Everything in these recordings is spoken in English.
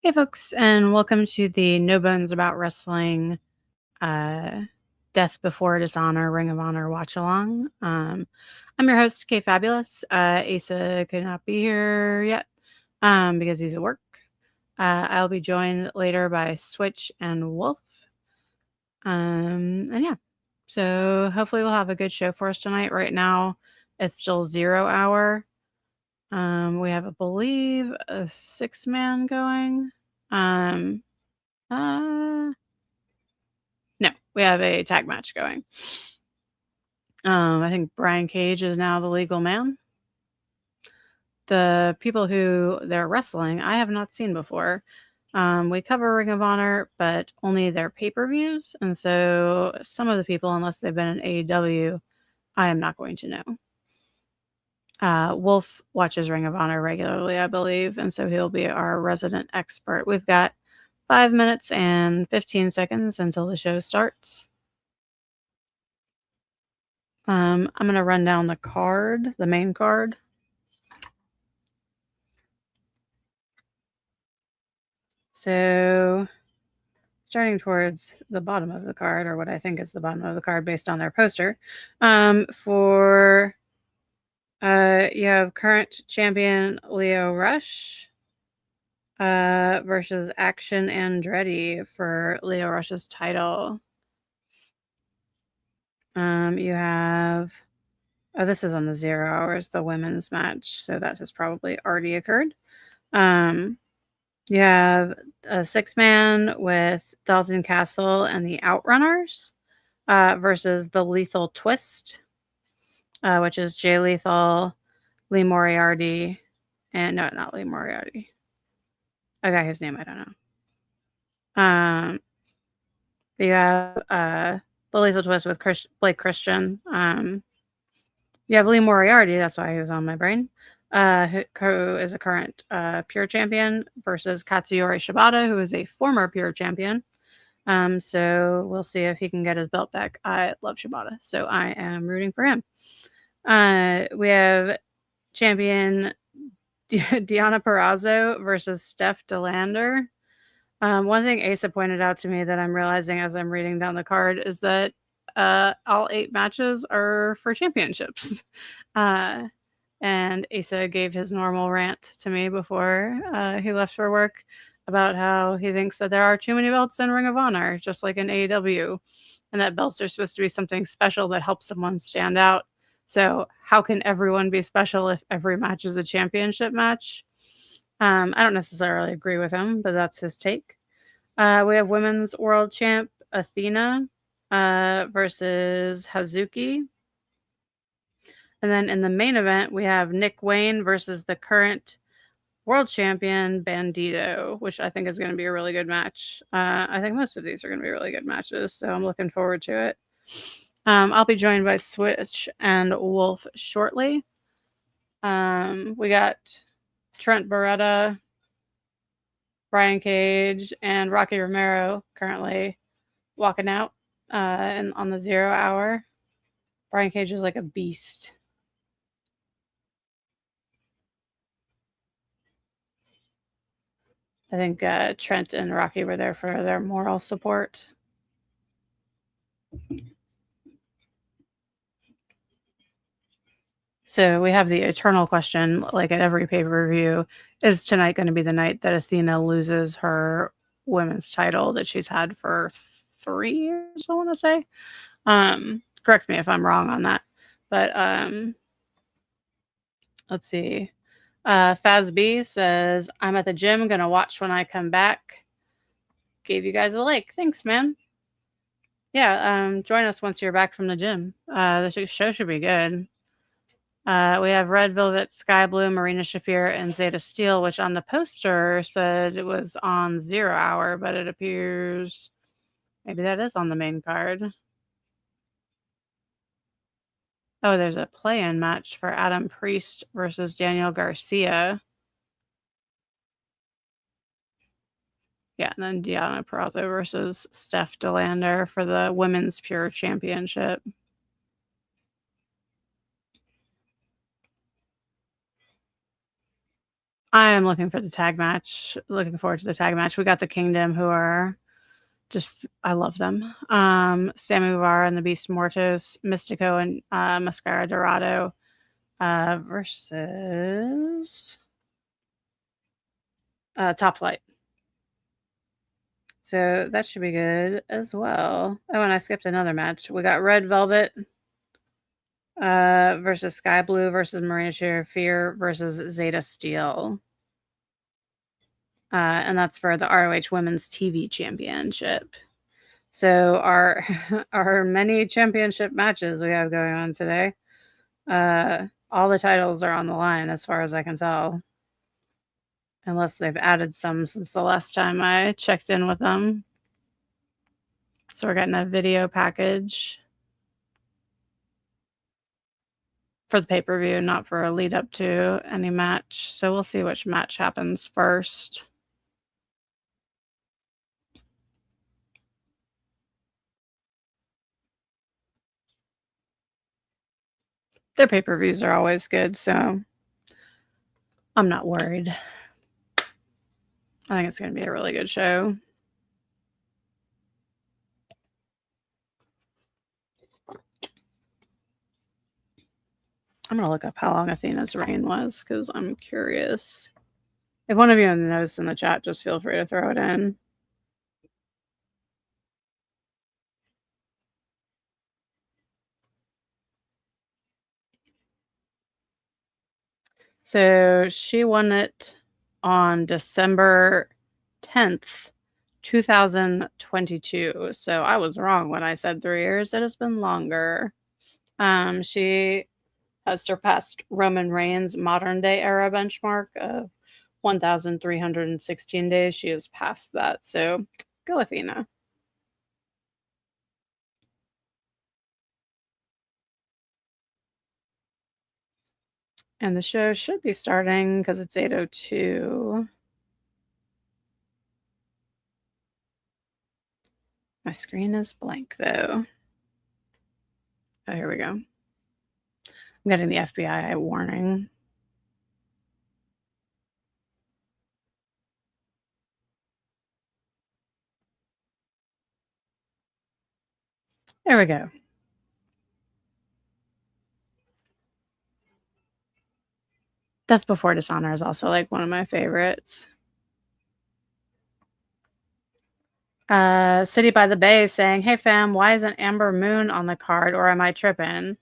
Hey, folks, and welcome to the No Bones About Wrestling Death Before Dishonor Ring of Honor watch along. I'm your host, Kay Fabulous. Asa could not be here yet because he's at work. I'll be joined later by Switch and Wolf. And yeah, so hopefully we'll have a good show for us tonight. Right now, it's still 0 hour. We have, I believe, a 6-man going. No, we have a tag match going. I think Brian Cage is now the legal man. The people who they're wrestling, I have not seen before. We cover Ring of Honor, but only their pay-per-views. And so some of the people, unless they've been in AEW, I am not going to know. Wolf watches Ring of Honor regularly, I believe, and so he'll be our resident expert. We've got 5 minutes and 15 seconds until the show starts. I'm going to run down the card, the main card. So starting towards the bottom of the card, or what I think is the bottom of the card based on their poster, you have current champion Lio Rush versus Action Andretti for Lio Rush's title. You have, this is on the 0 hours, the women's match, so that has probably already occurred. You have a 6-man with Dalton Castle and the Outrunners versus the Lethal Twist, which is Jay Lethal, Lee Moriarty, and no, not Lee Moriarty. A guy whose name I don't know. You have the Lethal Twist with Blake Christian. You have Lee Moriarty, that's why he was on my brain, who is a current Pure Champion, versus Katsuyori Shibata, who is a former Pure Champion. So we'll see if he can get his belt back. I love Shibata, so I am rooting for him. We have champion Deonna Purrazzo versus Steph DeLander. One thing Asa pointed out to me that I'm realizing as I'm reading down the card is that all 8 matches are for championships. And Asa gave his normal rant to me before he left for work about how he thinks that there are too many belts in Ring of Honor, just like in AEW, and that belts are supposed to be something special that helps someone stand out. So how can everyone be special if every match is a championship match? I don't necessarily agree with him, but that's his take. We have women's world champ Athena versus Hazuki. And then in the main event, we have Nick Wayne versus the current world champion Bandito, which I think is going to be a really good match. I think most of these are going to be really good matches, so I'm looking forward to it. I'll be joined by Switch and Wolf shortly. We got Trent Beretta, Brian Cage, and Rocky Romero currently walking out and on the 0 hour. Brian Cage is like a beast. I think Trent and Rocky were there for their moral support. So we have the eternal question, like at every pay-per-view, is tonight going to be the night that Athena loses her women's title that she's had for 3 years, I want to say. Correct me if I'm wrong on that. But let's see. Faz B says, I'm at the gym, going to watch when I come back. Gave you guys a like. Thanks, man. Yeah, join us once you're back from the gym. The show should be good. We have Red Velvet, Sky Blue, Marina Shafir, and Zeta Steel, which on the poster said it was on 0 hour, but it appears maybe that is on the main card. Oh, there's a play-in match for Adam Priest versus Daniel Garcia. Yeah, and then Deonna Purrazzo versus Steph DeLander for the Women's Pure Championship. I am looking for the tag match. Looking forward to the tag match. We got the Kingdom, who are just, I love them. Sammy Guevara and the Beast Mortos, Mystico and Mascara Dorado versus Top Flight. So that should be good as well. Oh, and I skipped another match. We got Red Velvet versus Sky Blue versus Marina Share Fear versus Zeta Steel. And that's for the ROH Women's TV Championship. So our our many championship matches we have going on today, all the titles are on the line as far as I can tell. Unless they've added some since the last time I checked in with them. So we're getting a video package for the pay-per-view, not for a lead up to any match. So we'll see which match happens first. Their pay-per-views are always good, so I'm not worried. I think it's going to be a really good show. I'm going to look up how long Athena's reign was because I'm curious. If one of you knows in the chat, just feel free to throw it in. So she won it on December 10th, 2022. So I was wrong when I said 3 years. It has been longer. She has surpassed Roman Reigns' modern day era benchmark of 1,316 days. She has passed that. So go Athena. And the show should be starting because it's 8:02. My screen is blank though. Oh, here we go. I'm getting the FBI warning. There we go. Death Before Dishonor is also like one of my favorites. City by the Bay saying, "Hey fam, why isn't Amber Moon on the card, or am I tripping?"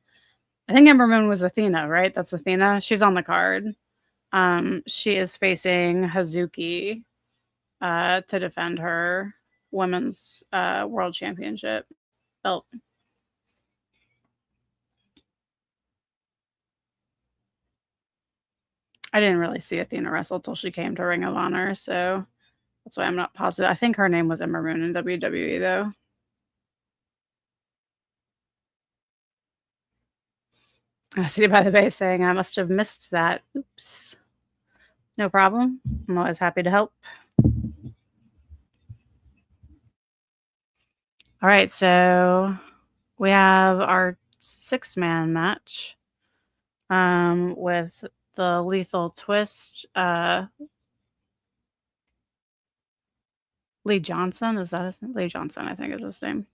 I think Amber Moon was Athena, right? That's Athena. She's on the card. She is facing Hazuki to defend her women's world championship belt. I didn't really see Athena wrestle till she came to Ring of Honor, so that's why I'm not positive. I think her name was Ember Moon in WWE, though. City by the Bay saying, I must have missed that. Oops. No problem. I'm always happy to help. All right, so we have our 6-man match with the Lethal Twist. Lee Johnson, is that his name? Lee Johnson, I think is his name.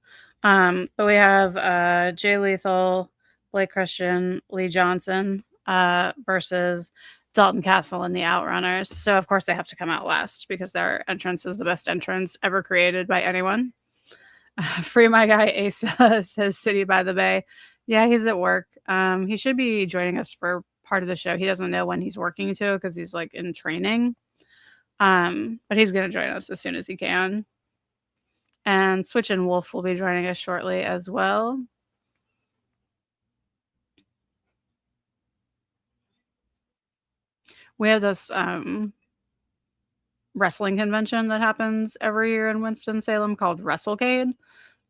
But we have Jay Lethal, Blake Christian, Lee Johnson versus Dalton Castle and the Outrunners. So of course they have to come out last because their entrance is the best entrance ever created by anyone. Free my guy Asa says City by the Bay. Yeah, he's at work. He should be joining us for part of the show. He doesn't know when he's working to because he's like in training. But he's going to join us as soon as he can. And Switch and Wolf will be joining us shortly as well. We have this wrestling convention that happens every year in Winston-Salem called WrestleCade.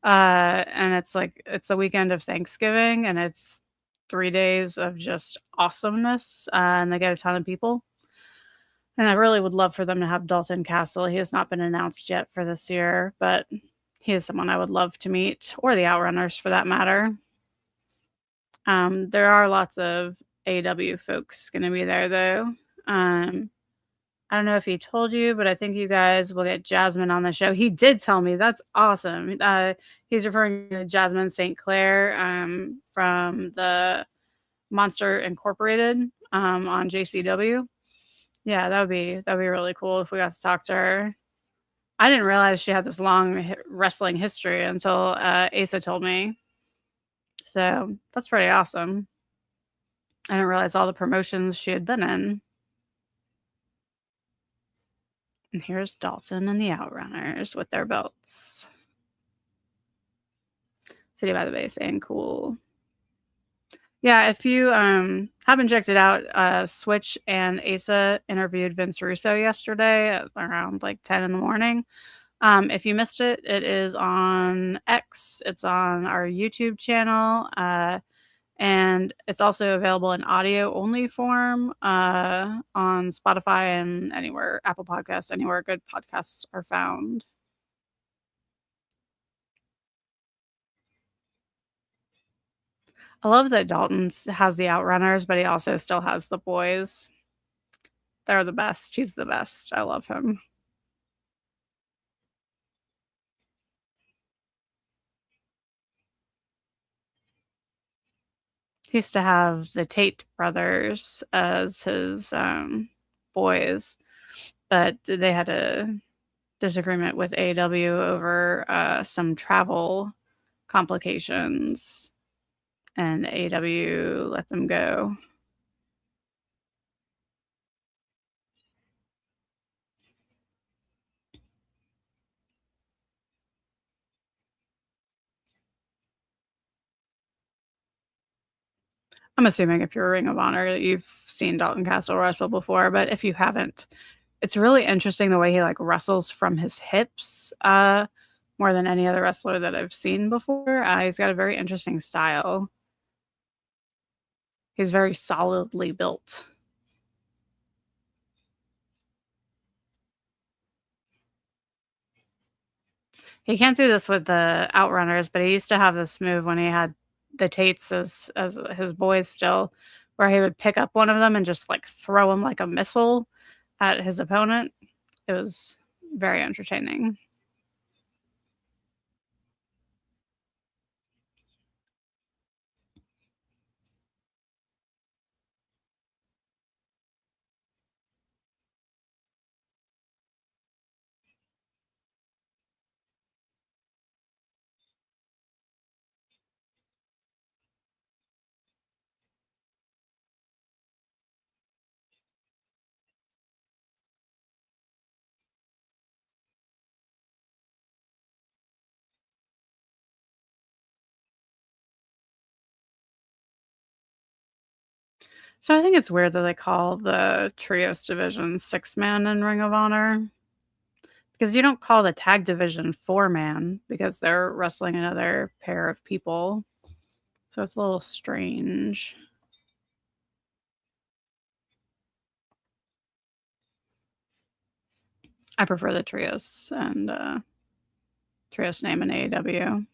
And it's a weekend of Thanksgiving, and it's 3 days of just awesomeness. And they get a ton of people. And I really would love for them to have Dalton Castle. He has not been announced yet for this year, but he is someone I would love to meet, or the Outrunners for that matter. There are lots of AW folks going to be there, though. I don't know if he told you, but I think you guys will get Jasmine on the show. He did tell me. That's awesome. He's referring to Jasmine St. Clair from the Monster Incorporated on JCW. Yeah, that would be really cool if we got to talk to her. I didn't realize she had this long wrestling history until Asa told me. So that's pretty awesome. I didn't realize all the promotions she had been in. And here's Dalton and the Outrunners with their belts. City by the Bay saying cool. Yeah, if you haven't checked it out, Switch and Asa interviewed Vince Russo yesterday at around like 10 in the morning. If you missed it, it is on X. It's on our YouTube channel. And it's also available in audio only form on Spotify and anywhere, Apple Podcasts, anywhere good podcasts are found. I love that Dalton has the Outrunners, but he also still has the boys. They're the best. He's the best. I love him. He used to have the Tate brothers as his boys, but they had a disagreement with AEW over some travel complications, and AEW let them go. I'm assuming if you're a Ring of Honor that you've seen Dalton Castle wrestle before, but if you haven't, it's really interesting the way he like wrestles from his hips more than any other wrestler that I've seen before. He's got a very interesting style. He's very solidly built. He can't do this with the Outrunners, but he used to have this move when he had the Tates as his boys still, where he would pick up one of them and just like throw him like a missile at his opponent. It was very entertaining. So I think it's weird that they call the trios division 6-man in Ring of Honor because you don't call the tag division 4-man because they're wrestling another pair of people. So it's a little strange. I prefer the trios and trios name in AEW.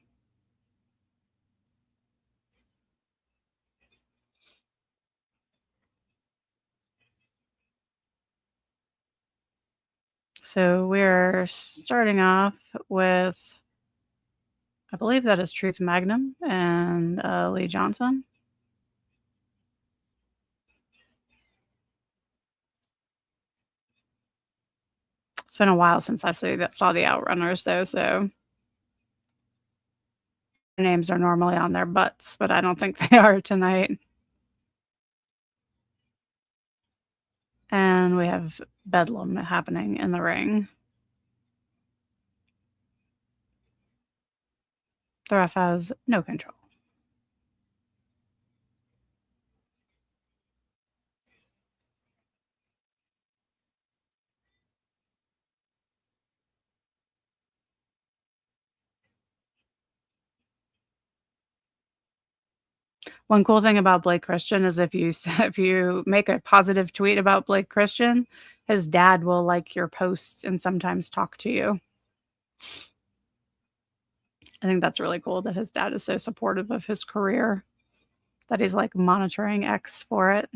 So we're starting off with, I believe that is Truth Magnum and Lee Johnson. It's been a while since I saw the Outrunners, though, so their names are normally on their butts, but I don't think they are tonight. And we have Bedlam happening in the ring. The ref has no control. One cool thing about Blake Christian is if you make a positive tweet about Blake Christian, his dad will like your post and sometimes talk to you. I think that's really cool that his dad is so supportive of his career, that he's like monitoring X for it.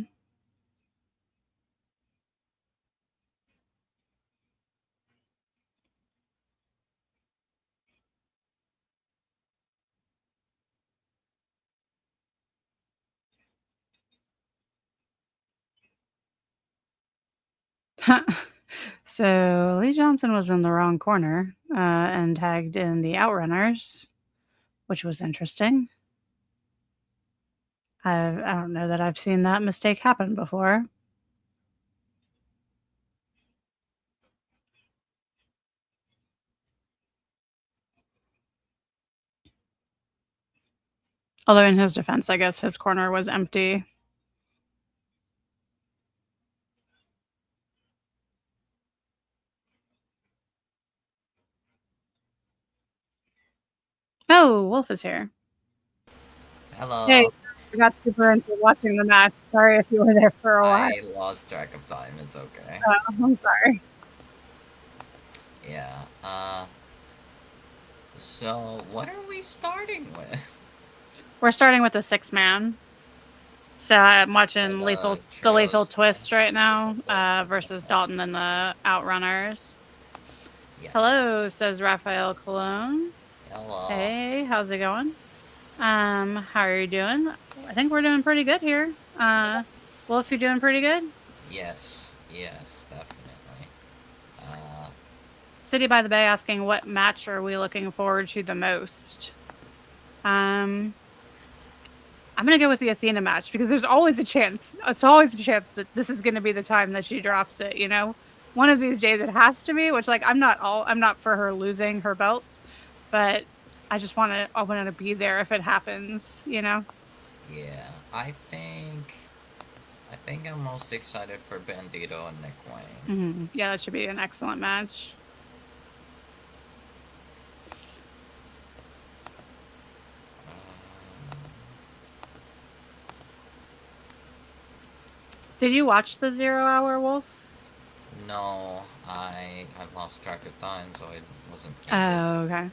So Lee Johnson was in the wrong corner and tagged in the Outrunners, which was interesting. I don't know that I've seen that mistake happen before. Although in his defense, I guess his corner was empty. Oh, Wolf is here. Hey, Hello. I got super into watching the match. Sorry if you were there for a while. I lost track of time. It's okay. I'm sorry. Yeah. So what are we starting with? We're starting with the 6-man. So I'm For watching the the Lethal trios, Twist right Lethal now Twist. versus Okay. Dalton and the Outrunners. Yes. Hello, says Raphael Cologne. Hello. Hey, how's it going? How are you doing? I think we're doing pretty good here. Wolf, you doing pretty good? Yes. Yes, definitely. Uh, City by the Bay asking what match are we looking forward to the most? Um, I'm gonna go with the Athena match because there's always a chance. It's always a chance that this is gonna be the time that she drops it. You know, one of these days it has to be. Which, like, I'm not for her losing her belts, but I want to be there if it happens. You know. yeah. I think I'm most excited for Bandito and Nick Wayne. Yeah, that should be an excellent match. Um, Did you watch the 0 Hour Wolf? no, I have lost track of time, so I wasn't thinking. Oh, okay.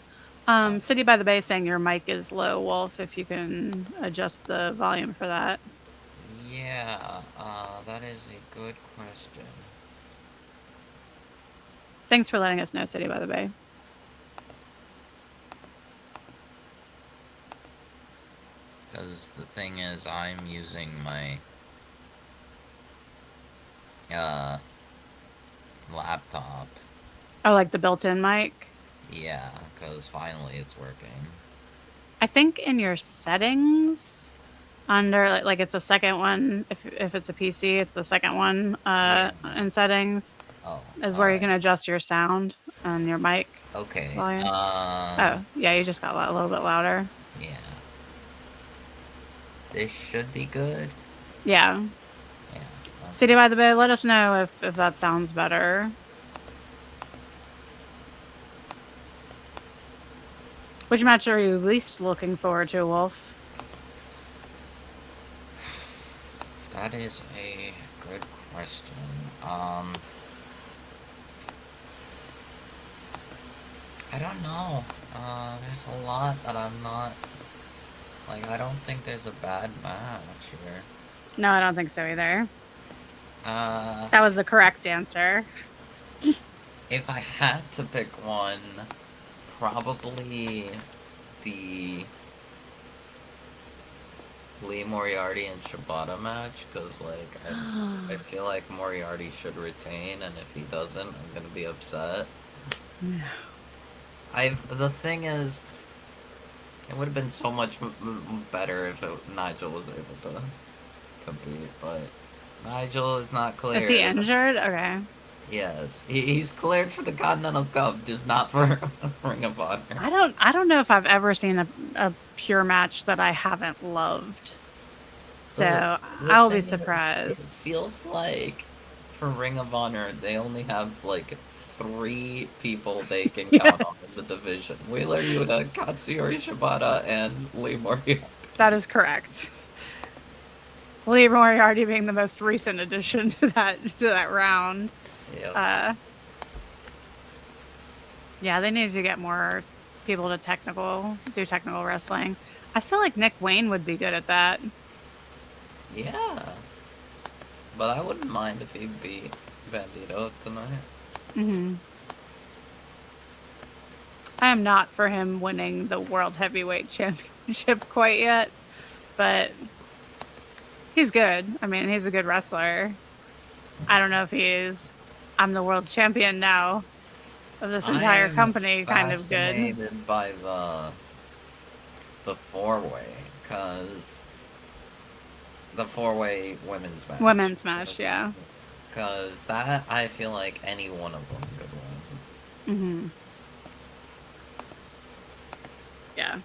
Uh, City by the Bay saying your mic is low, Wolf. If you can adjust the volume for that. yeah, that is a good question. Thanks for letting us know, City by the Bay. Because the thing is, I'm using my uh, laptop. Oh, like the built-in mic. Yeah, because finally it's working. I think in your settings under like it's the second one. If it's a PC, it's the second one Yeah. in settings Oh, is where you alright. can adjust your sound and your mic Okay. volume. Oh, yeah, you just got a little bit louder. Yeah. This should be good. Yeah. Yeah. City Okay. by the Bay, let us know if that sounds better. Which match are you least looking forward to, Wolf? That is a good question. I don't know. There's a lot that I'm not. Like, I don't think there's a bad match here. No, I don't think so either. Uh, That was the correct answer. if I had to pick one, probably the Lee Moriarty and Shibata match, because, like, I feel like Moriarty should retain, and if he doesn't, I'm gonna be upset. No. The thing is, it would have been so much better if Nigel was able to compete, but Nigel is not Is he cleared. injured? Okay. Yes, he's cleared for the Continental Cup, just not for Ring of Honor. I don't know if I've ever seen a pure match that I haven't loved. The So the I'll be thing is, it surprised. feels like for Ring of Honor they only have like three people they can count on in the Yes, division: Wheeler Yuta, Katsuyori Shibata, and Lee Moriarty. that is correct. Lee Moriarty being the most recent addition to that round. Yep. Uh, yeah, they need to get more people to do technical wrestling. I feel like Nick Wayne would be good at that. Yeah, but I wouldn't mind if he beat Bandito tonight. hmm I am not for him winning the World Heavyweight Championship quite yet, but he's good. I mean, he's a good wrestler. I don't know if he is I'm the world champion now of this I entire am company kind of good. fascinated by the four-way, because the four-way women's match. Women's match, yeah. Because that, I feel like any one of them could win. Mm-hmm. Yeah.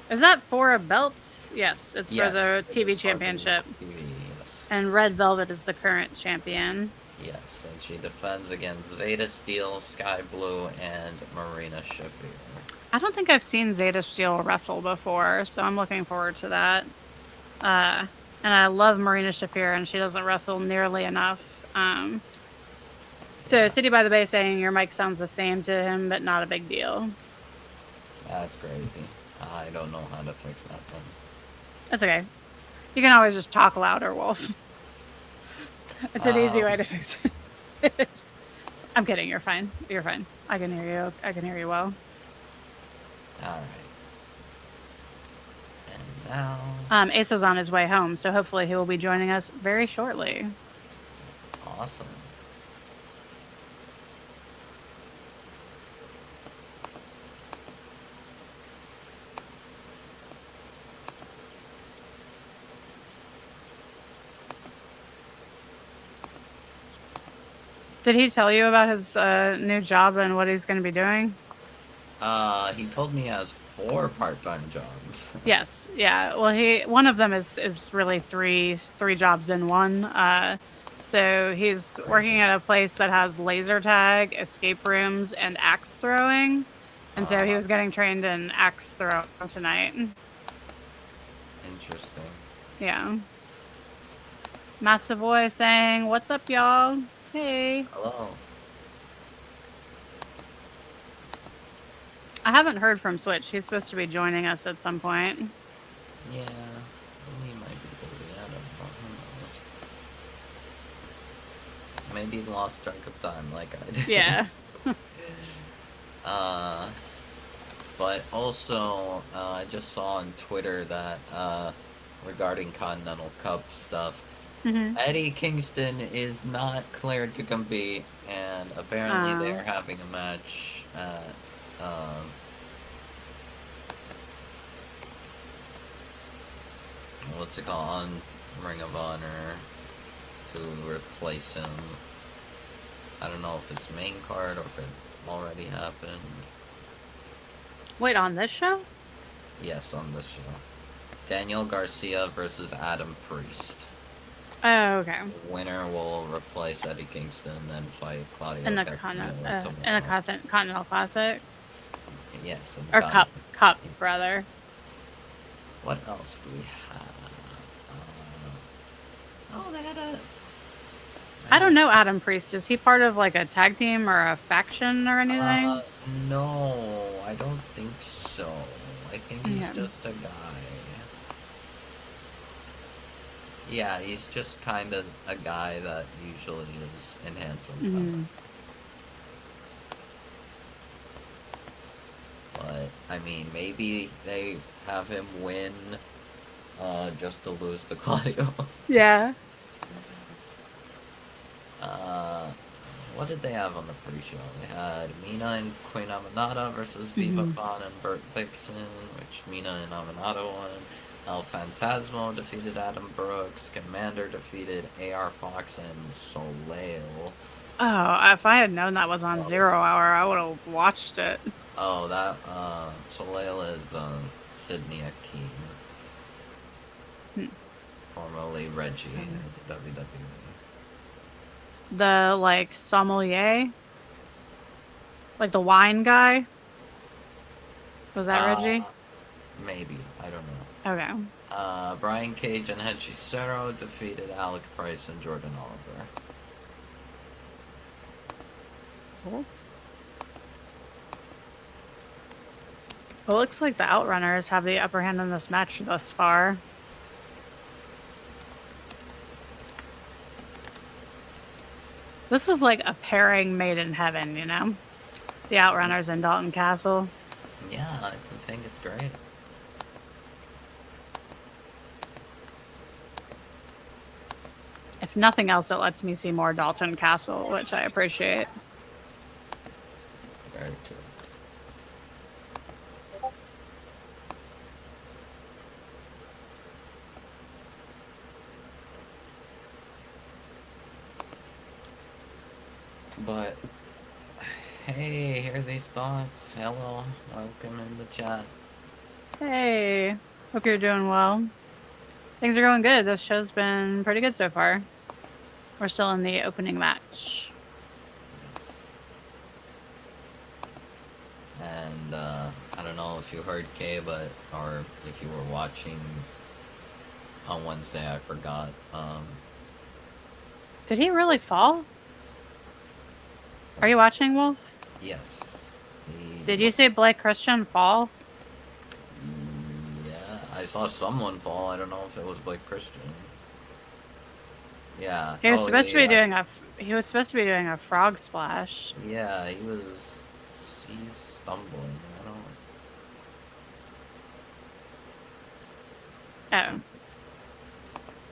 Is that for a belt? Yes, it's for Yes, the it TV is for the championship. TV, yes. And Red Velvet is the current champion. Yes, and she defends against Zeta Steel, Sky Blue, and Marina Shafir. I don't think I've seen Zeta Steel wrestle before, so I'm looking forward to that. Uh, and I love Marina Shafir, and she doesn't wrestle nearly enough. So Yeah, City by the Bay saying your mic sounds the same to him, but not a big deal. that's crazy. I don't know how to fix that one. That's okay. You can always just talk louder, Wolf. It's an easy way to fix it. I'm kidding. You're fine. You're fine. I can hear you. I can hear you well. Alright. And now... Ace is on his way home, so hopefully he will be joining us very shortly. Awesome. Did he tell you about his new job and what he's going to be doing? He told me he has 4 part-time jobs. Yes. Yeah. Well, one of them is really three jobs in one. So he's working at a place that has laser tag, escape rooms, and axe throwing. And so he was getting trained in axe throwing tonight. Interesting. Yeah. Massive Boy saying, "What's up, y'all? Hey." Hello. I haven't heard from Switch. He's supposed to be joining us at some point. Yeah, he might be busy. I don't know. Who knows? Maybe he lost track of time like I did. Yeah. But also, I just saw on Twitter that, regarding Continental Cup stuff, Eddie Kingston is not cleared to compete, and apparently they're having a match at, what's it called, on Ring of Honor to replace him. I don't know if it's main card or if it already happened. Wait, on this show? Yes, on this show. Daniel Garcia versus Adam Priest. Oh, okay. The winner will replace Eddie Kingston and fight Claudio In the Continental Classic? Yes. Or Cup, rather. What else do we have? They had a... I don't know Adam Priest. Is he part of like a tag team or a faction or anything? No, I don't think so. I think he's just a guy. Yeah, he's just kind of a guy that usually is enhancement. But, I mean, maybe they have him win just to lose to Claudio. Yeah. What did they have on the pre-show? They had Mina and Queen Aminata versus Viva Fawn and Bert Vixen, which Mina and Aminata won. El Phantasmo defeated Adam Brooks. Commander defeated AR Fox and Soleil. Oh, if I had known that was on 0 Hour, I would have watched it. Oh, that, Soleil is, Sydney Akeem. Formerly Reggie in WWE. The, like, sommelier? Like the wine guy? Was that Reggie? Maybe. I don't know. Okay. Brian Cage and Hechicero defeated Alec Price and Jordan Oliver. Cool. Well, it looks like the Outrunners have the upper hand in this match thus far. This was like a pairing made in heaven, you know? The Outrunners and Dalton Castle. Yeah, I think it's great. If nothing else, it lets me see more Dalton Castle, which I appreciate. Very true. But hey, here are these thoughts. Hello, welcome in the chat. Hey, hope you're doing well. Things are going good. This show's been pretty good so far. We're still in the opening match. Yes. And I don't know if you heard Kay, or if you were watching on Wednesday, I forgot. Did he really fall? Are you watching, Wolf? Yes. Did you say Blake Christian fall? Yeah, I saw someone fall. I don't know if it was Blake Christian. Yeah. He was Oh, supposed to be doing yes. a frog splash. Yeah, he was. He's stumbling. I don't. Oh.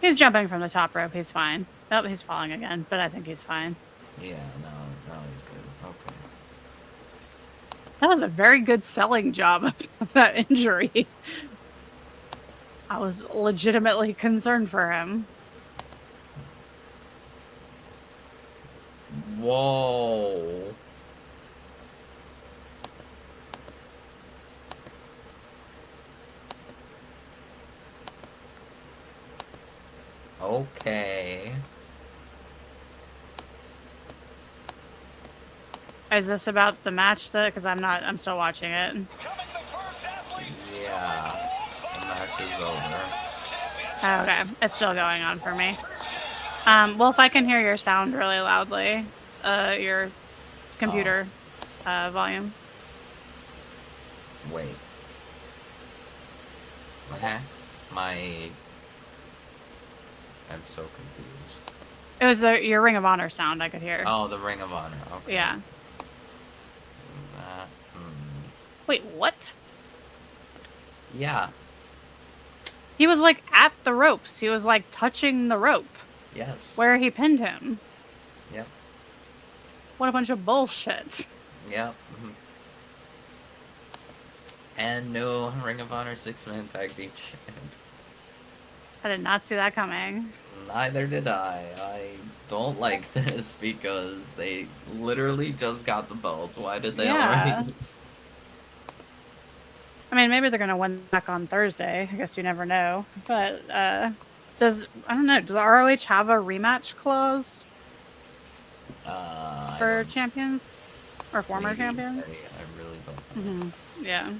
He's jumping from the top rope. He's fine. Oh, he's falling again, but I think he's fine. Yeah, no, he's good. Okay. That was a very good selling job of that injury. I was legitimately concerned for him. Whoa. Okay. Is this about the match? Because I'm still watching it. Yeah. The match is over. Oh, okay, it's still going on for me. Wolf, I can hear your sound really loudly. Your computer volume. Wait. Okay. I'm so confused. It was your Ring of Honor sound I could hear. Oh, the Ring of Honor. Okay. Yeah. That, Wait, what? Yeah. He was like at the ropes. He was like touching the rope. Yes. Where he pinned him. Yep. What a bunch of bullshit. Yep. And no Ring of Honor 6-man tag team champions. I did not see that coming. Neither did I. I don't like this because they literally just got the belts. Why did they already lose? I mean, maybe they're going to win back on Thursday. I guess you never know. But does ROH have a rematch clause for champions or former champions? I really don't know. Yeah.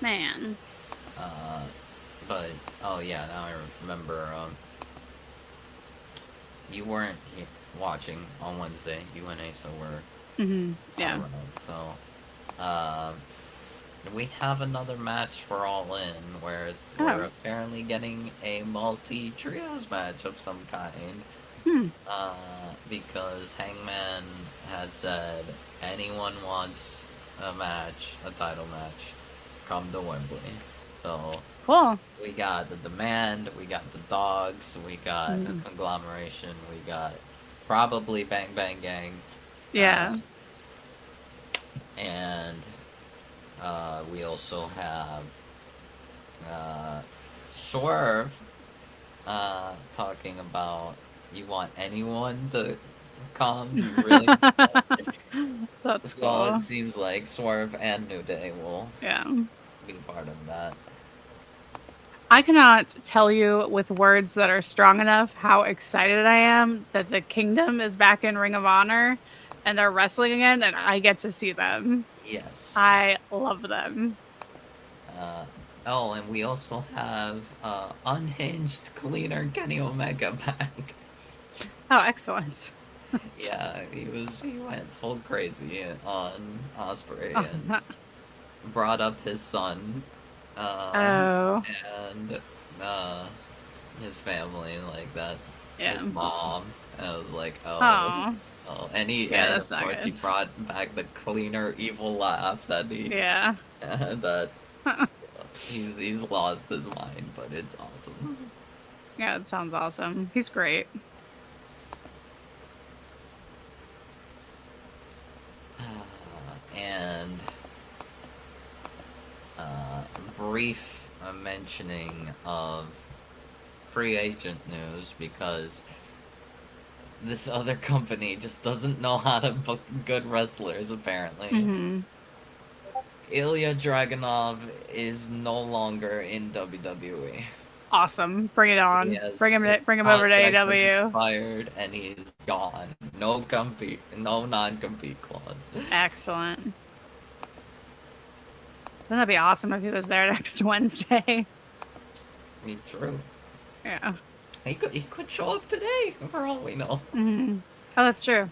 Man. But oh yeah, now I remember. You weren't watching on Wednesday. You and Asa were. Yeah. Around, so, we have another match for All In where we're apparently getting a multi trios match of some kind. Because Hangman had said anyone wants a title match, come to Wembley. So cool. We got the Demand, we got the Dogs, we got the Conglomeration, we got probably Bang Bang Gang. Yeah. And we also have Swerve talking about you want anyone to come. You really? That's so cool. It seems like Swerve and New Day will be part of that. I cannot tell you with words that are strong enough how excited I am that the Kingdom is back in Ring of Honor and they're wrestling again and I get to see them. Yes. I love them. And we also have unhinged cleaner Kenny Omega back. Oh, excellent. Yeah, he went full crazy on Osprey and brought up his son. And his family, like that's Yeah. his mom. And I was like, Oh. oh, Yeah, and that's of not course he good. brought back the cleaner evil laugh that he Yeah. that he's lost his mind, but it's awesome. Yeah, it sounds awesome. He's great. And uh, brief mentioning of free agent news because this other company just doesn't know how to book good wrestlers, apparently. Mm-hmm. Ilya Dragunov is no longer in WWE. Awesome. Bring it He on. has his Bring him over to contract has AEW. expired and he's gone. No non-compete clause. Excellent. Wouldn't that be awesome if he was there next Wednesday? True. Yeah. He could show up today, for all we know. Mm-hmm. Oh, that's true.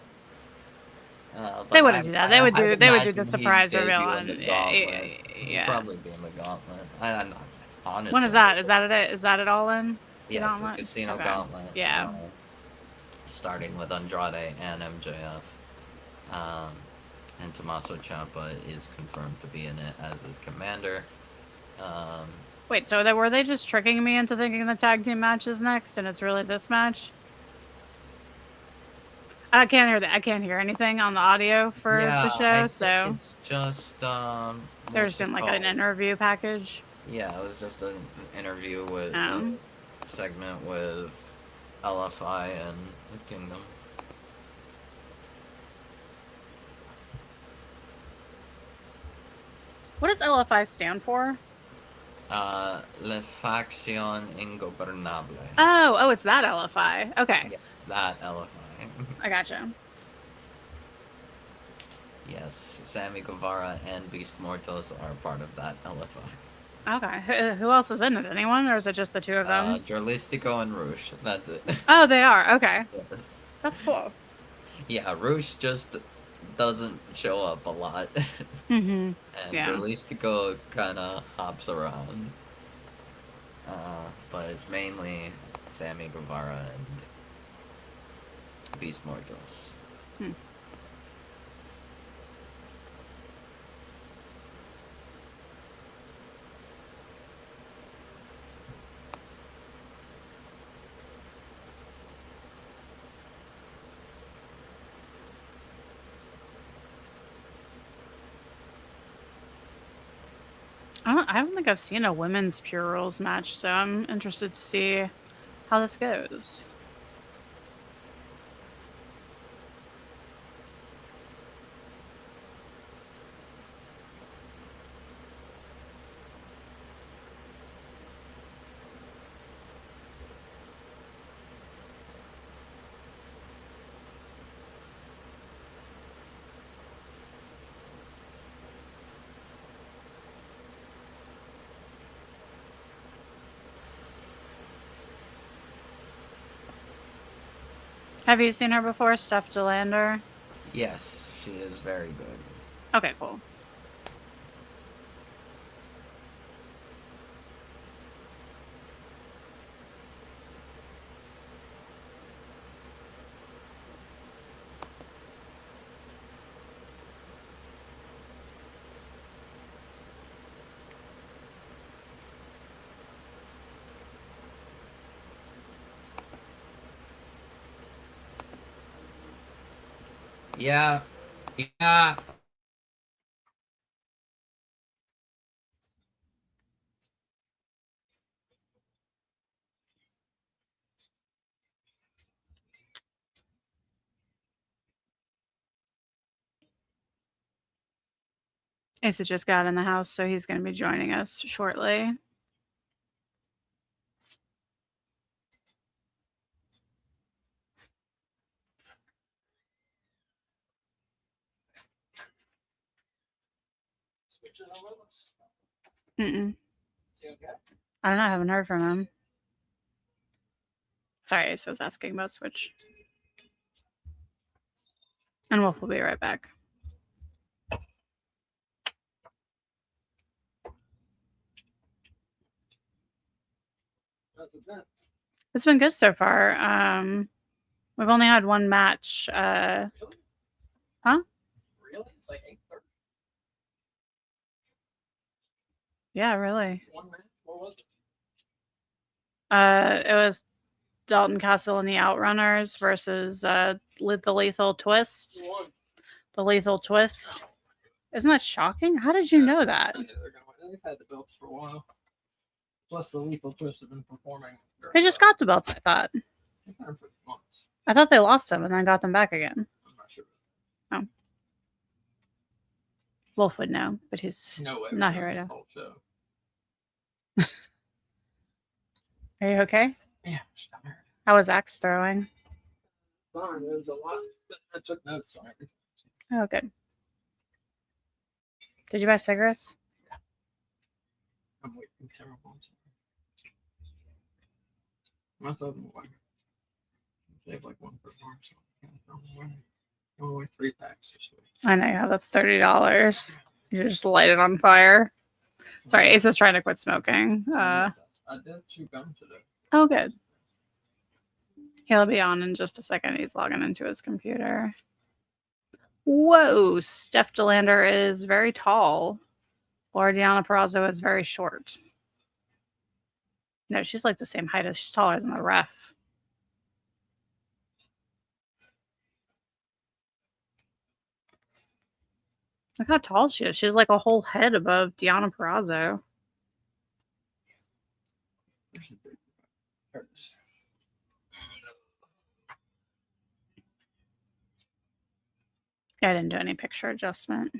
They But wouldn't do that. I'd They would do the imagine he'd surprise reveal debut in on. the Gauntlet. He'd Yeah. probably be in the Gauntlet. I'm not, When is honestly. that? Is that it? Is that it all in? The Yes, the gauntlet? Casino Okay. Gauntlet. Yeah. Starting with Andrade and MJF. Um, and Tommaso Ciampa is confirmed to be in it as his commander. Um, Wait, so were they just tricking me into thinking the tag team match is next, and it's really this match? I can't hear that. I can't hear anything on the audio for the yeah, I show, think so it's just there's what's it been like an called? interview package. Yeah, it was just an interview with a Um, segment with LFI and the Kingdom. what does LFI stand for? Le Faction Ingobernable. Oh, it's that LFI. Okay, Yes, that LFI. I gotcha. Yes, Sammy Guevara and Beast Mortos are part of that LFI. Okay, who else is in it? Anyone, or is it just the two of them? Jarlistico and Roosh. That's it. Oh, they are. Okay, Yes. that's cool. Yeah, Roosh just doesn't show up a lot. Mm-hmm. And Yeah. Jarlistico kind of hops around. But it's mainly Sammy Guevara and Beast Mortos. Hmm. I don't think I've seen a women's Pure Rules match, so I'm interested to see how this goes. Have you seen her before, Steph DeLander? Yes, she is very good. Okay, cool. Yeah, yeah. Asa just got in the house, so he's going to be joining us shortly. Mm-mm. I don't know. I haven't heard from him. Sorry, Asa was asking about Switch. And Wolf will be right back. It's been good so far. We've only had one match. Huh? Really? It's like 8:30. Yeah, really. One match? What was it? It was Dalton Castle and the Outrunners versus the Lethal Twist. Who won? The Lethal Twist. Isn't that shocking? How did you know that? I knew they're gonna win. They've had the belts for a while. Plus, the Lethal Twist have been performing. They just got the belts, I thought. They've had them for months. I thought they lost them and then got them back again. I'm not sure. Oh. Wolf would know, but he's No way. not here right now. Whole show. Are you okay? Yeah, just got married. How was axe throwing? Fine, there was a lot. I took notes on everything. Oh, good. Did you buy cigarettes? I'm waiting terrible. I thought them away. They have like one per farm, so I can't throw them away. Only 3 packs this week. I know, yeah, that's $30. You just light it on fire. Sorry, Ace is trying to quit smoking. I did chew gum today. Oh, good. He'll be on in just a second. He's logging into his computer. Whoa, Steph DeLander is very tall. Laura Deanna Perrazzo is very short. No, she's like the same height as she's taller than the ref. Look how tall she is. She's like a whole head above Deanna Perrazzo. There it is. Yeah, I didn't do any picture adjustment.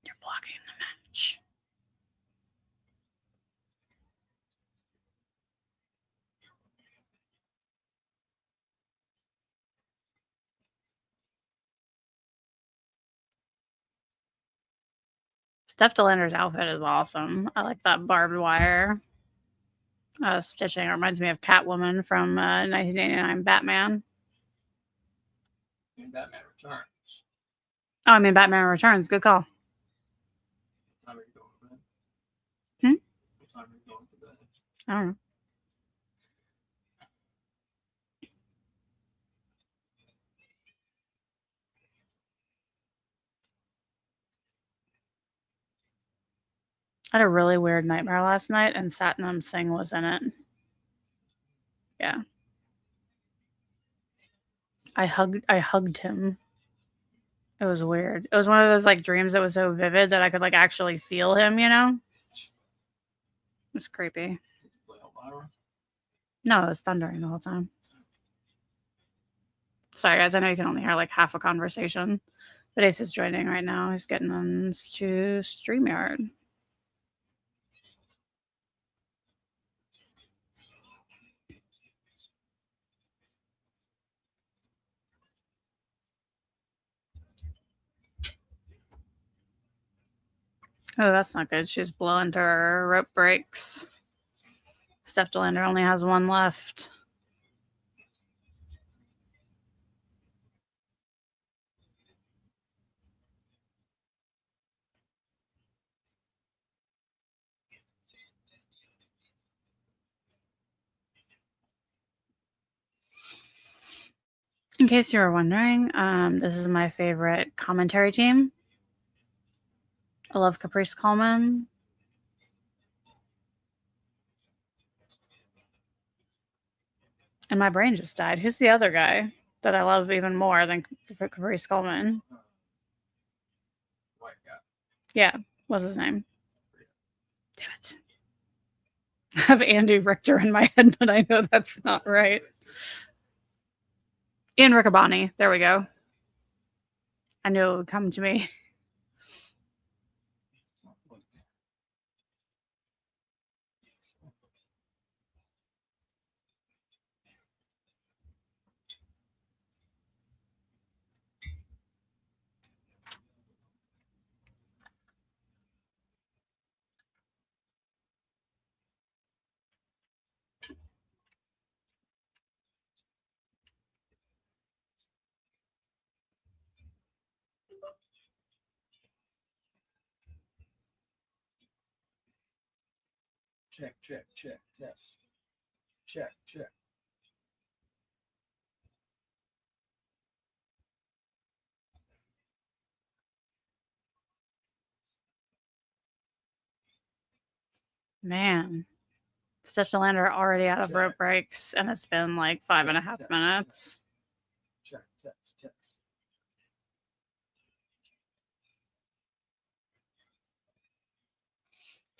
You're blocking the match. Steph DeLander's outfit is awesome. I like that barbed wire stitching. It reminds me of Catwoman from 1989 Batman. And Batman Returns. Oh, I mean Batman Returns. Good call. What time are you going to bed? Hmm? What time are you going to bed? I don't know. I had a really weird nightmare last night, and Satnam Singh was in it. Yeah. I hugged him. It was weird. It was one of those like dreams that was so vivid that I could like actually feel him, you know? It was creepy. Did you play Elvira? No, it was thundering the whole time. Sorry guys, I know you can only hear like half a conversation. But Ace is joining right now. He's getting on to StreamYard. Oh, that's not good. She's blowing to her rope breaks. Steph DeLander only has one left. In case you were wondering, this is my favorite commentary team. I love Caprice Coleman. And my brain just died. Who's the other guy that I love even more than Caprice Coleman? White guy. Yeah, what's his name? Damn it. I have Andy Richter in my head, but I know that's not right. Ian Riccaboni. There we go. I knew it would come to me. Check, test. Check. Man. Steph Delander already out of rope breaks, and it's been like 5.5 minutes. Check, test.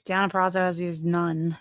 Deanna Prazo has used none.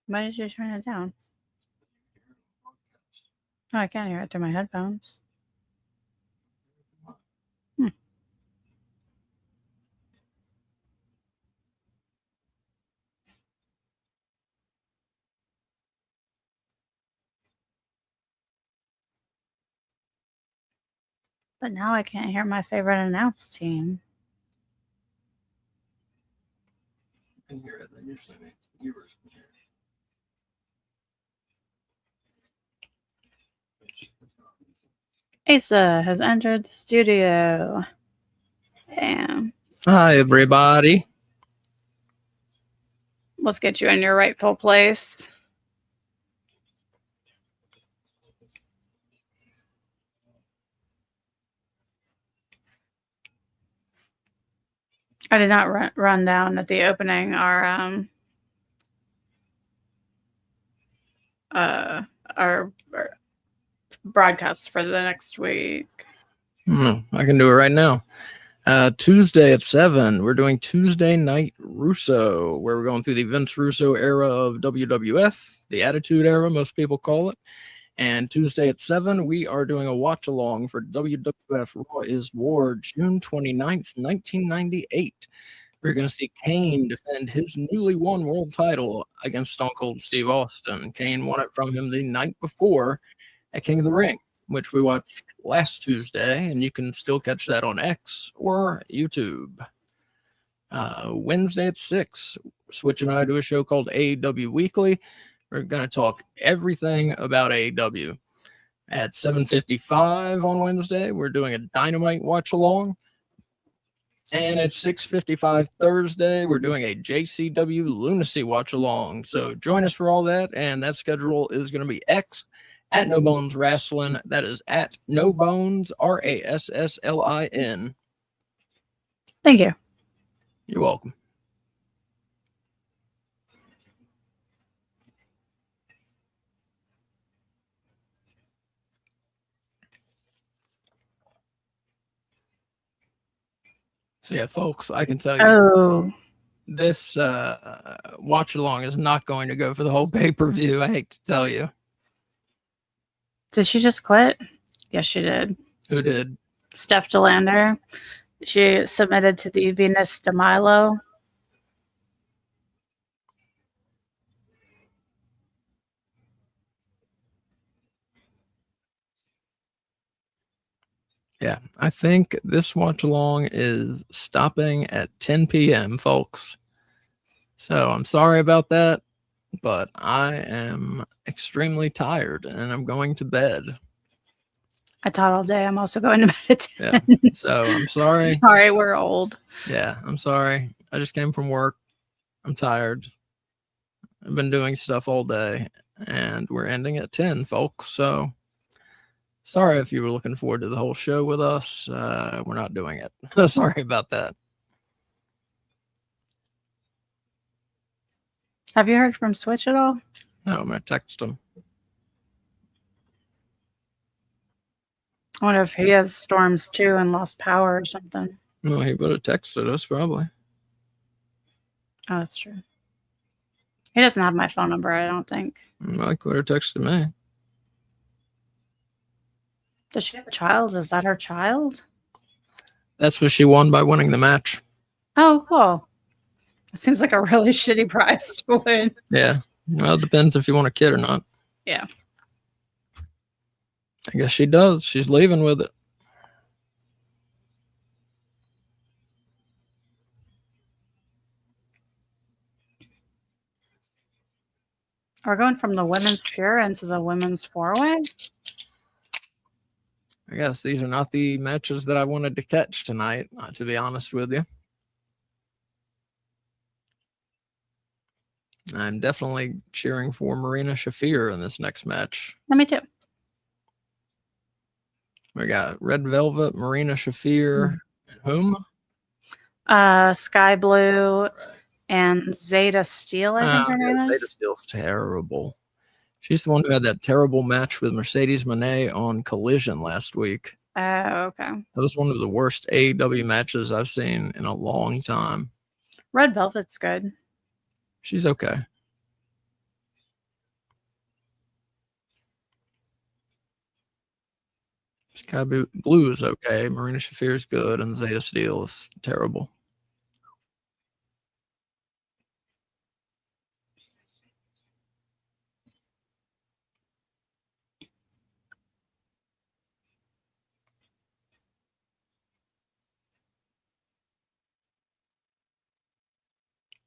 Why did you turn it down? Oh, I can't hear it through my headphones. But now I can't hear my favorite announced team. You can hear it. That usually makes viewers can hear it. Asa has entered the studio. Bam. Hi, everybody. Let's get you in your rightful place. I did not run down at the opening our broadcasts for the next week. I can do it right now. Tuesday at 7, we're doing Tuesday Night Russo, where we're going through the Vince Russo era of WWF, the Attitude Era, most people call it. And Tuesday at 7, we are doing a watch-along for WWF Raw is War, June 29th, 1998. We're going to see Kane defend his newly won world title against Stone Cold Steve Austin. Kane won it from him the night before at King of the Ring, which we watched last Tuesday, and you can still catch that on X or YouTube. Wednesday at 6, Switch and I do a show called AEW Weekly. We're going to talk everything about AEW. At 7:55 on Wednesday, we're doing a Dynamite watch-along. And at 6:55 Thursday, we're doing a JCW Lunacy watch-along. So join us for all that, and that schedule is going to be X at No Bones Wrestling. That is at No Bones, RASSLIN. Thank you. You're welcome. So yeah, folks, I can tell you this watch-along is not going to go for the whole pay-per-view. I hate to tell you. Did she just quit? Yes, she did. Who did? Steph Delander. She submitted to the Venus de Milo. Yeah, I think this watch along is stopping at 10 p.m., folks. So I'm sorry about that, but I am extremely tired and I'm going to bed. I taught all day. I'm also going to bed at 10. Yeah, so I'm sorry. Sorry, we're old. Yeah, I'm sorry. I just came from work. I'm tired. I've been doing stuff all day and we're ending at 10, folks. So sorry if you were looking forward to the whole show with us. We're not doing it. Sorry about that. Have you heard from Switch at all? No, I'm going to text him. I wonder if he has storms too and lost power or something. No, he would have texted us probably. Oh, that's true. He doesn't have my phone number, I don't think. Mike would have texted me. Does she have a child? Is that her child? That's what she won by winning the match. Oh, cool. It seems like a really shitty prize to win. Yeah. Well, it depends if you want a kid or not. Yeah. I guess she does. She's leaving with it. We're going from the women's pure into the women's four-way? I guess these are not the matches that I wanted to catch tonight, to be honest with you. I'm definitely cheering for Marina Shafir in this next match. Me too. We got Red Velvet, Marina Shafir, and whom? Sky Blue and Zeta Steel, I think her name is. Zeta Steel's terrible. She's the one who had that terrible match with Mercedes Moné on Collision last week. Oh, okay. That was one of the worst AEW matches I've seen in a long time. Red Velvet's good. She's okay. Sky Blue is okay. Marina Shafir is good, and Zeta Steel is terrible.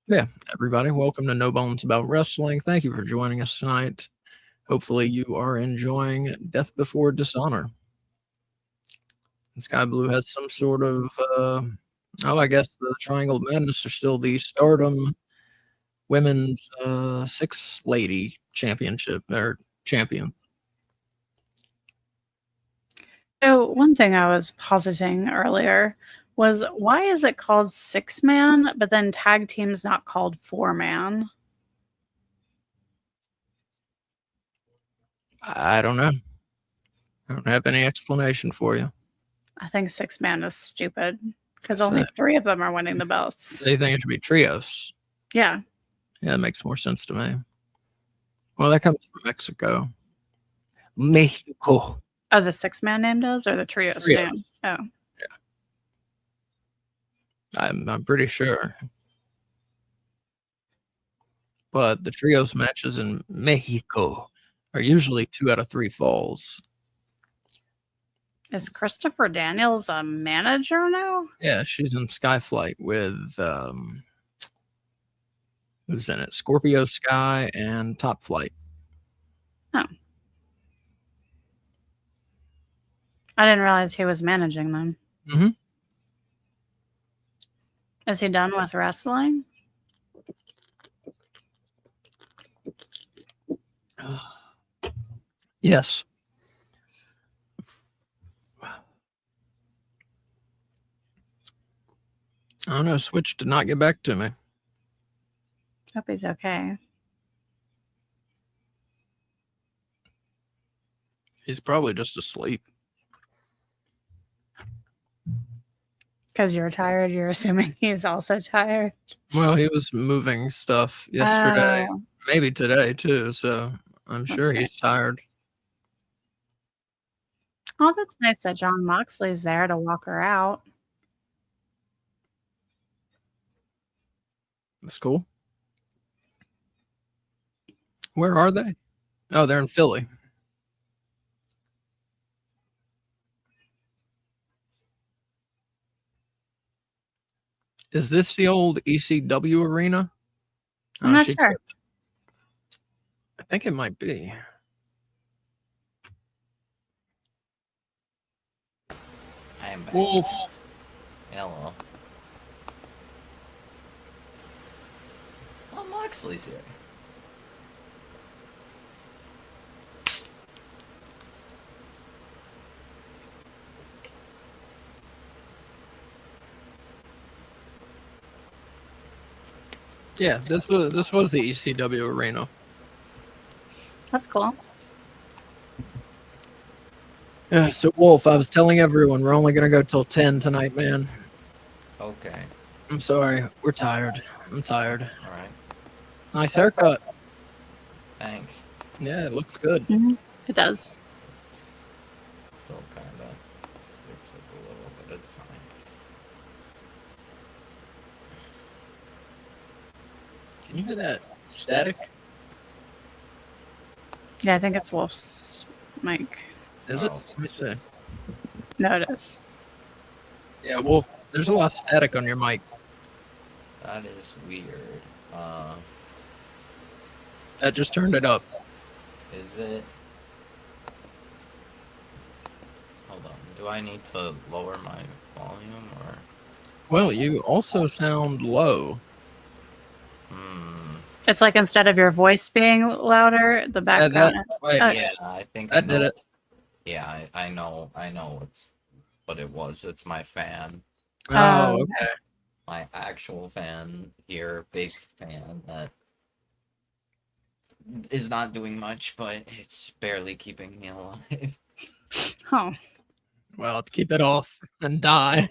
Yeah, everybody, welcome to No Bones About Wrestling. Thank you for joining us tonight. Hopefully you are enjoying Death Before Dishonor. Sky Blue has some sort of, I guess the Triangle of Madness are still the Stardom Women's Six Lady Championship, or champion. So one thing I was positing earlier was, why is it called 6-man, but then tag team's not called 4-man? I don't know. I don't have any explanation for you. I think 6-man is stupid because only 3 of them are winning the belts. They think it should be trios. Yeah. Yeah, that makes more sense to me. Well, that comes from Mexico. Mexico. Oh, the 6-man name does, or the trios name? Oh. I'm pretty sure. But the trios matches in Mexico are usually 2 out of 3 falls. Is Christopher Daniels a manager now? Yeah, she's in Skyflight with who's in it? Scorpio Sky and Top Flight. Oh. I didn't realize he was managing them. Mm-hmm. Is he done with wrestling? Yes. I don't know. Switch did not get back to me. Hope he's okay. He's probably just asleep. Because you're tired, you're assuming he's also tired. Well, he was moving stuff yesterday, maybe today too, so I'm sure he's tired. Oh, that's nice that John Moxley's there to walk her out. That's cool. Where are they? Oh, they're in Philly. Is this the old ECW arena? I'm not sure. I think it might be. I am back. Wolf. Hello. Oh, Moxley's here. Yeah, this was the ECW arena. That's cool. Yeah, so Wolf, I was telling everyone we're only gonna go till 10 tonight, man. Okay. I'm sorry, we're tired. I'm tired. All right. Nice haircut. Thanks. Yeah, it looks good. It does. Still kind of sticks up a little, but it's fine. Can you hear that static? Yeah, I think it's Wolf's mic. Is it? Let me see. No, it is. Yeah, Wolf, there's a lot of static on your mic. That is weird. That just turned it up. Is it? Hold on. Do I need to lower my volume or? Well, you also sound low. It's like instead of your voice being louder, the background. Yeah, I think that did it. Yeah, I know it's what it was. It's my fan. Oh, okay. My actual fan here, big fan that is not doing much, but it's barely keeping me alive. Oh. Well, keep it off and die.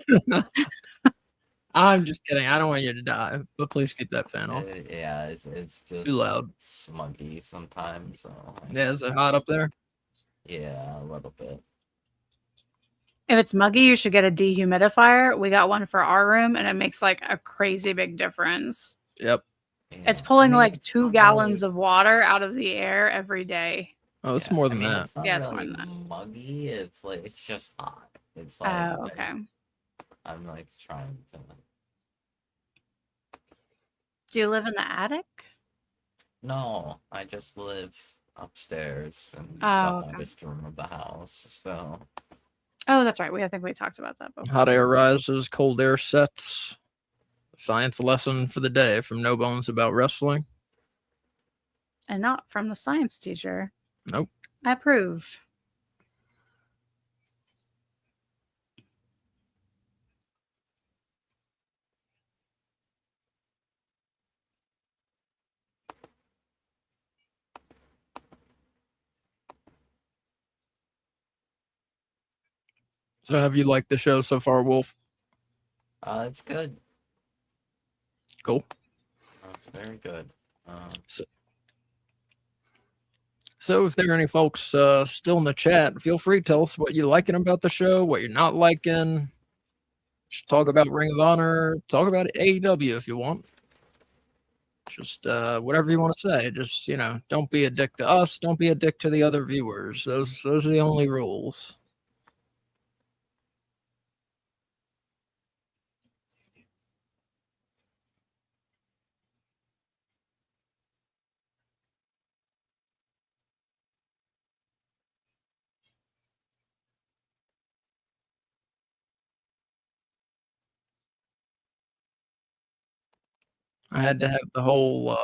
I'm just kidding. I don't want you to die, but please keep that fan off. Yeah, it's just too loud, smuggy sometimes. So yeah, is it hot up there? Yeah, a little bit. If it's muggy, you should get a dehumidifier. We got one for our room, and it makes like a crazy big difference. Yep. Yeah. It's pulling like 2 gallons of water out of the air every day. Oh, it's more than that. It's not it's really more than that. muggy. It's like it's just hot. It's like oh, okay. I'm like trying to. Do you live in the attic? No, I just live upstairs in the hottest room of the house. So. Oh, that's right. I think we talked about that before. Hot air rises, cold air sets. Science lesson for the day from No Bones About Wrestling. And not from the science teacher. Nope. I approve. So have you liked the show so far, Wolf? It's good. Cool. It's very good. So if there are any folks still in the chat, feel free to tell us what you're liking about the show, what you're not liking. Just talk about Ring of Honor, talk about AEW if you want. Just whatever you want to say. Just, don't be a dick to us. Don't be a dick to the other viewers. Those are the only rules. I had to have the whole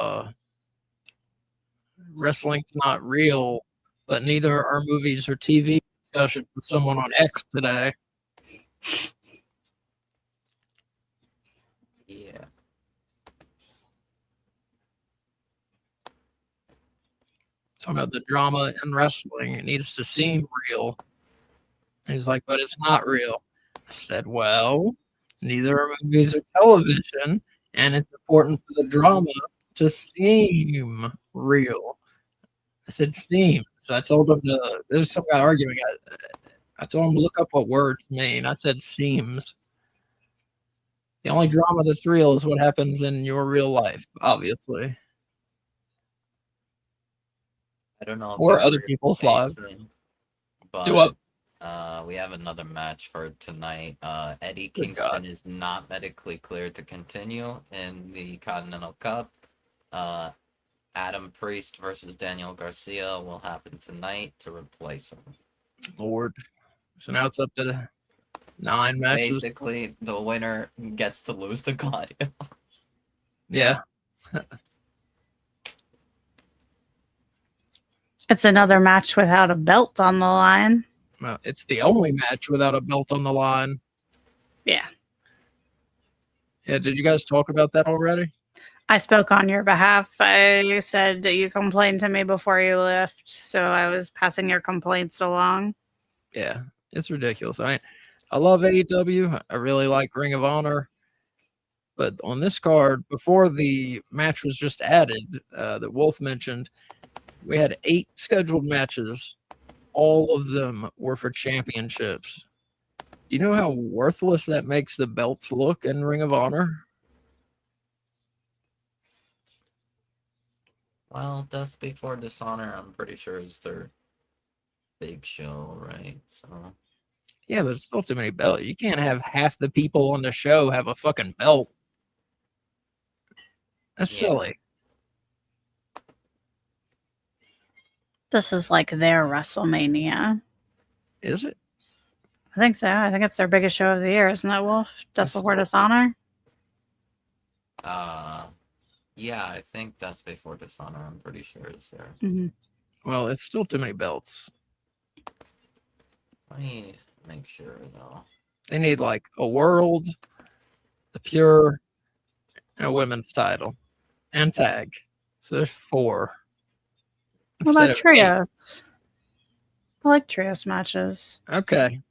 wrestling's not real, but neither are movies or TV discussion with someone on X today. Yeah. Talking about the drama in wrestling, it needs to seem real. And he's like, but it's not real. I said, well, neither are movies or television, and it's important for the drama to seem real. I said seems. So I told him there's some guy arguing. I told him to look up what words mean. I said seems. The only drama that's real is what happens in your real life, obviously. I don't know. Or other people's lives. But Do what? We have another match for tonight. Eddie Good Kingston God. is not medically cleared to continue in the Continental Cup. Adam Priest versus Daniel Garcia will happen tonight to replace him. Lord. So now it's up to 9 matches. Basically, the winner gets to lose to Claudio. Yeah. It's another match without a belt on the line. Well, it's the only match without a belt on the line. Yeah. Yeah, did you guys talk about that already? I spoke on your behalf. I said that you complained to me before you left, so I was passing your complaints along. Yeah, it's ridiculous. I love AEW. I really like Ring of Honor. But on this card, before the match was just added, that Wolf mentioned, we had 8 scheduled matches. All of them were for championships. You know how worthless that makes the belts look in Ring of Honor? Well, Death Before Dishonor, I'm pretty sure is their big show, right? So Yeah, but it's still too many belts. You can't have half the people on the show have a fucking belt. That's silly. This is like their WrestleMania. Is it? I think so. I think it's their biggest show of the year, isn't it, Wolf? Death Before Dishonor? yeah, I think Death Before Dishonor, I'm pretty sure is there. Mm-hmm. Well, it's still too many belts. Let me make sure, though. They need like a world, the pure, and a women's title, and tag. So there's 4. What about trios? I like trios matches. Okay,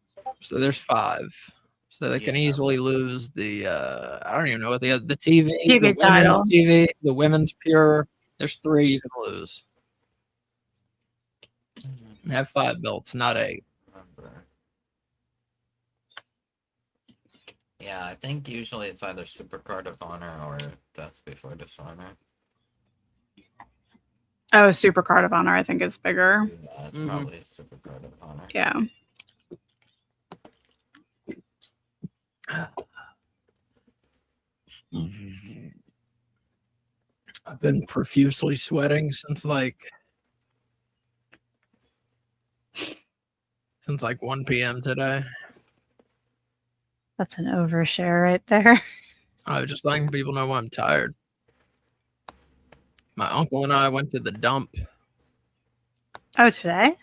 so there's 5. So they can easily lose the I don't even know what the TV, the title, TV, the women's pure. There's 3 you can lose. And have 5 belts, not 8. Yeah, I think usually it's either Supercard of Honor or Death Before Dishonor. Oh, Supercard of Honor, I think is bigger. Yeah, it's probably Supercard of Honor. Yeah. I've been profusely sweating since like 1 p.m. today. That's an overshare right there. I was just letting people know I'm tired. My uncle and I went to the dump. Oh, today?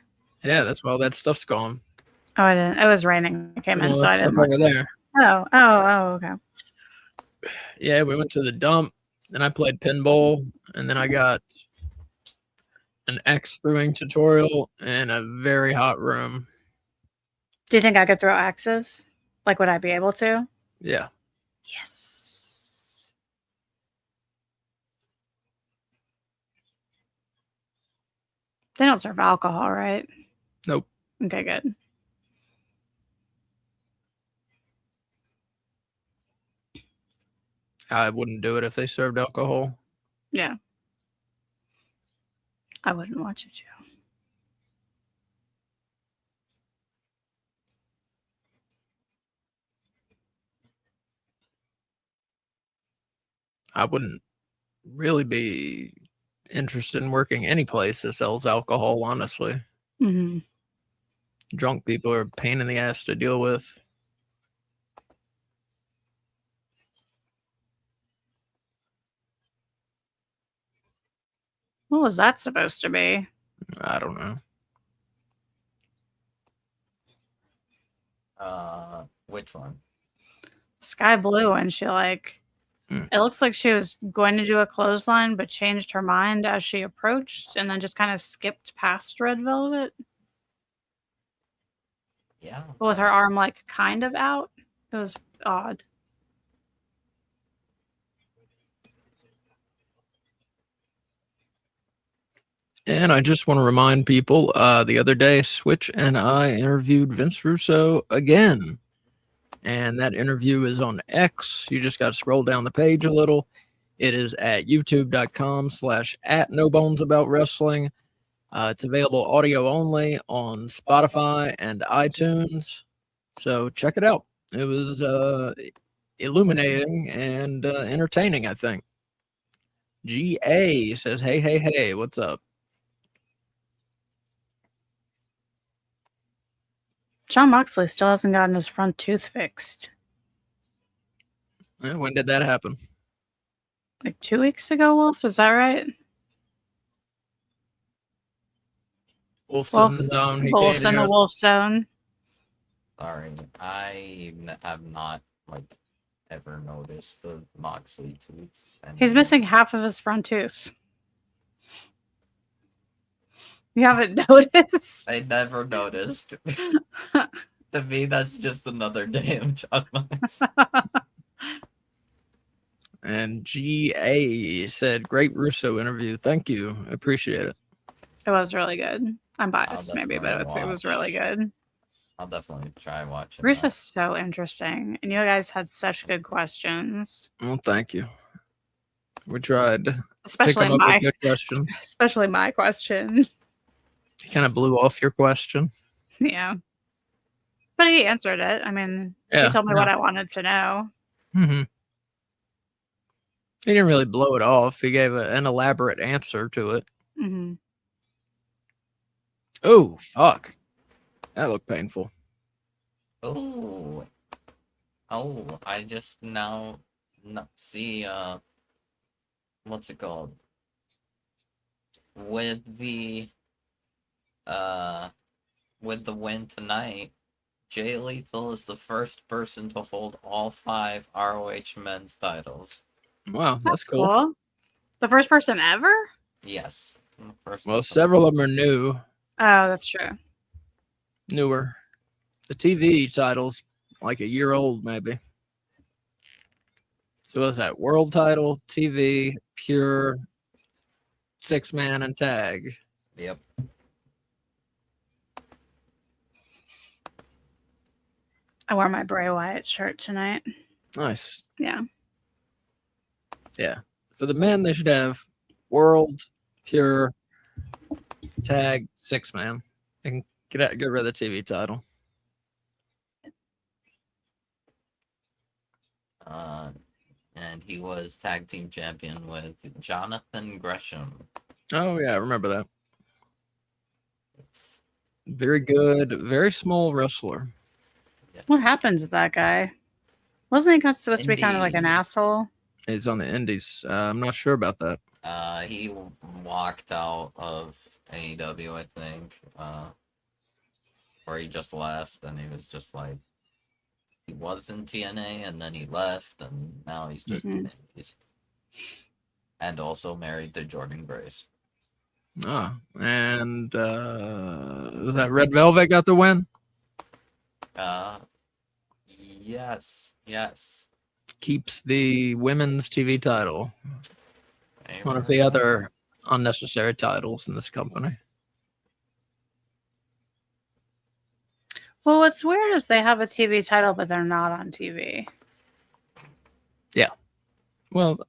Yeah, that's why all that stuff's gone. Oh, I didn't. It was raining. I came in, so I didn't. Over there. Oh, okay. Yeah, we went to the dump. Then I played pinball, and then I got an X throwing tutorial in a very hot room. Do you think I could throw axes? Like, would I be able to? Yeah. Yes. They don't serve alcohol, right? Nope. Okay, good. I wouldn't do it if they served alcohol. Yeah. I wouldn't watch it, Joe. I wouldn't really be interested in working any place that sells alcohol, honestly. Mm-hmm. Drunk people are a pain in the ass to deal with. What was that supposed to be? I don't know. Which one? Sky blue, and she it looks like she was going to do a clothesline, but changed her mind as she approached, and then just kind of skipped past Red Velvet. Yeah. With her arm kind of out. It was odd. And I just want to remind people, the other day, Switch and I interviewed Vince Russo again. And that interview is on X. You just got to scroll down the page a little. It is at youtube.com/@nobonesaboutwrestling. It's available audio only on Spotify and iTunes. So check it out. It was illuminating and entertaining, I think. GA says, hey, what's up? John Moxley still hasn't gotten his front tooth fixed. When did that happen? Like 2 weeks ago, Wolf? Is that right? Wolf's in the zone. Wolf's in the Wolf zone. Sorry, I have not ever noticed the Moxley tooth. He's missing half of his front tooth. You haven't noticed? I never noticed. To me, that's just another day of John Moxley. And GA said, great Russo interview. Thank you. I appreciate it. It was really good. I'm biased maybe, but it was really good. I'll definitely try watching. Russo's so interesting. And you guys had such good questions. Well, thank you. We tried. Especially my good questions. Especially my question. He kind of blew off your question. Yeah. But he answered it. I mean, he told me what I wanted to know. Mm-hmm. He didn't really blow it off. He gave an elaborate answer to it. Mm-hmm. Oh, fuck. That looked painful. Oh, I just now see, what's it called? With the win tonight, Jay Lethal is the first person to hold all 5 ROH men's titles. Wow, that's cool. The first person ever? Yes. Well, several of them are new. Oh, that's true. Newer. The TV title's like a year old, maybe. So what's that? World title, TV, pure, 6-man, and tag. Yep. I wore my Bray Wyatt shirt tonight. Nice. Yeah. Yeah. For the men, they should have world, pure, tag, 6-man. They can get rid of the TV title. And he was tag team champion with Jonathan Gresham. Oh, yeah, I remember that. Very good, very small wrestler. Yes. What happened to that guy? Wasn't he supposed to be kind of like an asshole? He's on the indies. I'm not sure about that. He walked out of AEW, I think, or he just left, and he was just like, he was in TNA, and then he left, and now he's just in indies. And also married to Jordan Grace. And was that Red Velvet got the win? Yes. Keeps the women's TV title. One of the other unnecessary titles in this company. Well, what's weird is they have a TV title, but they're not on TV. Yeah. Well,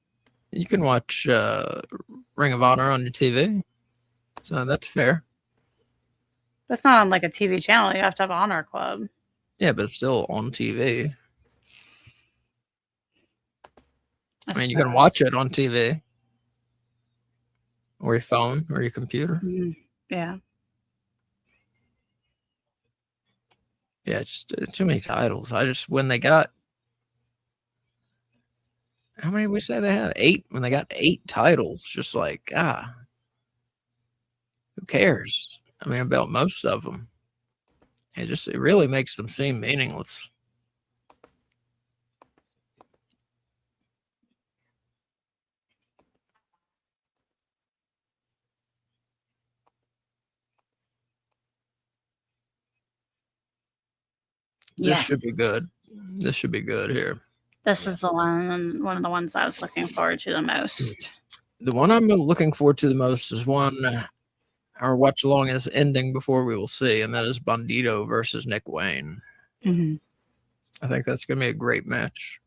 you can watch Ring of Honor on your TV. So that's fair. That's not on like a TV channel. You have to have Honor Club. Yeah, but it's still on TV. I mean, you can watch it on TV. Or your phone or your computer. Mm-hmm. Yeah. Yeah, just too many titles. When they got, how many we say they have? 8? When they got 8 titles, just like, who cares? I mean, about most of them. It really makes them seem meaningless. This should be good. This should be good here. This is one of the ones I was looking forward to the most. The one I'm looking forward to the most is one our watch along is ending before we will see, and that is Bandito versus Nick Wayne. Mm-hmm. I think that's going to be a great match.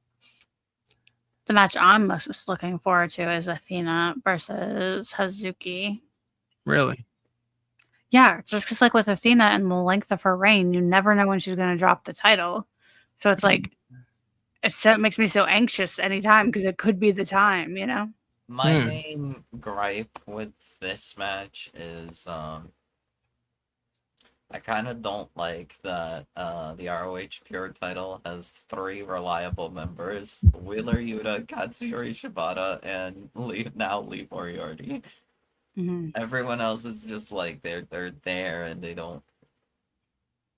The match I'm most looking forward to is Athena versus Hazuki. Really? Yeah, just because like with Athena and the length of her reign, you never know when she's going to drop the title. So it's like, it makes me so anxious anytime because it could be the time, you know? My main gripe with this match is I kind of don't like that the ROH Pure title has 3 reliable members: Wheeler Yuta, Katsuyori Shibata, and now Lee Moriarty. Mm-hmm. Everyone else is just like they're there and are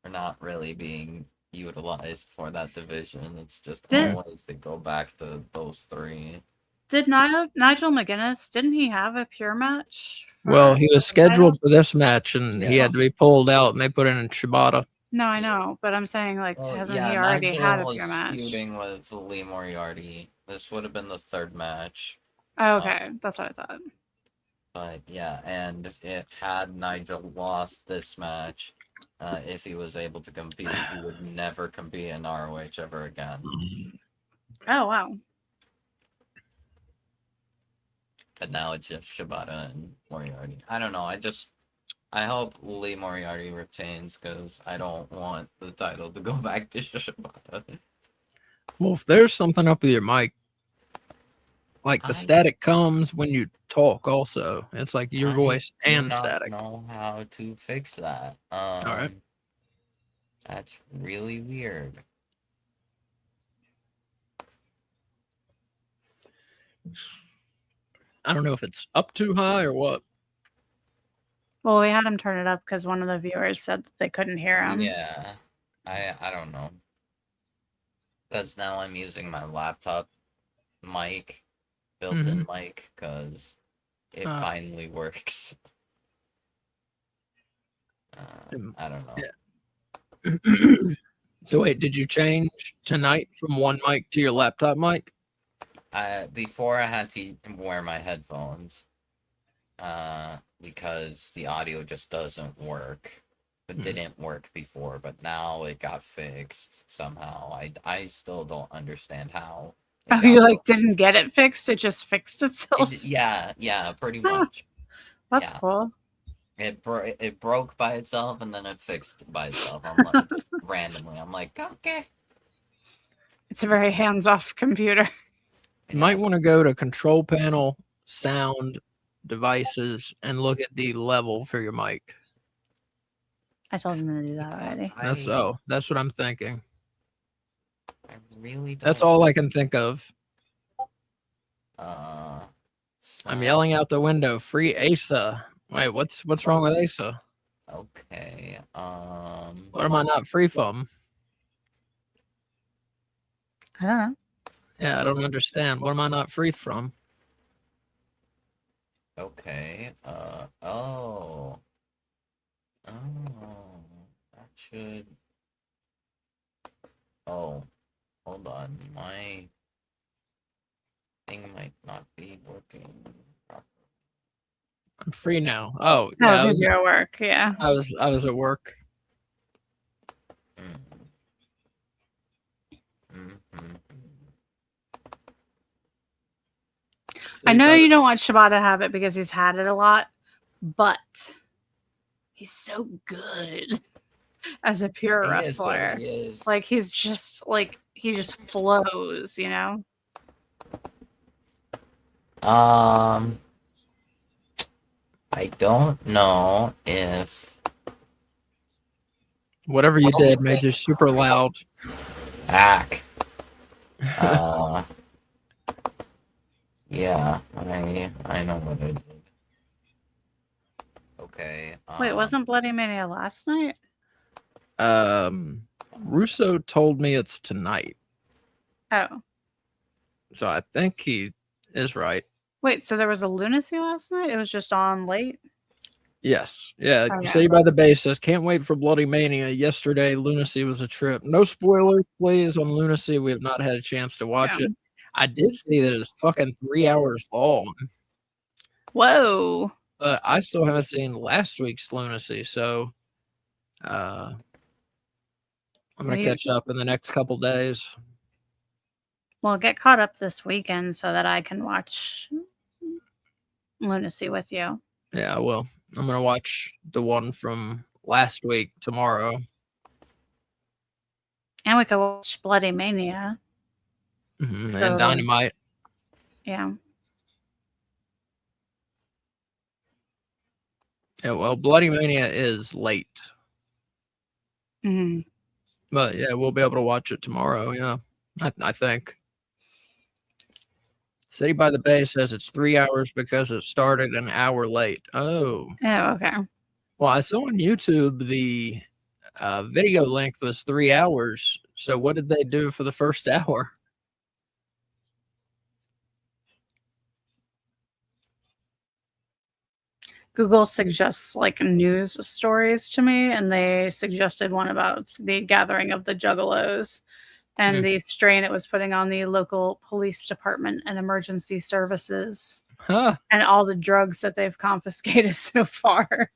not really being utilized for that division. It's just always they go back to those 3. Did Nigel McGuinness, didn't he have a Pure match? Well, he was scheduled for this match, and he had to be pulled out, and they put in Shibata. No, I know, but I'm saying, like, hasn't he already Nigel had a was Pure match? feuding with Lee Moriarty. This would have been the 3rd match. Oh, okay, that's what I thought. But yeah, and it had Nigel lost this match, if he was able to compete, he would never compete in ROH ever again. Oh, wow. But now it's just Shibata and Moriarty. I don't know. I hope Lee Moriarty retains because I don't want the title to go back to Shibata. Well, if there's something up with your mic, like the static comes when you talk also. It's like your voice and static. I don't know how to fix that. All right. That's really weird. I don't know if it's up too high or what. Well, we had him turn it up because one of the viewers said that they couldn't hear him. Yeah. I don't know. Because now I'm using my laptop mic, built-in mic, because it finally works. I don't know. Yeah. So wait, did you change tonight from one mic to your laptop mic? Before I had to wear my headphones, because the audio just doesn't work. It didn't work before, but now it got fixed somehow. I still don't understand how. Oh, you like didn't get it fixed? It just fixed itself? Yeah, pretty much. That's cool. It broke by itself and then it fixed by itself. I'm like, just randomly. I'm like, okay. It's a very hands-off computer. You might want to go to control panel, sound, devices, and look at the level for your mic. I told him to do that already. That's what I'm thinking. I really don't. That's all I can think of. I'm yelling out the window, free Asa. Wait, what's wrong with Asa? Okay. What am I not free from? I don't know. Yeah, I don't understand. What am I not free from? Okay. Oh, that should. Oh, hold on. My thing might not be working properly. I'm free now. Oh, yeah. I was at work. Yeah. I was at work. I know you don't want Shibata to have it because he's had it a lot, but he's so good as a pure wrestler. Like he just flows, you know? I don't know if whatever you did made you super loud. Hack. Yeah, I know what I did. Okay. Wait, wasn't Bloody Mania last night? Russo told me it's tonight. Oh. So I think he is right. Wait, so there was a Lunacy last night? It was just on late? Yes. Yeah. Okay. Say by the basis. Can't wait for Bloody Mania. Yesterday, Lunacy was a trip. No spoilers, please, on Lunacy. We have not had a chance to watch it. I did see that it's fucking 3 hours long. Whoa. But I still haven't seen last week's Lunacy, so I'm going to catch up in the next couple days. Well, get caught up this weekend so that I can watch Lunacy with you. Yeah, I will. I'm gonna watch the one from last week tomorrow. And we could watch Bloody Mania. So And Dynamite. Yeah. Yeah, well, Bloody Mania is late. Mhm. But yeah, we'll be able to watch it tomorrow. Yeah, I think. City by the Bay says it's 3 hours because it started an hour late. Oh, okay. well, I saw on YouTube the video length was 3 hours. So what did they do for the first hour? Google suggests like news stories to me, and they suggested one about the gathering of the Juggalos and the strain it was putting on the local police department and emergency services. Huh. And all the drugs that they've confiscated so far.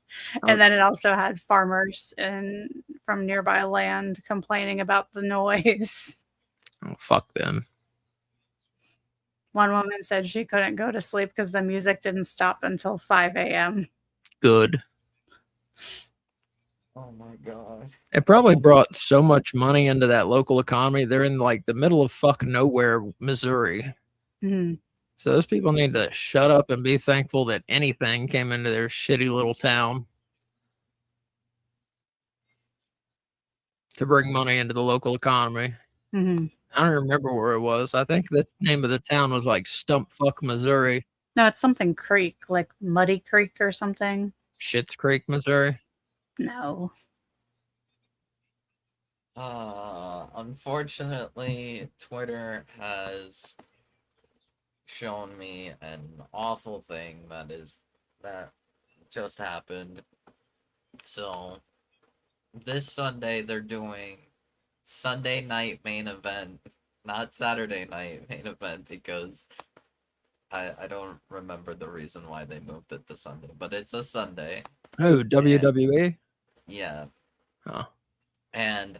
And then it also had farmers from nearby land complaining about the noise. Oh, fuck them. One woman said she couldn't go to sleep because the music didn't stop until 5 a.m. Good. Oh my god. It probably brought so much money into that local economy. They're in like the middle of fucking nowhere, Missouri. Mm-hmm. So those people need to shut up and be thankful that anything came into their shitty little town to bring money into the local economy. Mm-hmm. I don't remember where it was. I think the name of the town was like Stumpfuck, Missouri. No, it's something Creek, like Muddy Creek or something. Schitt's Creek, Missouri. No. Unfortunately, Twitter has shown me an awful thing that just happened. So this Sunday they're doing Sunday night main event, not Saturday night main event, because I don't remember the reason why they moved it to Sunday, but it's a Sunday. Oh, WWE? Yeah. Oh. And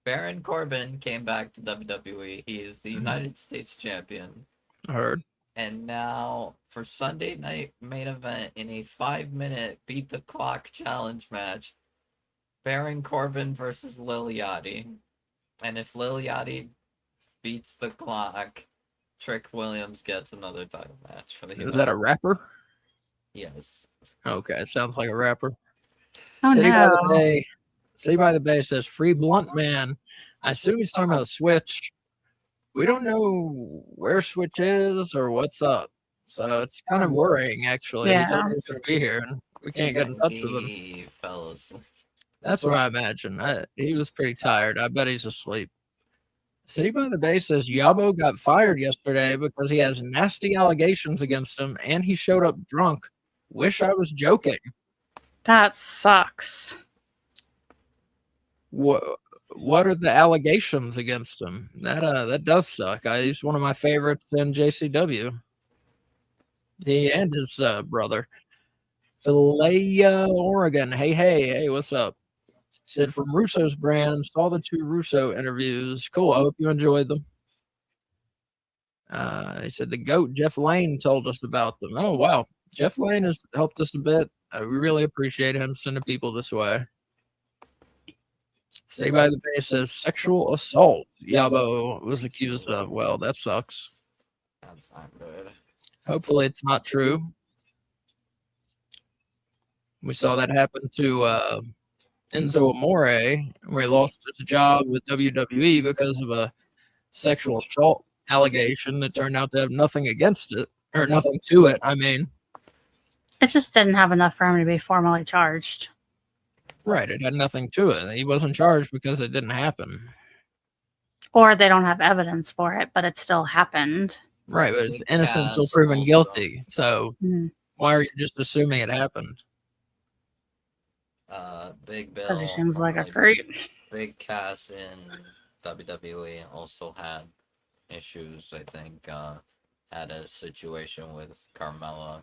Baron Corbin came back to WWE. He is the United States champion. I heard. And now for Sunday night main event in a 5-minute beat the clock challenge match, Baron Corbin versus Lil Yachty. And if Lil Yachty beats the clock, Trick Williams gets another title match for the Is that a rapper? Yes. Okay, sounds like a rapper. Oh, City no. by the Bay. City by the Bay says free Blunt Man. I assume he's talking about Switch. We don't know where Switch is or what's up. So it's kind of worrying, actually. Yeah. He said he was going to be here, and we can't get in touch with him. He fell asleep. That's what I imagine. He was pretty tired. I bet he's asleep. City by the Bay says Yabo got fired yesterday because he has nasty allegations against him, and he showed up drunk. Wish I was joking. That sucks. What are the allegations against him? That does suck. He's one of my favorites in JCW. He and his brother. Philea, Oregon. Hey, what's up? Said from Russo's brand, saw the 2 Russo interviews. Cool. I hope you enjoyed them. He said the GOAT Jeff Lane told us about them. Oh wow. Jeff Lane has helped us a bit. I really appreciate him sending people this way. Stay by the Bay says sexual assault. Yabo was accused of. Well, that sucks. That's not good. Hopefully it's not true. We saw that happen to Enzo Amore, where he lost his job with WWE because of a sexual assault allegation that turned out to have nothing against it, or nothing to it, I mean. It just didn't have enough for him to be formally charged. Right, it had nothing to it. He wasn't charged because it didn't happen. Or they don't have evidence for it, but it still happened. Right, but it's innocent until proven guilty. So why are you just assuming it happened? Big Bill. Because he seems like a creep. Big Cass in WWE also had issues, I think. Had a situation with Carmella.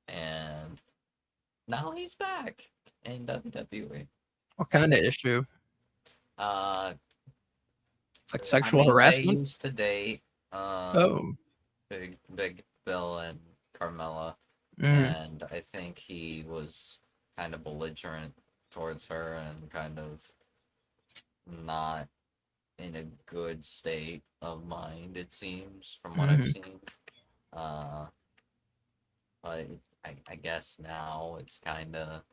And now he's back in WWE. What kind of issue? Like sexual harassment? They used to date. Big Bill and Carmella. and I think he was kind of belligerent towards her and kind of not in a good state of mind, it seems, from what I've seen. But I guess now it's kind of,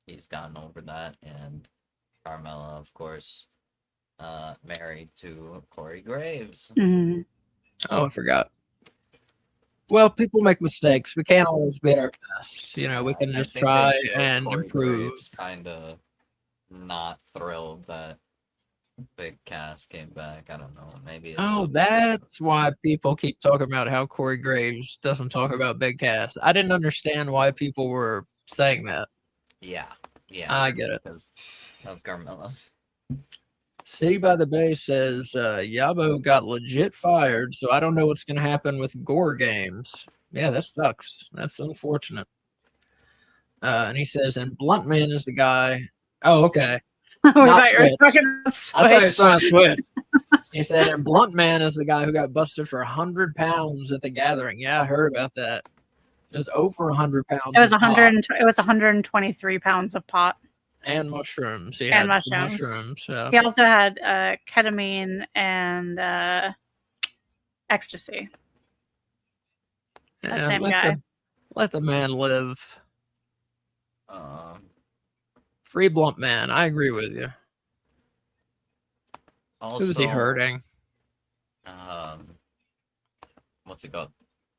he's gotten over that, and Carmella, of course, married to Corey Graves. Oh, I forgot. Well, people make mistakes. We can't always be at our best. You know, we can just try and Corey improve. Graves kind of not thrilled that Big Cass came back. I don't know. Maybe it's that's why people keep talking about how Corey Graves doesn't talk about Big Cass. I didn't understand why people were saying that. Yeah. I get it. Because of Carmella. City by the Bay says Yabo got legit fired, so I don't know what's going to happen with Gore Games. Yeah, that sucks. That's unfortunate. And he says, and Bluntman is the guy. Oh, okay. I thought you were talking about Switch. I thought you were talking about Switch. He said, and Bluntman is the guy who got busted for 100 pounds at the gathering. Yeah, I heard about that. It was over 100 pounds. It was 100. It was 123 pounds of pot and mushrooms. He and had mushrooms. So. He also had ketamine and ecstasy. That same guy. Let the man live. Free Bluntman. I agree with you. Also, who's he hurting? What's it called?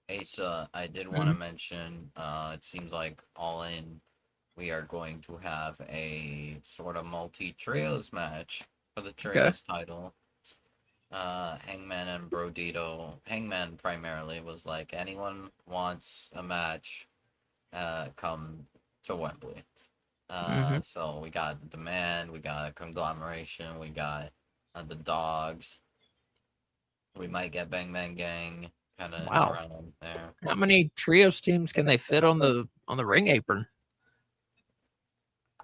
Asa, I did want to mention, it seems like All In, we are going to have a sort of multi-trios match for the trios title. Hangman and Brodito. Hangman primarily was like, anyone wants a match, come to Wembley. So we got the Man, we got Conglomeration, we got the Dogs. We might get Bang Bang Gang kind of around there. How many trios teams can they fit on the ring apron?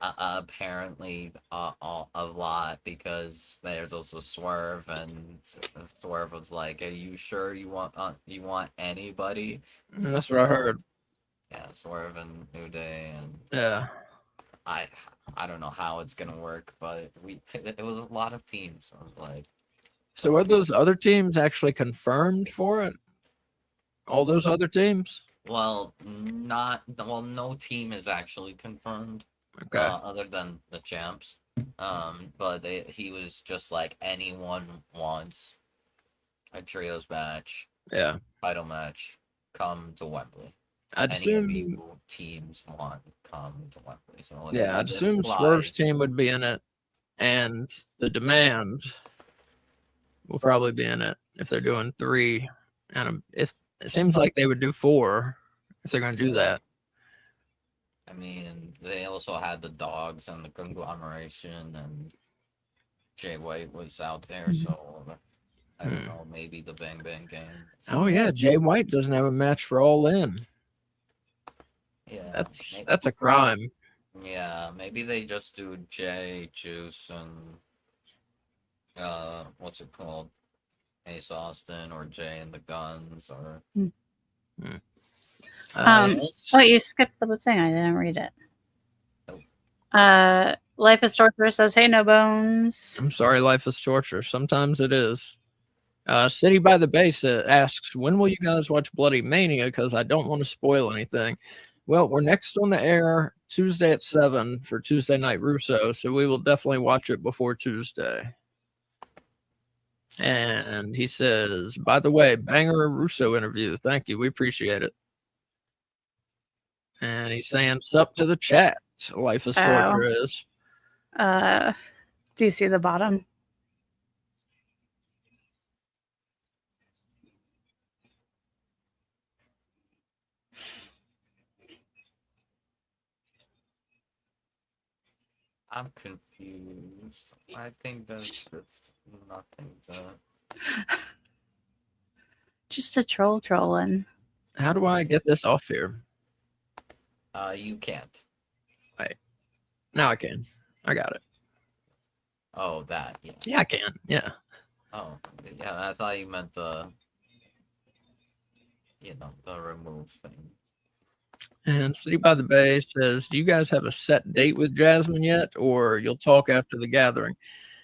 Apparently a lot, because there's also Swerve, and Swerve was like, "Are you sure you want anybody?" That's what I heard. Yeah, Swerve and New Day, and yeah, I don't know how it's gonna work, but it was a lot of teams. So I was like, so are those other teams actually confirmed for it? All those other teams? Well, no team is actually confirmed. Okay. Other than the champs. But he was just like, anyone wants a trios match, title match, come to Wembley. I'd assume any of you teams want, come to Wembley. So yeah, I'd assume Swerve's team would be in it, and the Demand will probably be in it if they're doing 3. And if it seems like they would do 4 if they're going to do that. I mean, they also had the Dogs and the Conglomeration, and Jay White was out there, so I don't know, maybe the Bang Bang Gang. Oh yeah, Jay White doesn't have a match for All In. Yeah, that's a crime. Yeah, maybe they just do Jay, Juice, and what's it called? Ace Austin, or Jay and the Guns, or you skipped the thing. I didn't read it. Life is Torture says, "Hey, No Bones." I'm sorry, Life is Torture. Sometimes it is. City by the Bay asks, when will you guys watch Bloody Mania? Because I don't want to spoil anything. Well, we're next on the air Tuesday at 7 for Tuesday Night Russo, so we will definitely watch it before Tuesday. And he says, by the way, banger Russo interview. Thank you. We appreciate it. And he's saying, sup to the chat. Life is Torture is. Do you see the bottom? I'm confused. I think there's just nothing to... Just a trolling. How do I get this off here? You can't. Wait. Now I can. I got it. Oh, that. Yeah. Yeah, I can. Yeah. Oh, yeah. I thought you meant the, the remove thing. And City by the Bay says, "Do you guys have a set date with Jasmine yet, or you'll talk after the gathering?"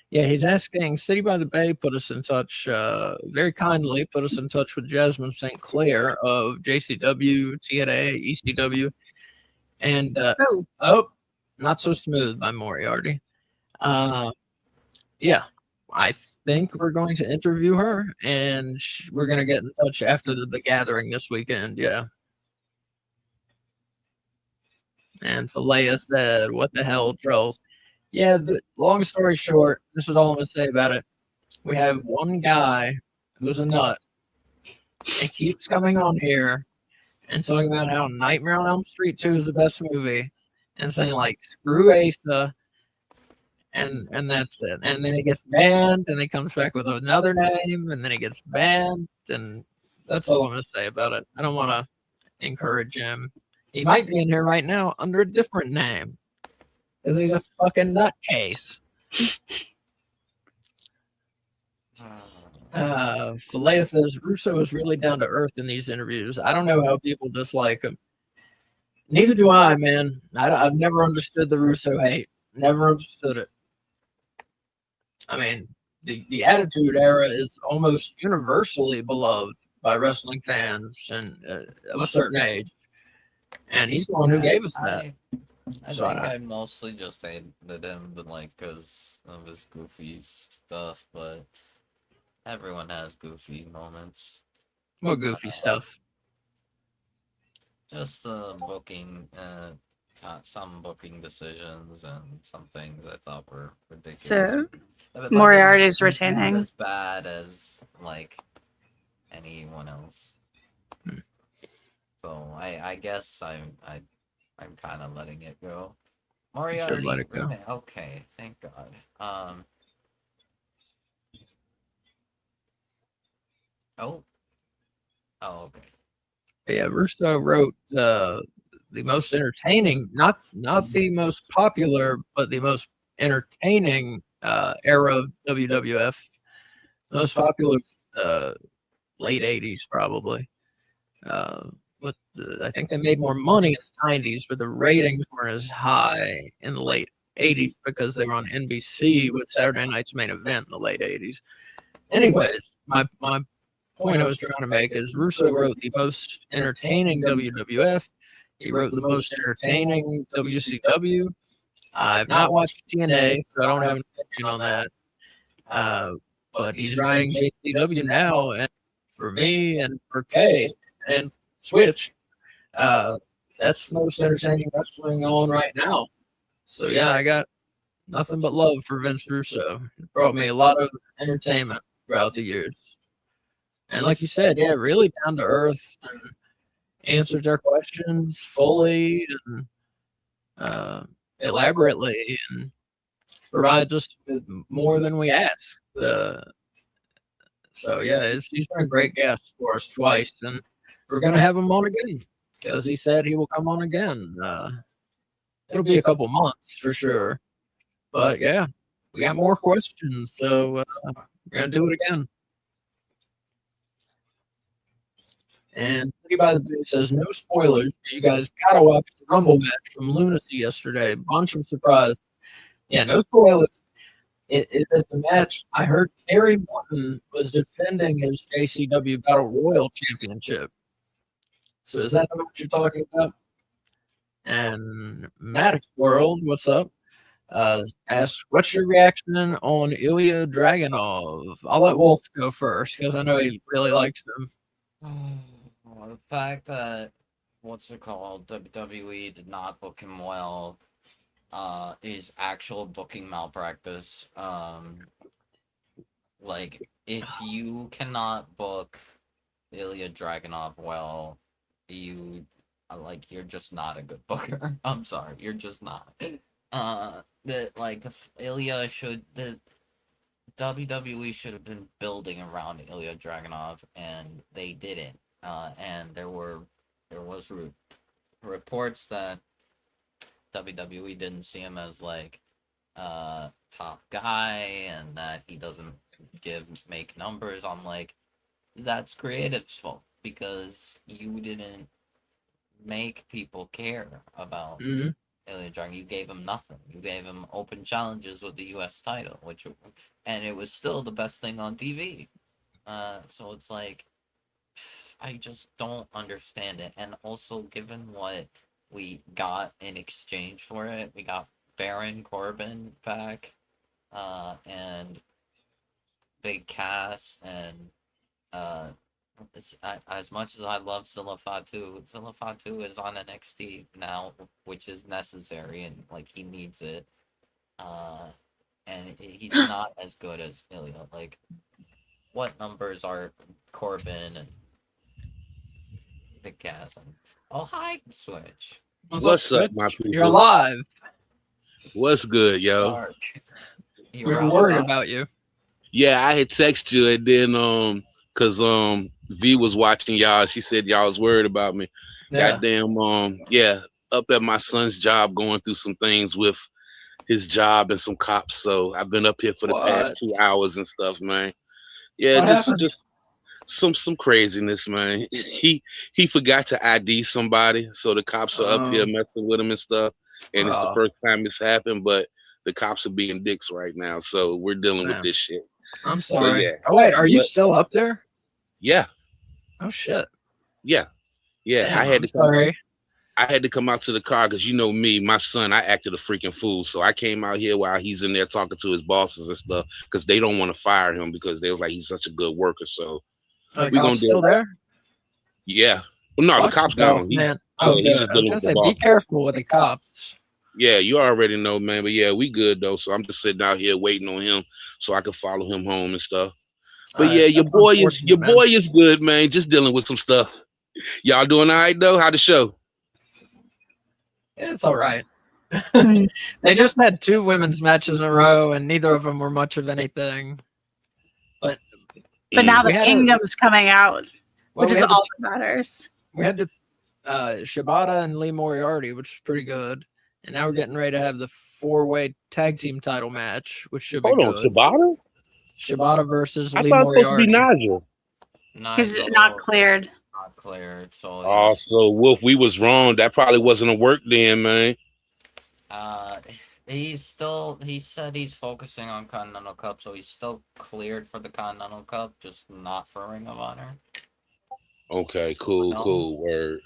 Yeah, he's asking. City by the Bay put us in touch, very kindly put us in touch with Jasmine St. Clair of JCW, TNA, ECW, and oh, not so smooth by Moriarty. Yeah, I think we're going to interview her, and we're going to get in touch after the gathering this weekend. Yeah. And Philea said, "What the hell, trolls?" Yeah, long story short, this is all I'm going to say about it. We have one guy who's a nut and keeps coming on here and talking about how Nightmare on Elm Street 2 is the best movie and saying, like, screw Asa, and that's it. And then he gets banned, and he comes back with another name, and then he gets banned, and that's all I'm going to say about it. I don't want to encourage him. He might be in here right now under a different name because he's a fucking nutcase. Philea says Russo is really down to earth in these interviews. I don't know how people dislike him. Neither do I, man. I've never understood the Russo hate. Never understood it. I mean, the Attitude Era is almost universally beloved by wrestling fans and of a certain age. And he's the one who gave us that. I think I mostly just hated him, but like because of his goofy stuff. But everyone has goofy moments. What goofy stuff? Just booking, some booking decisions and some things I thought were ridiculous. So Moriarty's retaining. Not as bad as like anyone else. So I guess I'm kind of letting it go. Moriarty, let it go. Okay, thank God. Oh, okay. Yeah, Russo wrote the most entertaining, not the most popular, but the most entertaining era of WWF. Most popular, late '80s probably. But I think they made more money in the '90s, but the ratings weren't as high in the late '80s because they were on NBC with Saturday Night's Main Event in the late '80s. Anyways, my point I was trying to make is Russo wrote the most entertaining WWF. He wrote the most entertaining WCW. I've not watched TNA, so I don't have an opinion on that. But he's writing JCW now, and for me and for Kay and Switch, that's the most entertaining wrestling on right now. So yeah, I got nothing but love for Vince Russo. It brought me a lot of entertainment throughout the years. And like you said, yeah, really down to earth and answers our questions fully and elaborately and provides us with more than we ask. So yeah, he's been a great guest for us twice, and we're gonna have him on again because he said he will come on again. It'll be a couple months for sure, but yeah, we got more questions, so we're gonna do it again. And City by the Bay says, no spoilers. You guys gotta watch the Rumble match from Lunacy yesterday. Bunch of surprise. Yeah, no spoilers. It is at the match. I heard Terry Morton was defending his JCW Battle Royal Championship. So is that the match you're talking about? And Maddox World, what's up? Asks, what's your reaction on Ilya Dragunov? I'll let Wolf go first because I know he really likes him. The fact that WWE did not book him well is actual booking malpractice. Like if you cannot book Ilya Dragunov well, you're just not a good booker. I'm sorry, you're just not. The WWE should have been building around Ilya Dragunov, and they didn't. And there was reports that WWE didn't see him as like top guy, and that he doesn't make numbers. I'm like, that's creative's fault because you didn't make people care about Mhm. Ilya Dragunov. You gave him nothing. You gave him open challenges with the U.S. title, and it was still the best thing on TV. So it's like, I just don't understand it. And also, given what we got in exchange for it, we got Baron Corbin back, and Big Cass, and uh, as much as I love Zilla Fatu is on NXT now, which is necessary, and like he needs it. Uh, and he's not as good as Ilya. Like, what numbers are Corbin and Big Cass? And oh, hi, Switch. What's up, my Switch? You're people? alive. What's good, yo? Dark. We You're were worried outside. about you. Yeah, I had texted you and then cause V was watching y'all. She said y'all was worried about me. Yeah. Goddamn yeah, up at my son's job going through some things with his job and some cops. So I've been up here for the past What? 2 hours and stuff, man. Yeah, What just happened? just some craziness, man. He forgot to ID somebody, so the cops are up here messing with him and stuff. And it's the first time it's happened, but the cops are being dicks right now, so we're dealing with Man. this shit. I'm So sorry. yeah, Oh wait, are you but still up there? yeah, Oh shit. yeah. Damn, I had I'm to come. sorry. I had to come out to the car because you know me, my son. I acted a freaking fool, so I came out here while he's in there talking to his bosses and stuff because they don't want to fire him because they was like he's such a good worker. So The we gonna cops do still it. there? Yeah. Well, no, the Watch cops yourself, gone. He's man. Oh, yeah, he's good. just I was dealing gonna with the say, be boss. careful with the cops. Yeah, you already know, man. But yeah, we good though. So I'm just sitting out here waiting on him so I can follow him home and stuff. But yeah, That's unfortunate, man. boy is good, man. Just dealing with some stuff. Y'all doing all right though? How the show? It's all right. They just had 2 women's matches in a row, and neither of them were much of anything. But now we the had Kingdom's coming out, well, which we is had all that matters. we had to Shibata and Lee Moriarty, which is pretty good. And now we're getting ready to have the 4-way tag team title match, which should be Hold on, good. Shibata? Shibata versus I Lee thought it was supposed to be Moriarty. Nigel. He's Nigel not cleared. not cleared, so Oh, he's so Wolf, we was wrong. That probably wasn't a work then, man. he's still, he said he's focusing on Continental Cup, so he's still cleared for the Continental Cup, just not for Ring of Honor. Okay, cool, No. cool. Word.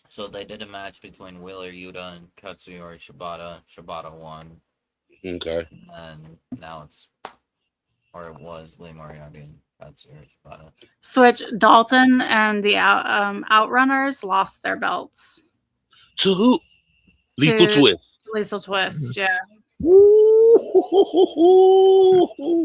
So they did a match between Wheeler Yuta and Katsuyori Shibata. Shibata won, Okay. and now it's, or it was, Lee Moriarty and Katsuyori Shibata. Switch. Dalton and the Outrunners lost their belts. To who? Lethal To Twist. Lethal Twist, yeah.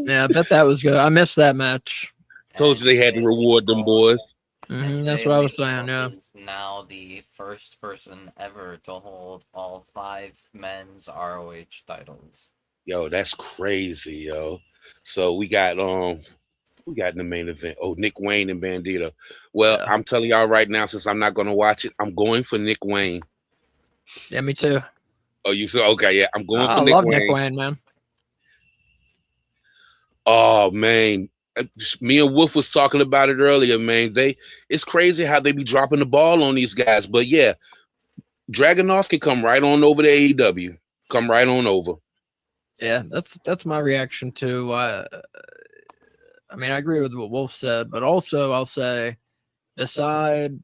Yeah, I bet that was good. I missed that match. Told you they had to reward them boys. That's what I was saying, yeah. Is now the first person ever to hold all 5 men's ROH titles. Yo, that's crazy, yo. So we got in the main event. Oh, Nick Wayne and Bandito. Well, Yeah. I'm telling y'all right now, since I'm not gonna watch it, I'm going for Nick Wayne. Yeah, me too. Oh, you said okay, yeah. I'm going for I Nick love Wayne. Nick Wayne, man. Oh man. Me and Wolf was talking about it earlier, man. It's crazy how they be dropping the ball on these guys. But yeah, Dragunov can come right on over to AEW. Come right on over. Yeah, that's my reaction to. I mean, I agree with what Wolf said, but also I'll say, beside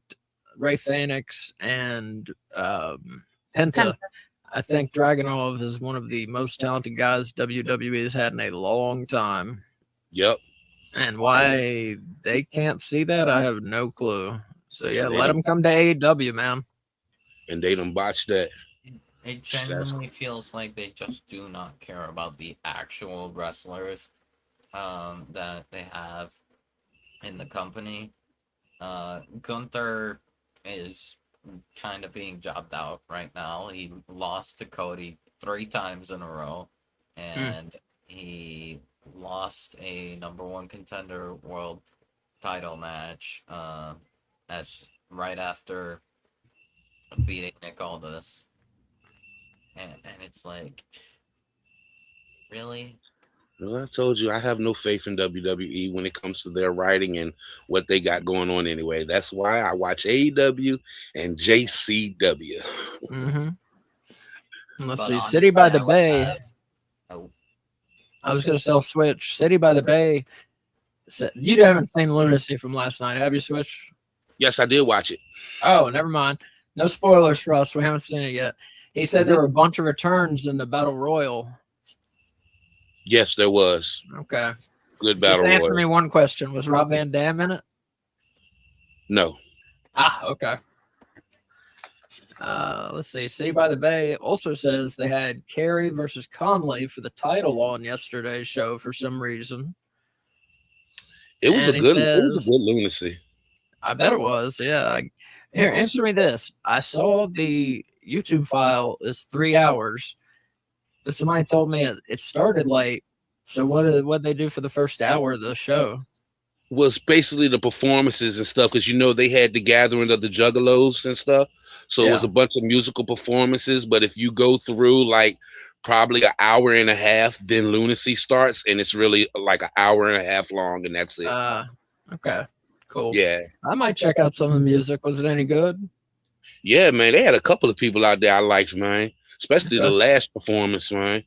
Ray Phoenix and Penta, I think Dragunov is one of the most talented guys WWE has had in a long time. Yep. And why they can't see that, I have no clue. So yeah, They let done- him come to AEW, man. And they done botched that. It genuinely feels like they just do not care about the actual wrestlers that they have in the company. Gunther is kind of being jobbed out right now. He lost to Cody 3 times in a row, and he lost a #1 contender world title match as right after beating Nick Aldis. And it's like, really? Well, I told you I have no faith in WWE when it comes to their writing and what they got going on anyway. That's why I watch AEW and JCW. Mm-hmm. Let's But see. City honestly, by the I would Bay. have. Oh, I was going to still switch. City by the Bay. You haven't seen Lunacy from last night, have you, Switch? Yes, I did watch it. Oh, never mind. No spoilers for us. We haven't seen it yet. He said there were a bunch of returns in the Battle Royal. Yes, there was. Okay. Good Just battle answer royal. me one question. Was Rob Van Dam in it? No. Okay. Let's see. City by the Bay also says they had Carey versus Conley for the title on yesterday's show for some reason. It was And a good lunacy. I bet it was. Yeah. Here, answer me this. I saw the YouTube file is 3 hours, but somebody told me it started late. So what they do for the first hour of the show? Was basically the performances and stuff because they had the gathering of the Juggalos and stuff. So it was a bunch of musical performances. But if you go through like probably an hour and a half, then Lunacy starts, and it's really like an hour and a half long, and that's it. Okay, cool. Yeah, I might check out some of the music. Was it any good? yeah, man. They had a couple of people out there I liked, man. Especially the last performance, man.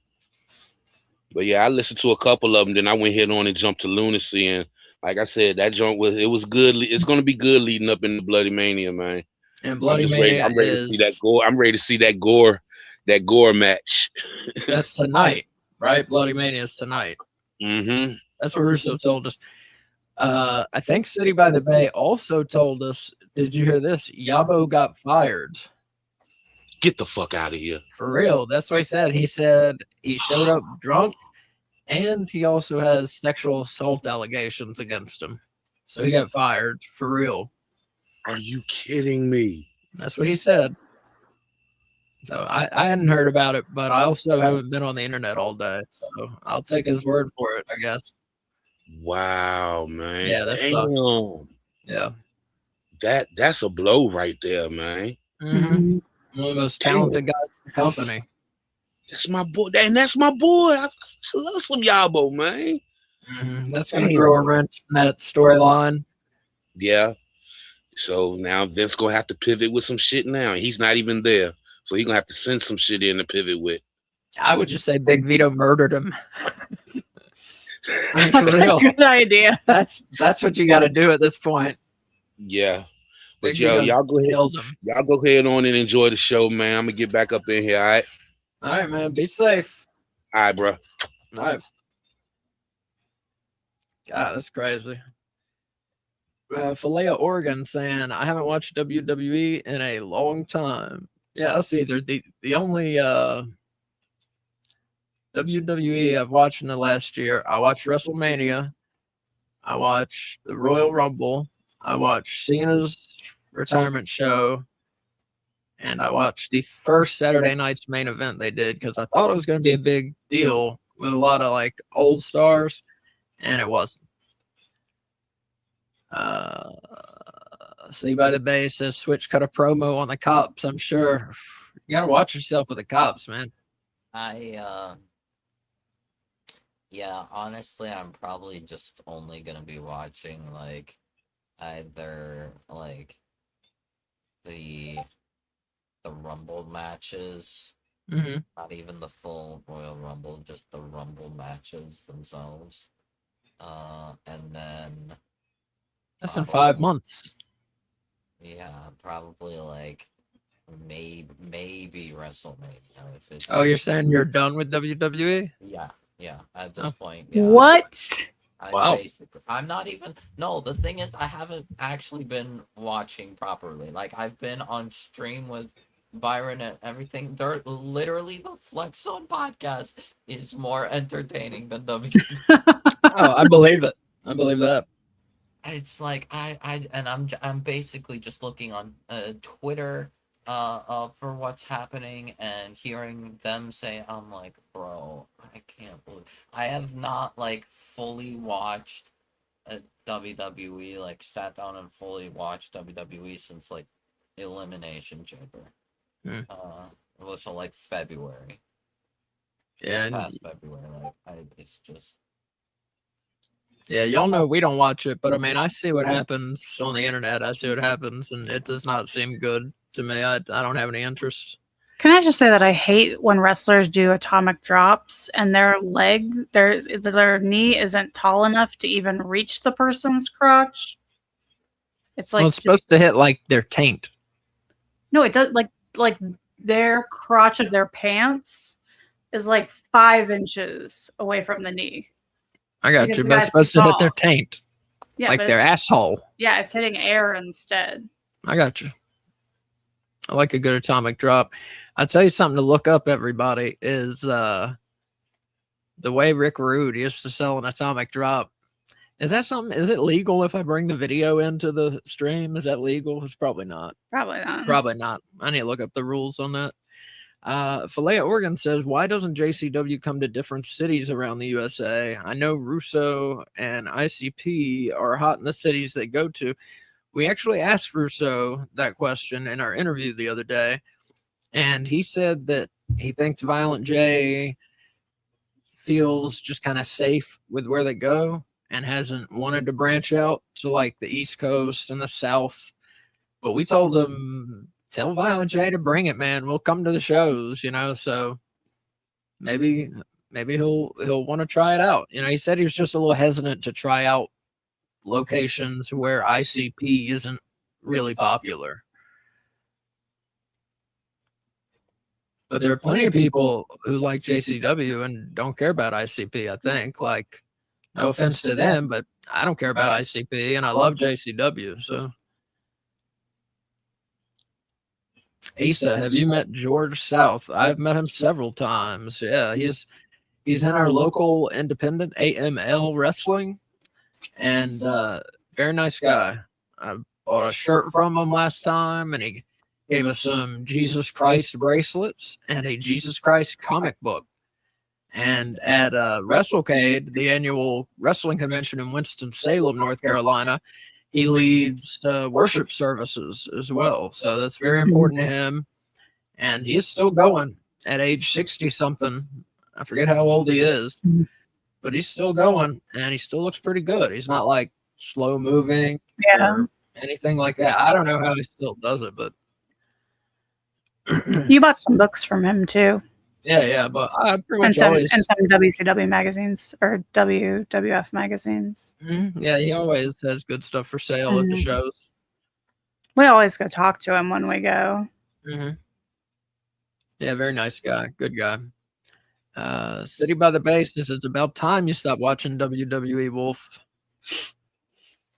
But yeah, I listened to a couple of them. Then I went head on and jumped to Lunacy, and like I said, that joint was good. It's gonna be good leading up into Bloody Mania, man. And Bloody Mania I'm ready to see that gore. I'm ready to see that gore match. That's tonight, right? Bloody Mania is tonight. Mm-hmm. That's what Russo told us. I think City by the Bay also told us. Did you hear this? Yabo got fired. Get the fuck out of here. For real. That's what he said. He said he showed up drunk, and he also has sexual assault allegations against him. So he got fired. For real. Are you kidding me? That's what he said. So I hadn't heard about it, but I also haven't been on the internet all day. So I'll take his word for it, I guess. Wow, man. Yeah, that sucks. Yeah. That's a blow right there, man. Mm-hmm. One of the most talented guys in the company. That's my boy. And that's my boy. I love some Yabo, man. Mm-hmm. That's going to throw a wrench in that storyline. Yeah. So now Vince going to have to pivot with some shit now. He's not even there. So he's going to have to send some shit in to pivot with. I would just say Big Vito murdered him. I mean, That's a good idea. That's what you got to do at this point. Yeah. But y'all go ahead. Y'all go ahead on and enjoy the show, man. I'm going to get back up in here, all right? All right, man. Be safe. All right, bro. All right. God, that's crazy. Filet Oregon saying, I haven't watched WWE in a long time. Yeah, that's either the only WWE I've watched in the last year. I watched WrestleMania. I watched the Royal Rumble. I watched Cena's retirement show. And I watched the first Saturday night's main event they did because I thought it was going to be a big deal with a lot of like old stars, and it wasn't. See by the Bay says Switch cut a promo on the cops. I'm sure you got to watch yourself with the cops, man. Yeah, honestly, I'm probably just only gonna be watching like either like the Rumble matches, not even the full Royal Rumble, just the Rumble matches themselves, and then that's in 5 months. Yeah, probably like maybe WrestleMania if it's. Oh, you're saying you're done with WWE? Yeah. At this point, yeah. What? Wow. I'm not even. No, the thing is, I haven't actually been watching properly. Like I've been on stream with Byron and everything. They're literally the Flex Zone podcast is more entertaining than WWE. Oh, I believe it. I believe that. It's like I'm basically just looking on Twitter for what's happening and hearing them say, I'm like, bro, I can't believe I have not like fully watched WWE, like sat down and fully watched WWE since like Elimination Chamber. It was so like February. Yeah, It's past February. It's just. Yeah, y'all know we don't watch it, but I mean, I see what happens on the internet. I see what happens, and it does not seem good to me. I don't have any interest. Can I just say that I hate when wrestlers do atomic drops and their knee isn't tall enough to even reach the person's crotch? It's like, well, it's supposed to hit like their taint. No, it does like their crotch of their pants is like 5 inches away from the knee. I got Because you, the but it's guy's supposed too to hit tall. their taint, Yeah, like but their it's- asshole. Yeah, it's hitting air instead. I got you. I like a good atomic drop. I'll tell you something to look up, everybody, is the way Rick Rude used to sell an atomic drop. Is that something? Is it legal if I bring the video into the stream? Is that legal? It's probably not. Probably not. Probably not. I need to look up the rules on that. Filet Oregon says, why doesn't JCW come to different cities around the USA? I know Russo and ICP are hot in the cities they go to. We actually asked Russo that question in our interview the other day, and he said that he thinks Violent J feels just kind of safe with where they go and hasn't wanted to branch out to like the East Coast and the South. But we told him, tell Violent J to bring it, man. We'll come to the shows, you know. So maybe he'll want to try it out. You know, he said he was just a little hesitant to try out locations where ICP isn't really popular. But there are plenty of people who like JCW and don't care about ICP, I think. Like, no offense to them, but I don't care about ICP and I love JCW. So, Asa, have you met George South? I've met him several times. Yeah, he's in our local independent AML wrestling, and very nice guy. I bought a shirt from him last time, and he gave us some Jesus Christ bracelets and a Jesus Christ comic book. And at WrestleCade, the annual wrestling convention in Winston-Salem, North Carolina, he leads worship services as well. So that's very important to him. And he is still going at age 60-something. I forget how old he is, but he's still going, and he still looks pretty good. He's not like slow moving or anything like that. I don't know how he still does it, but You bought some books from him too. Yeah, but I pretty And much some always. WCW magazines or WWF magazines. Yeah, he always has good stuff for sale at the shows. We always go talk to him when we go. Yeah, very nice guy. Good guy. City by the Bay says it's about time you stop watching WWE Wolf.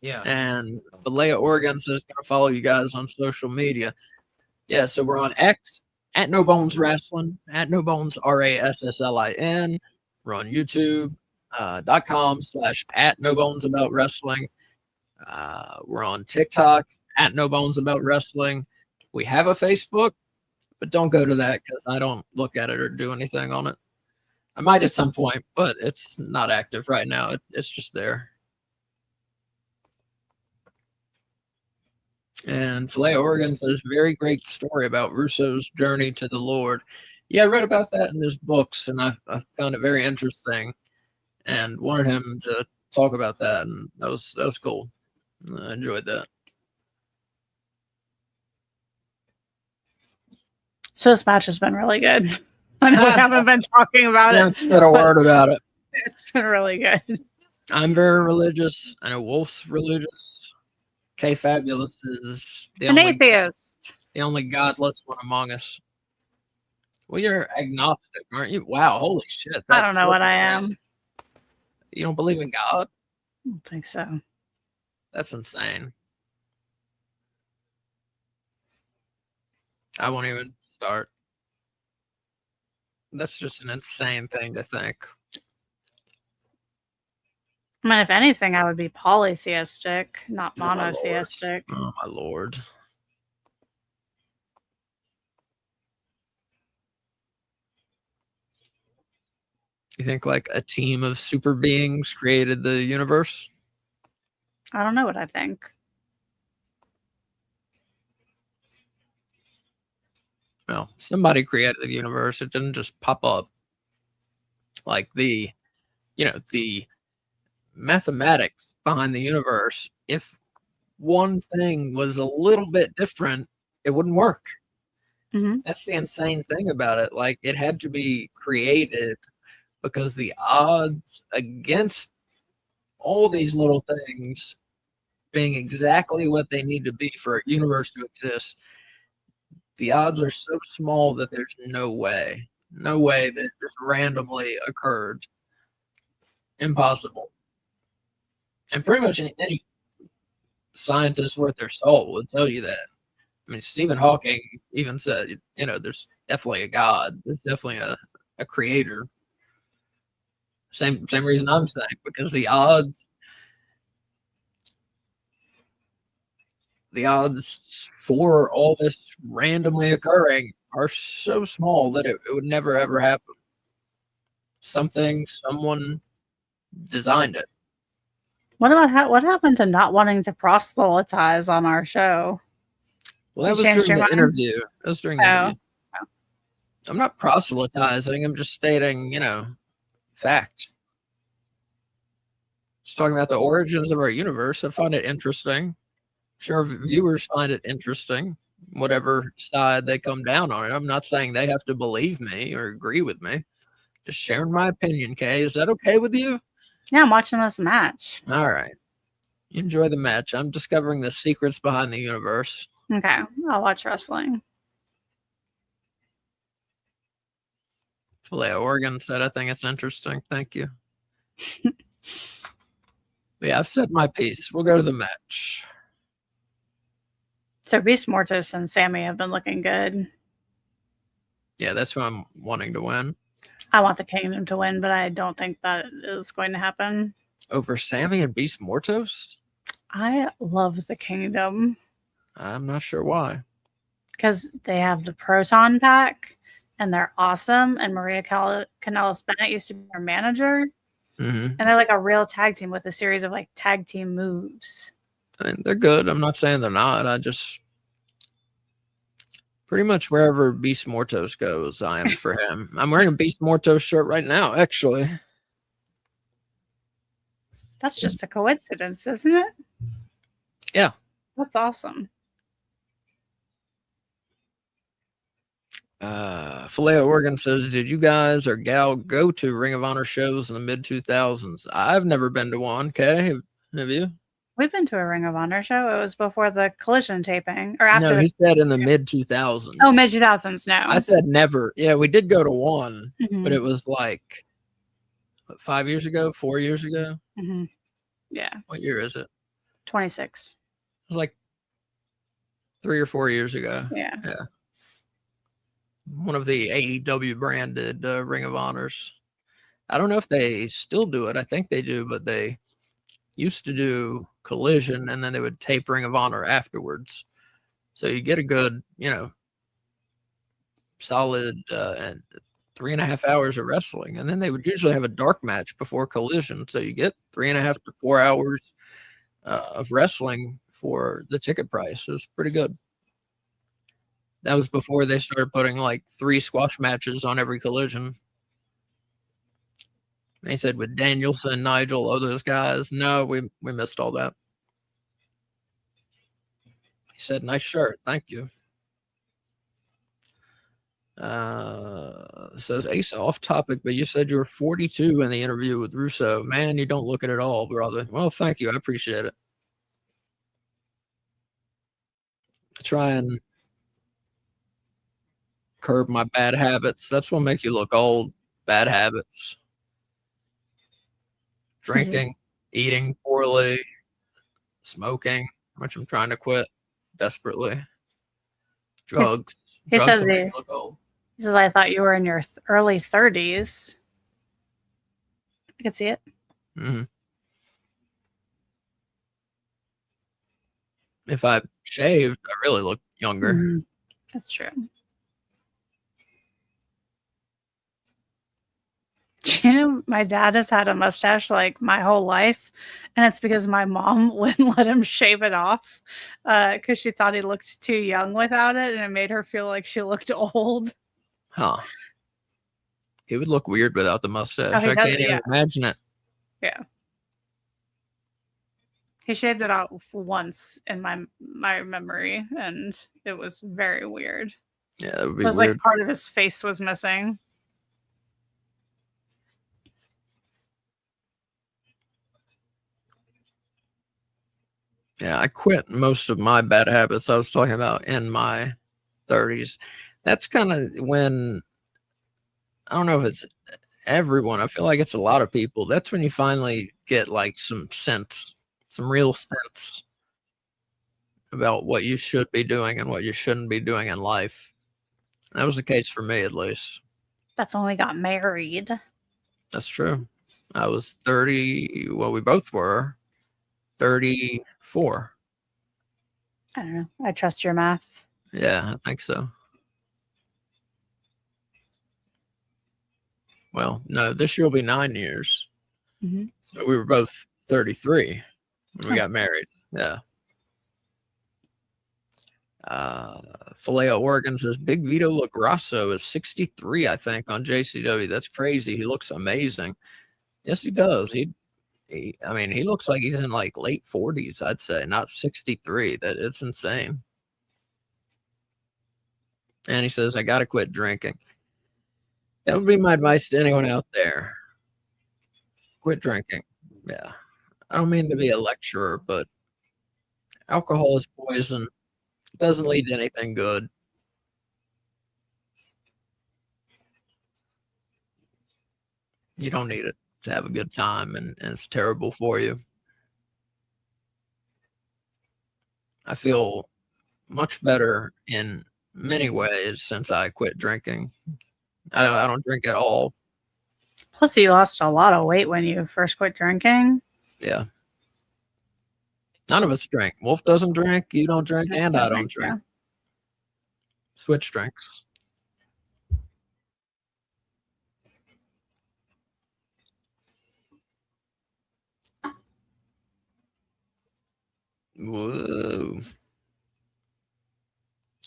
Yeah. And Balea Oregon says gonna follow you guys on social media. Yeah, so we're on X at No Bones Wrestling, at No Bones RASSLIN. We're on YouTube .com/ at No Bones About Wrestling. We're on TikTok at No Bones About Wrestling. We have a Facebook, but don't go to that because I don't look at it or do anything on it. I might at some point, but it's not active right now. It's just there. And Filet Oregon says, very great story about Russo's journey to the Lord. Yeah, I read about that in his books, and I found it very interesting and wanted him to talk about that, and that was cool. I enjoyed that. So this match has been really good. I know we haven't been talking about it. Said a word about it. It's been really good. I'm very religious. I know Wolf's religious. K Fabulous is An atheist. The only godless one among us. Well, you're agnostic, aren't you? Wow, holy shit. I don't know what I am. You don't believe in God? I don't think so. That's insane. I won't even start. That's just an insane thing to think. I mean, if anything, I would be polytheistic, not monotheistic. Oh, my Lord. You think like a team of super beings created the universe? I don't know what I think. Well, somebody created the universe. It didn't just pop up. Like the mathematics behind the universe, if one thing was a little bit different, it wouldn't work. Mhm. That's the insane thing about it. Like, it had to be created because the odds against all these little things being exactly what they need to be for a universe to exist, the odds are so small that there's no way that it just randomly occurred. Impossible. And pretty much any scientist worth their salt would tell you that. I mean, Stephen Hawking even said, there's definitely a God. There's definitely a creator. Same reason I'm saying, because the odds for all this randomly occurring are so small that it would never ever happen. Someone designed it. What about what happened to not wanting to proselytize on our show? Well, that was during the interview. That was during the interview. Oh. I'm not proselytizing. I'm just stating, fact. Just talking about the origins of our universe. I find it interesting. Sure, viewers find it interesting, whatever side they come down on it. I'm not saying they have to believe me or agree with me. Just sharing my opinion, Kay. Is that okay with you? Yeah, I'm watching this match. All right. You enjoy the match. I'm discovering the secrets behind the universe. Okay, I'll watch wrestling. Leah Oregon said, I think it's interesting. Thank you. Yeah, I've said my piece. We'll go to the match. So Beast Mortis and Sammy have been looking good. Yeah, that's who I'm wanting to win. I want the Kingdom to win, but I don't think that is going to happen. Over Sammy and Beast Mortos? I love the Kingdom. I'm not sure why. Because they have the Proton Pack, and they're awesome. And Maria Kanellis Bennett used to be our manager. Mm-hmm. And they're like a real tag team with a series of like tag team moves. I mean, they're good. I'm not saying they're not. I just pretty much wherever Beast Mortos goes, I am for him. I'm wearing a Beast Mortos shirt right now, actually. That's just a coincidence, isn't it? Yeah. That's awesome. Filet Oregon says, did you guys or gal go to Ring of Honor shows in the mid 2000s? I've never been to one. Okay, have you? We've been to a Ring of Honor show. It was before the Collision taping, or after. No, he said in the mid 2000s. Oh, mid 2000s. No, I said never. Yeah, we did go to one, mm-hmm. but it was like 5 years ago, 4 years ago. Mm-hmm. Yeah. What year is it? 26. It was like 3 or 4 years ago. Yeah. One of the AEW branded Ring of Honors. I don't know if they still do it. I think they do, but they used to do Collision, and then they would tape Ring of Honor afterwards. So you get a good, solid 3.5 hours of wrestling. And then they would usually have a dark match before Collision. So you get 3.5 to 4 hours of wrestling for the ticket price. It was pretty good. That was before they started putting like 3 squash matches on every Collision. They said with Danielson, Nigel, all those guys. No, we missed all that. He said, nice shirt. Thank you. Says Ace, off topic, but you said you were 42 in the interview with Russo. Man, you don't look it at all, brother. Well, thank you. I appreciate it. I try and curb my bad habits. That's what make you look old. Bad habits. Drinking, eating poorly, smoking, which I'm trying to quit desperately. Drugs. He Drugs says look old. He says, I thought you were in your early 30s. I can see it. Mm-hmm. If I shaved, I really look younger. Mm-hmm. That's true. You know, my dad has had a mustache like my whole life, and it's because my mom wouldn't let him shave it off because she thought he looked too young without it, and it made her feel like she looked old. Huh. He would look weird without the mustache. Oh, he I does, can't even yeah. imagine it. Yeah. He shaved it out once in my memory, and it was very weird. Yeah, that would be It was weird. like part of his face was missing. Yeah, I quit most of my bad habits I was talking about in my 30s. That's kind of when, I don't know if it's everyone, I feel like it's a lot of people. That's when you finally get like some sense, some real sense about what you should be doing and what you shouldn't be doing in life. That was the case for me, at least. That's when we got married. That's true. I was 30. Well, we both were 34. I don't know. I trust your math. Yeah, I think so. Well, no, this year will be 9 years. Mm-hmm. So we were both 33 when we got married. Yeah. Filet Oregon says Big Vito LaGrasso is 63, I think, on JCW. That's crazy. He looks amazing. Yes, he does. I mean, he looks like he's in like late 40s, I'd say, not 63. It's insane. And he says, I got to quit drinking. That would be my advice to anyone out there. Quit drinking. Yeah. I don't mean to be a lecturer, but alcohol is poison. It doesn't lead to anything good. You don't need it to have a good time, and it's terrible for you. I feel much better in many ways since I quit drinking. I don't drink at all. Plus, you lost a lot of weight when you first quit drinking. Yeah. None of us drink. Wolf doesn't drink, you don't drink, and I don't drink. Yeah. Switch drinks. Whoa.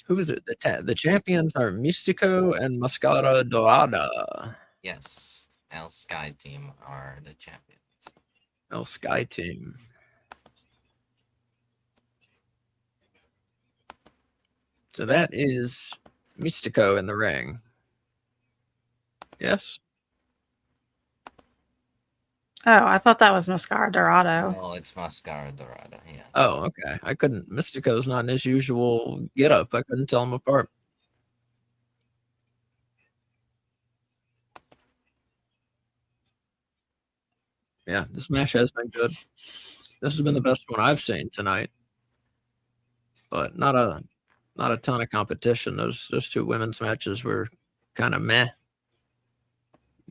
Who is it? The champions are Mystico and Mascara Dorada. Yes, El Sky Team are the champions. El Sky Team. So that is Mystico in the ring. Yes? Oh, I thought that was Mascara Dorado. Oh, it's Mascara Dorada, yeah. Oh, okay. I couldn't. Mystico's not in his usual getup. I couldn't tell them apart. Yeah, this match has been good. This has been the best one I've seen tonight. But not a ton of competition. Those two women's matches were kind of meh.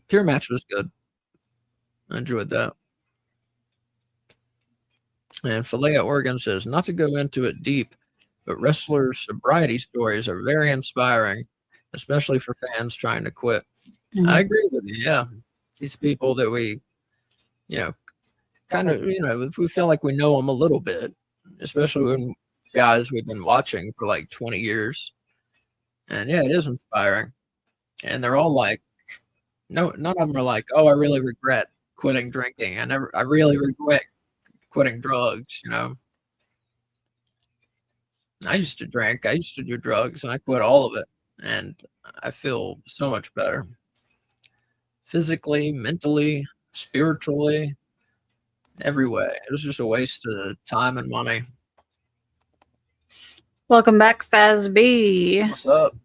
Pure match was good. I enjoyed that. And Filet Oregon says, not to go into it deep, but wrestlers' sobriety stories are very inspiring, especially for fans trying to quit. Mm-hmm. I agree with you. Yeah. These people that we, kind of, we feel like we know them a little bit, especially when guys we've been watching for like 20 years. And yeah, it is inspiring. And they're all like, none of them are like, oh, I really regret quitting drinking. I really regret quitting drugs, I used to drink, I used to do drugs, and I quit all of it. And I feel so much better. Physically, mentally, spiritually, every way. It was just a waste of time and money. Welcome back, Faz B. What's up?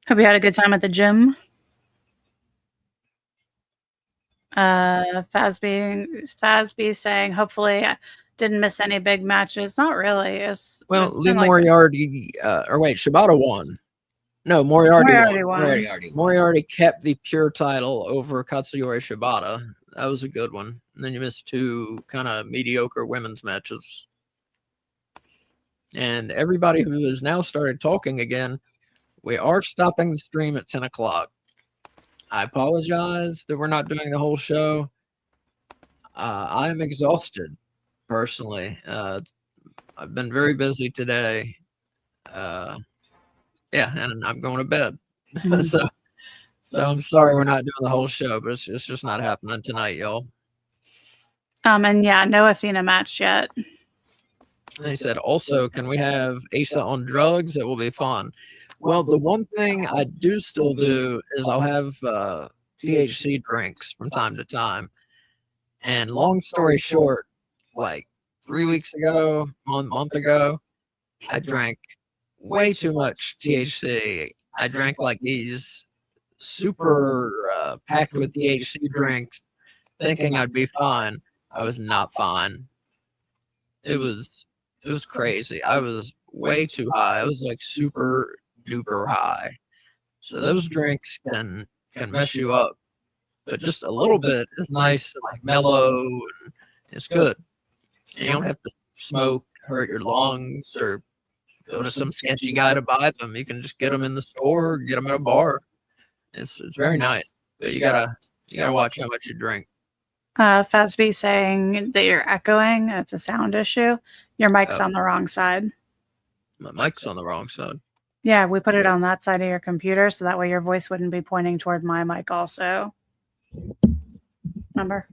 Hope you had a good time at the gym. Fazby saying, hopefully I didn't miss any big matches. Not really. Lee Moriarty, Shibata won. No, Moriarty won. Moriarty kept the pure title over Katsuyori Shibata. That was a good one. And then you missed two kind of mediocre women's matches. And everybody who has now started talking again, we are stopping the stream at 10 o'clock. I apologize that we're not doing the whole show. I'm exhausted, personally. I've been very busy today. And I'm going to bed. Mm-hmm. So I'm sorry we're not doing the whole show, but it's just not happening tonight, y'all. And yeah, no Athena match yet. And he said, also, can we have Asa on drugs? It will be fun. Well, the one thing I do still do is I'll have THC drinks from time to time. And long story short, like 3 weeks ago, month ago, I drank way too much THC. I drank like these super packed with THC drinks, thinking I'd be fine. I was not fine. It was crazy. I was way too high. I was like super duper high. So those drinks can mess you up, but just a little bit is nice and like mellow, and it's good. And you don't have to smoke, hurt your lungs, or go to some sketchy guy to buy them. You can just get them in the store, get them at a bar. It's very nice, but you gotta watch how much you drink. Fasby saying that you're echoing. It's a sound issue. Your mic's on the wrong side. My mic's on the wrong side. Yeah, we put it on that side of your computer so that way your voice wouldn't be pointing toward my mic also. Remember?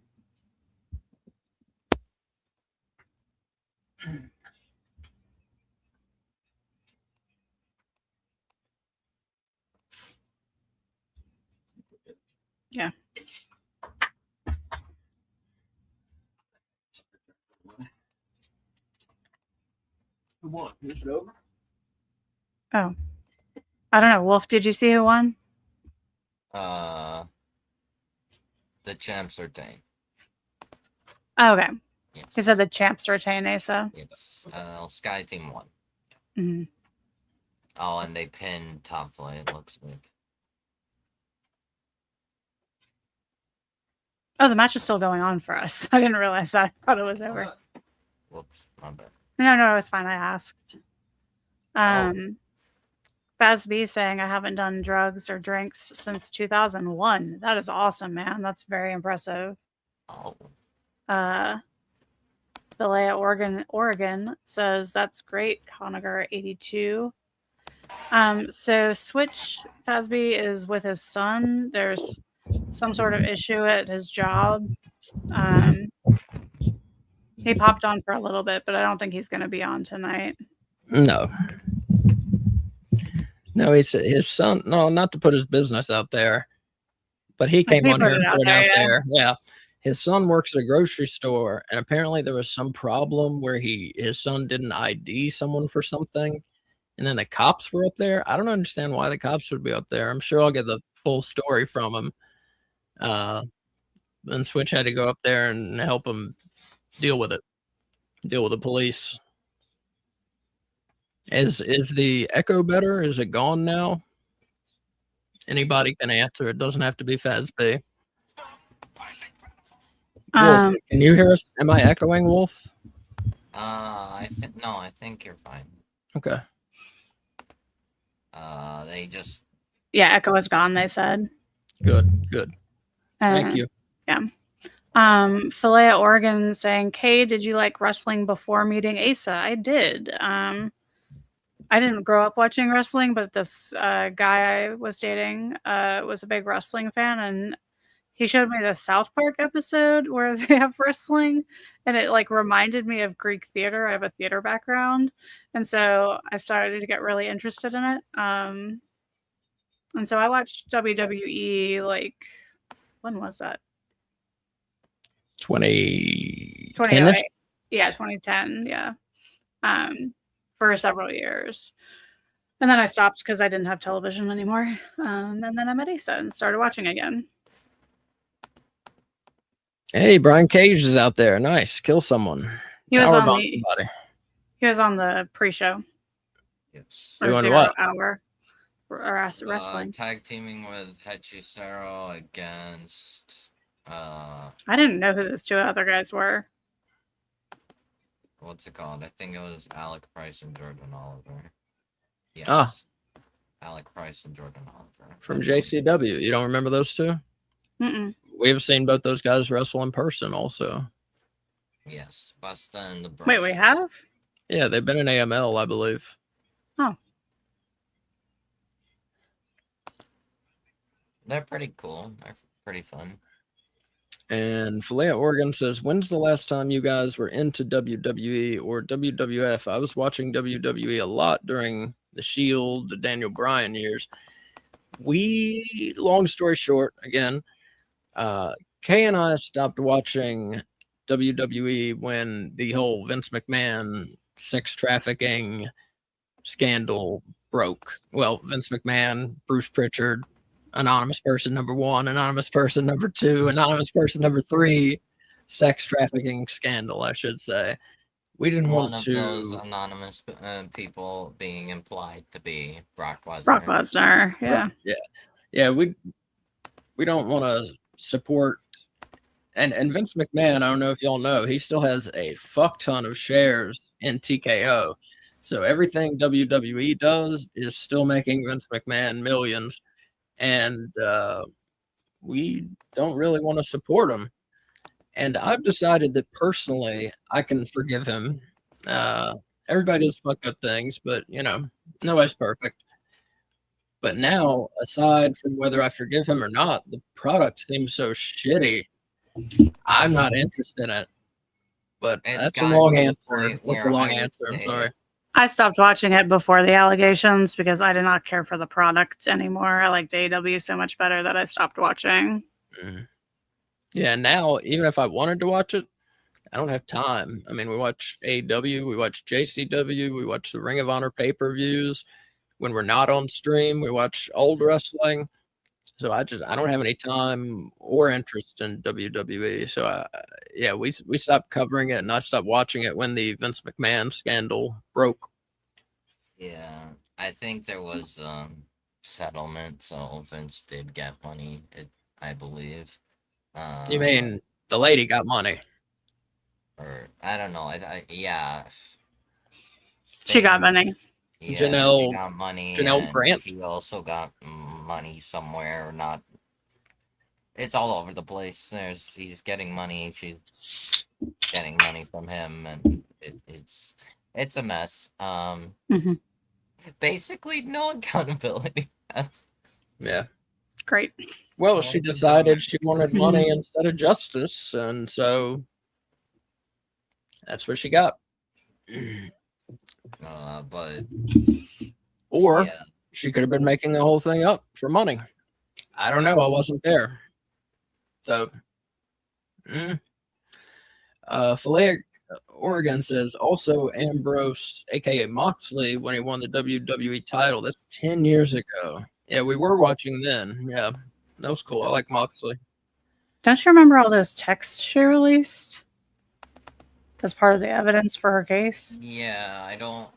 Yeah. Who won? Is it over? Oh. I don't know. Wolf, did you see who won? The champs retain. Oh, okay. Yes. He said the champs retain Asa. Yes. Sky Team won. Mm-hmm. Oh, and they pinned Top Flight, it looks like. Oh, the match is still going on for us. I didn't realize that. I thought it was over. Whoops, my bad. No, it's fine. I asked. Baz B saying I haven't done drugs or drinks since 2001. That is awesome, man. That's very impressive. Oh. Belaya Oregon says that's great. Conager 82. So Switch Fasby is with his son. There's some sort of issue at his job. He popped on for a little bit, but I don't think he's going to be on tonight. No, it's his son. No, not to put his business out there, but he came on here and put it out there. Yeah. His son works at a grocery store, and apparently there was some problem where his son didn't ID someone for something, and then the cops were up there. I don't understand why the cops would be up there. I'm sure I'll get the full story from him. Then Switch had to go up there and help him deal with the police. Is the echo better? Is it gone now? Anybody can answer. It doesn't have to be Fazby. Wolf, can you hear us? Am I echoing, Wolf? I think you're fine. Okay. They just... Yeah, echo is gone, they said. Good. Thank you. Yeah. Philea Oregon saying, Kay, did you like wrestling before meeting Asa? I did. I didn't grow up watching wrestling, but this guy I was dating was a big wrestling fan, and he showed me the South Park episode where they have wrestling, and it like reminded me of Greek theater. I have a theater background, and so I started to get really interested in it. And so I watched WWE like, when was that? 2010. Yeah, 2010. Yeah. For several years. And then I stopped because I didn't have television anymore. And then I met Asa and started watching again. Hey, Brian Cage is out there. Nice. Kill someone. He was on the pre-show. Yes. Or Doing 0 what? hour. Or wrestling. Tag teaming with Hechicero against... I didn't know who those two other guys were. What's it called? I think it was Alec Price and Jordan Oliver. Yes. Ah. Alec Price and Jordan Oliver. From JCW. You don't remember those two? Mm-mm. We've seen both those guys wrestle in person also. Yes. Busta and the Brain. Wait, we have? Yeah, they've been in AML, I believe. Oh. They're pretty cool. They're pretty fun. And Filet Oregon says, when's the last time you guys were into WWE or WWF? I was watching WWE a lot during the Shield, the Daniel Bryan years. Long story short, again, Kay and I stopped watching WWE when the whole Vince McMahon sex trafficking scandal broke. Well, Vince McMahon, Bruce Pritchard, anonymous person number 1, anonymous person number 2, anonymous person number 3, sex trafficking scandal, I should say. We didn't want to. One of those anonymous people being implied to be Brock Lesnar. Brock Lesnar, yeah. Right, yeah. We don't want to support. And Vince McMahon, I don't know if y'all know, he still has a fuck ton of shares in TKO. So everything WWE does is still making Vince McMahon millions. And we don't really want to support him. And I've decided that personally, I can forgive him. Everybody does fuck up things, but, nobody's perfect. But now, aside from whether I forgive him or not, the product seems so shitty. I'm not interested in it. But that's a long answer. What's a long answer? I'm sorry. I stopped watching it before the allegations because I did not care for the product anymore. I liked AEW so much better that I stopped watching. Mm-hmm. Yeah, now, even if I wanted to watch it, I don't have time. I mean, we watch AEW, we watch JCW, we watch the Ring of Honor pay-per-views. When we're not on stream, we watch old wrestling. So I don't have any time or interest in WWE. So we stopped covering it, and I stopped watching it when the Vince McMahon scandal broke. Yeah, I think there was settlement, so Vince did get money. I believe. You mean the lady got money? Or I don't know. Yeah. She got money. Yeah, Janelle got money. Janelle Grant. He also got money somewhere, or not. It's all over the place. He's getting money. She's getting money from him, and it's a mess. Basically, no accountability. Yeah. Great. Well, she decided she wanted money instead of justice, and so that's what she got. Or she could have been making the whole thing up for money. I don't know. I wasn't there. So, Filet Oregon says also Ambrose, aka Moxley, when he won the WWE title. That's 10 years ago. Yeah, we were watching then. Yeah, that was cool. I like Moxley. Don't you remember all those texts she released as part of the evidence for her case? Yeah, I don't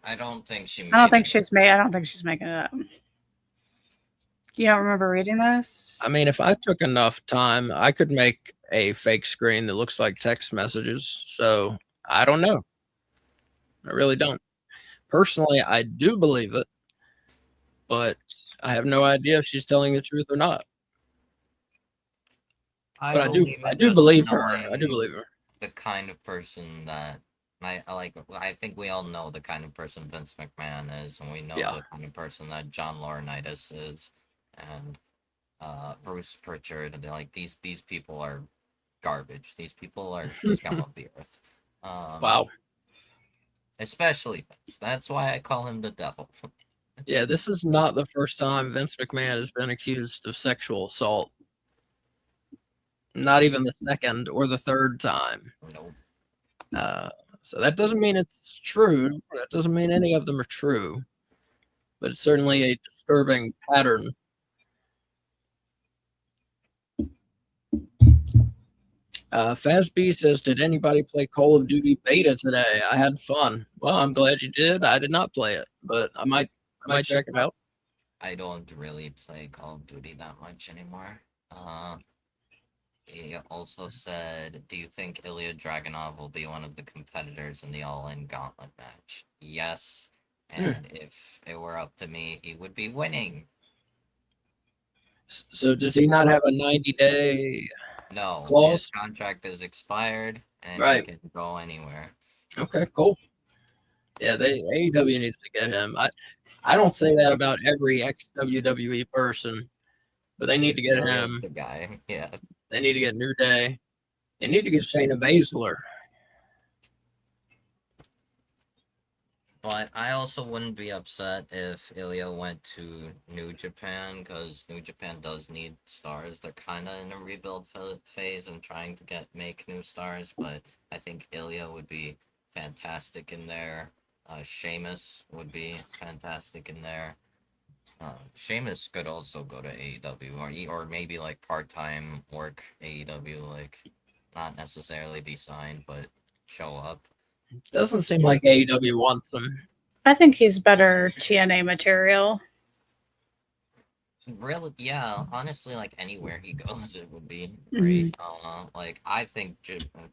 think she. I don't think she's making it up. You don't remember reading this? I mean, if I took enough time, I could make a fake screen that looks like text messages. So I don't know. I really don't. Personally, I do believe it, but I have no idea if she's telling the truth or not. But I do believe her. I do believe her. The kind of person that I like. I think we all know the kind of person Vince McMahon is, and we know the kind of person that John Laurinaitis is, and Bruce Pritchard. And like these people are garbage. These people are scum of the earth. Wow. Especially Vince. That's why I call him the devil. Yeah, this is not the first time Vince McMahon has been accused of sexual assault. Not even the second or the third time. Nope. So that doesn't mean it's true. That doesn't mean any of them are true. But it's certainly a disturbing pattern. Fazby says, did anybody play Call of Duty beta today? I had fun. Well, I'm glad you did. I did not play it, but I might check it out. I don't really play Call of Duty that much anymore. He also said, do you think Ilya Dragunov will be one of the competitors in the All-In Gauntlet match? Yes, and if it were up to me, he would be winning. So does he not have a 90-day clause? His contract is expired, and he can go anywhere. Okay, cool. Yeah, AEW needs to get him. I don't say that about every ex-WWE person. but they need to get Ilya's him. the guy. Yeah. They need to get New Day. They need to get Shayna Baszler. But I also wouldn't be upset if Ilya went to New Japan, because New Japan does need stars. They're kind of in a rebuild phase and trying to make new stars, but I think Ilya would be fantastic in there. Sheamus would be fantastic in there. Sheamus could also go to AEW, or maybe like part-time work AEW, like not necessarily be signed, but show up. Doesn't seem like AEW wants him. I think he's better TNA material. Really, yeah. Honestly, like anywhere he goes, it would be great. Like I think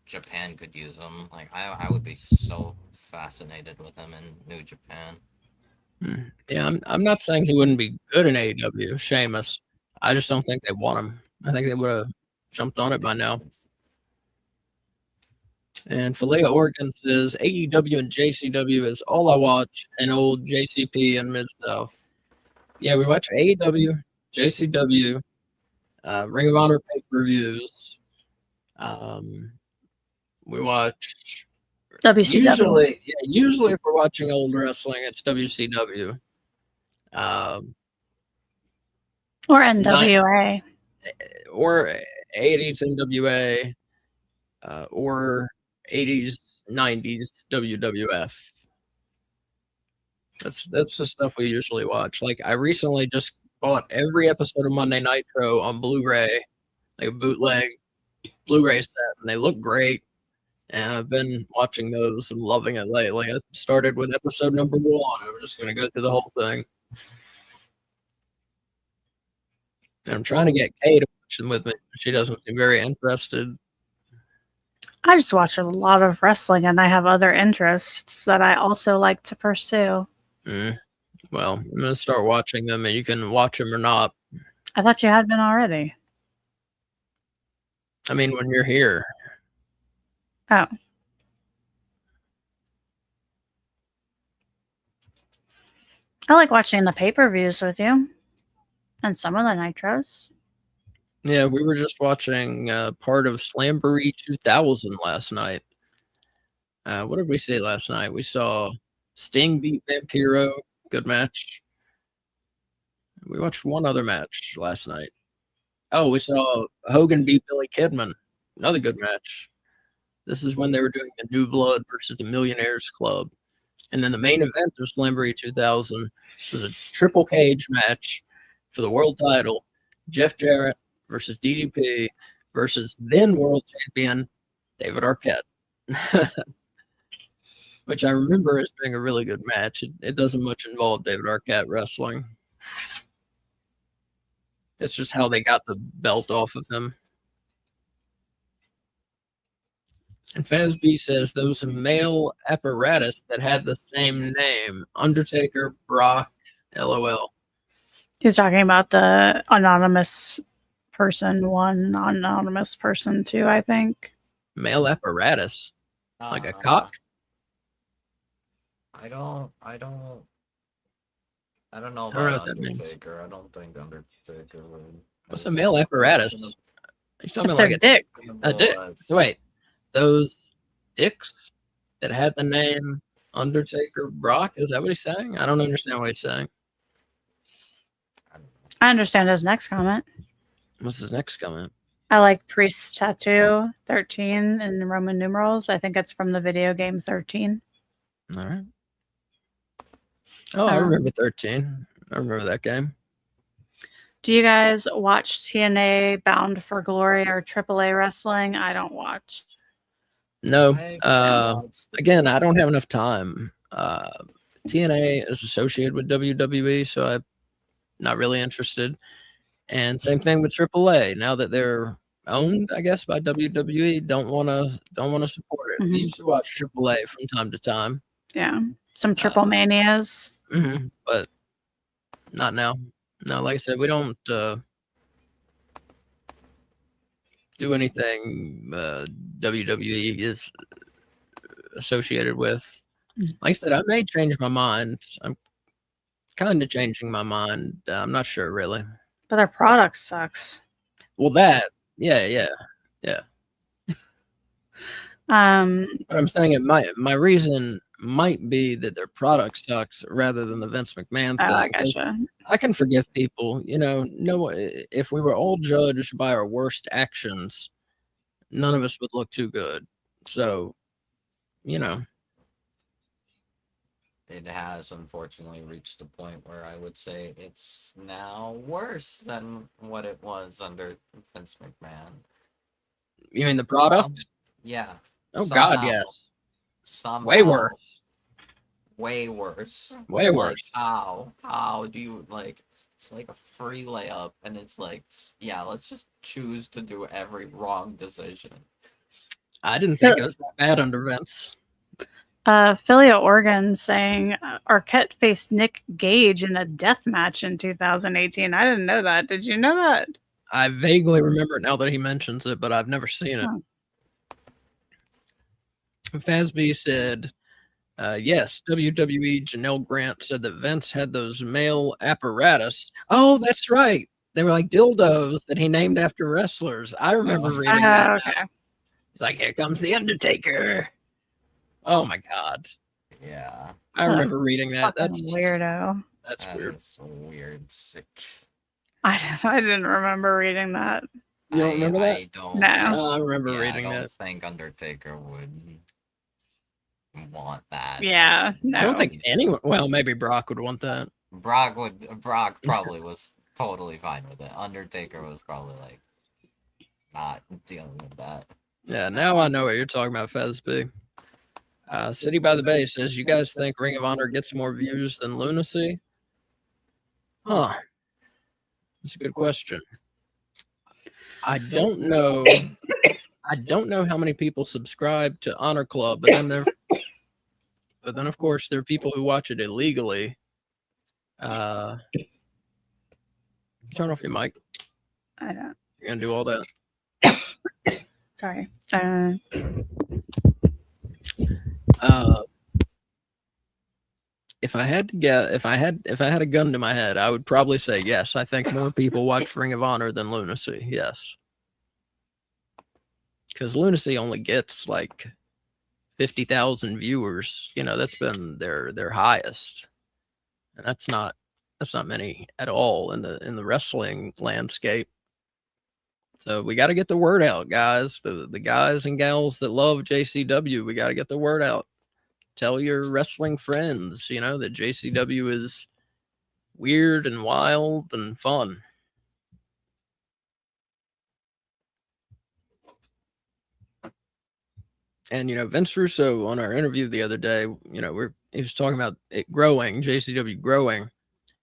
Japan could use him. Like I would be so fascinated with him in New Japan. Yeah, I'm not saying he wouldn't be good in AEW, Sheamus. I just don't think they want him. I think they would have jumped on it by now. And Filia Oregon says AEW and JCW is all I watch, and old JCP and Mid South. Yeah, we watch AEW, JCW, Ring of Honor pay-per-views. We watch WCW. Usually if we're watching old wrestling, it's WCW. Or NWA. Or 80s NWA. Or 80s, 90s WWF. That's the stuff we usually watch. Like I recently just bought every episode of Monday Nitro on Blu-ray, like a bootleg Blu-ray set, and they look great. And I've been watching those and loving it lately. I started with episode number 1. I'm just going to go through the whole thing. And I'm trying to get Kay to watch them with me. She doesn't seem very interested. I just watch a lot of wrestling, and I have other interests that I also like to pursue. Well, I'm going to start watching them, and you can watch them or not. I thought you had been already. I mean, when you're here. Oh. I like watching the pay-per-views with you. And some of the Nitros. Yeah, we were just watching part of Slamboree 2000 last night. What did we see last night? We saw Sting beat Vampiro. Good match. We watched one other match last night. Oh, we saw Hogan beat Billy Kidman. Another good match. This is when they were doing the New Blood versus the Millionaires Club. And then the main event of Slamboree 2000 was a triple cage match for the world title. Jeff Jarrett versus DDP versus then world champion David Arquette. Which I remember as being a really good match. It doesn't much involve David Arquette wrestling. It's just how they got the belt off of him. And Fazby says those male apparatus that had the same name, Undertaker, Brock, LOL. He's talking about the anonymous person 1, anonymous person 2, I think. Male apparatus? Like a cock? I don't know about Undertaker. I don't think Undertaker would. What's a male apparatus? You're talking It's about like a dick. A dick. So wait, those dicks that had the name Undertaker Brock, is that what he's saying? I don't understand what he's saying. I understand his next comment. What's his next comment? I like Priest's tattoo 13 in Roman numerals. I think it's from the video game 13. All right. Oh, I remember 13. I remember that game. Do you guys watch TNA, Bound for Glory, or AAA wrestling? I don't watch. No. Again, I don't have enough time. TNA is associated with WWE, so I'm not really interested. And same thing with AAA. Now that they're owned, I guess, by WWE, don't want to support it. We used to watch AAA from time to time. Yeah, some Triple Manias. But not now. No, like I said, we don't do anything WWE is associated with. Like I said, I may change my mind. I'm kind of changing my mind. I'm not sure, really. But their product sucks. Well, yeah. But I'm saying my reason might be that their product sucks rather than the Vince McMahon thing. I gotcha. I can forgive people, no, if we were all judged by our worst actions, none of us would look too good. So, it has unfortunately reached a point where I would say it's now worse than what it was under Vince McMahon. You mean the product? Yeah. Oh God, yes. Somehow, way worse. Way worse. Way it's worse. Like, how do you it's like a free layup, and it's like, yeah, let's just choose to do every wrong decision. I didn't think it was that bad under Vince. Philly, Oregon saying Arquette faced Nick Gage in a death match in 2018. I didn't know that. Did you know that? I vaguely remember it now that he mentions it, but I've never seen it. Huh. Fazby said, yes, WWE Janelle Grant said that Vince had those male apparatus. Oh, that's right. They were like dildos that he named after wrestlers. I remember reading that. Okay. It's like, here comes the Undertaker. Oh my God. Yeah. I remember reading that. That's weirdo. That's weird. That's weird, sick. I didn't remember reading that. You don't remember that? I don't. No. I remember reading I that. don't think Undertaker would want that. Yeah, no. I don't think anyone. Well, maybe Brock would want that. Brock probably was totally fine with it. Undertaker was probably like not dealing with that. Yeah, now I know what you're talking about, Fezby. City by the Bay says, you guys think Ring of Honor gets more views than Lunacy? Huh. That's a good question. I don't know. I don't know how many people subscribe to Honor Club, but then of course there are people who watch it illegally. Turn off your mic. I don't. You're gonna do all that. Sorry. If I had to guess, if I had a gun to my head, I would probably say yes. I think more people watch Ring of Honor than Lunacy. Yes, because Lunacy only gets like 50,000 viewers. That's been their highest, and that's not many at all in the wrestling landscape. So we got to get the word out, guys. The guys and gals that love JCW, we got to get the word out. Tell your wrestling friends, that JCW is weird and wild and fun. And, Vince Russo on our interview the other day, he was talking about it growing, JCW growing.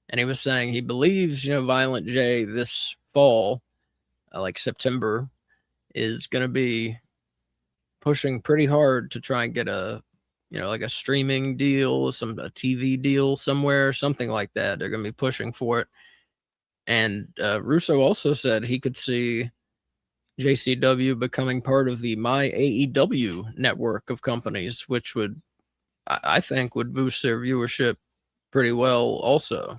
And he was saying he believes, Violent J this fall, like September, is going to be pushing pretty hard to try and get a streaming deal, a TV deal somewhere, something like that. They're going to be pushing for it. And Russo also said he could see JCW becoming part of the My AEW network of companies, which I think would boost their viewership pretty well also.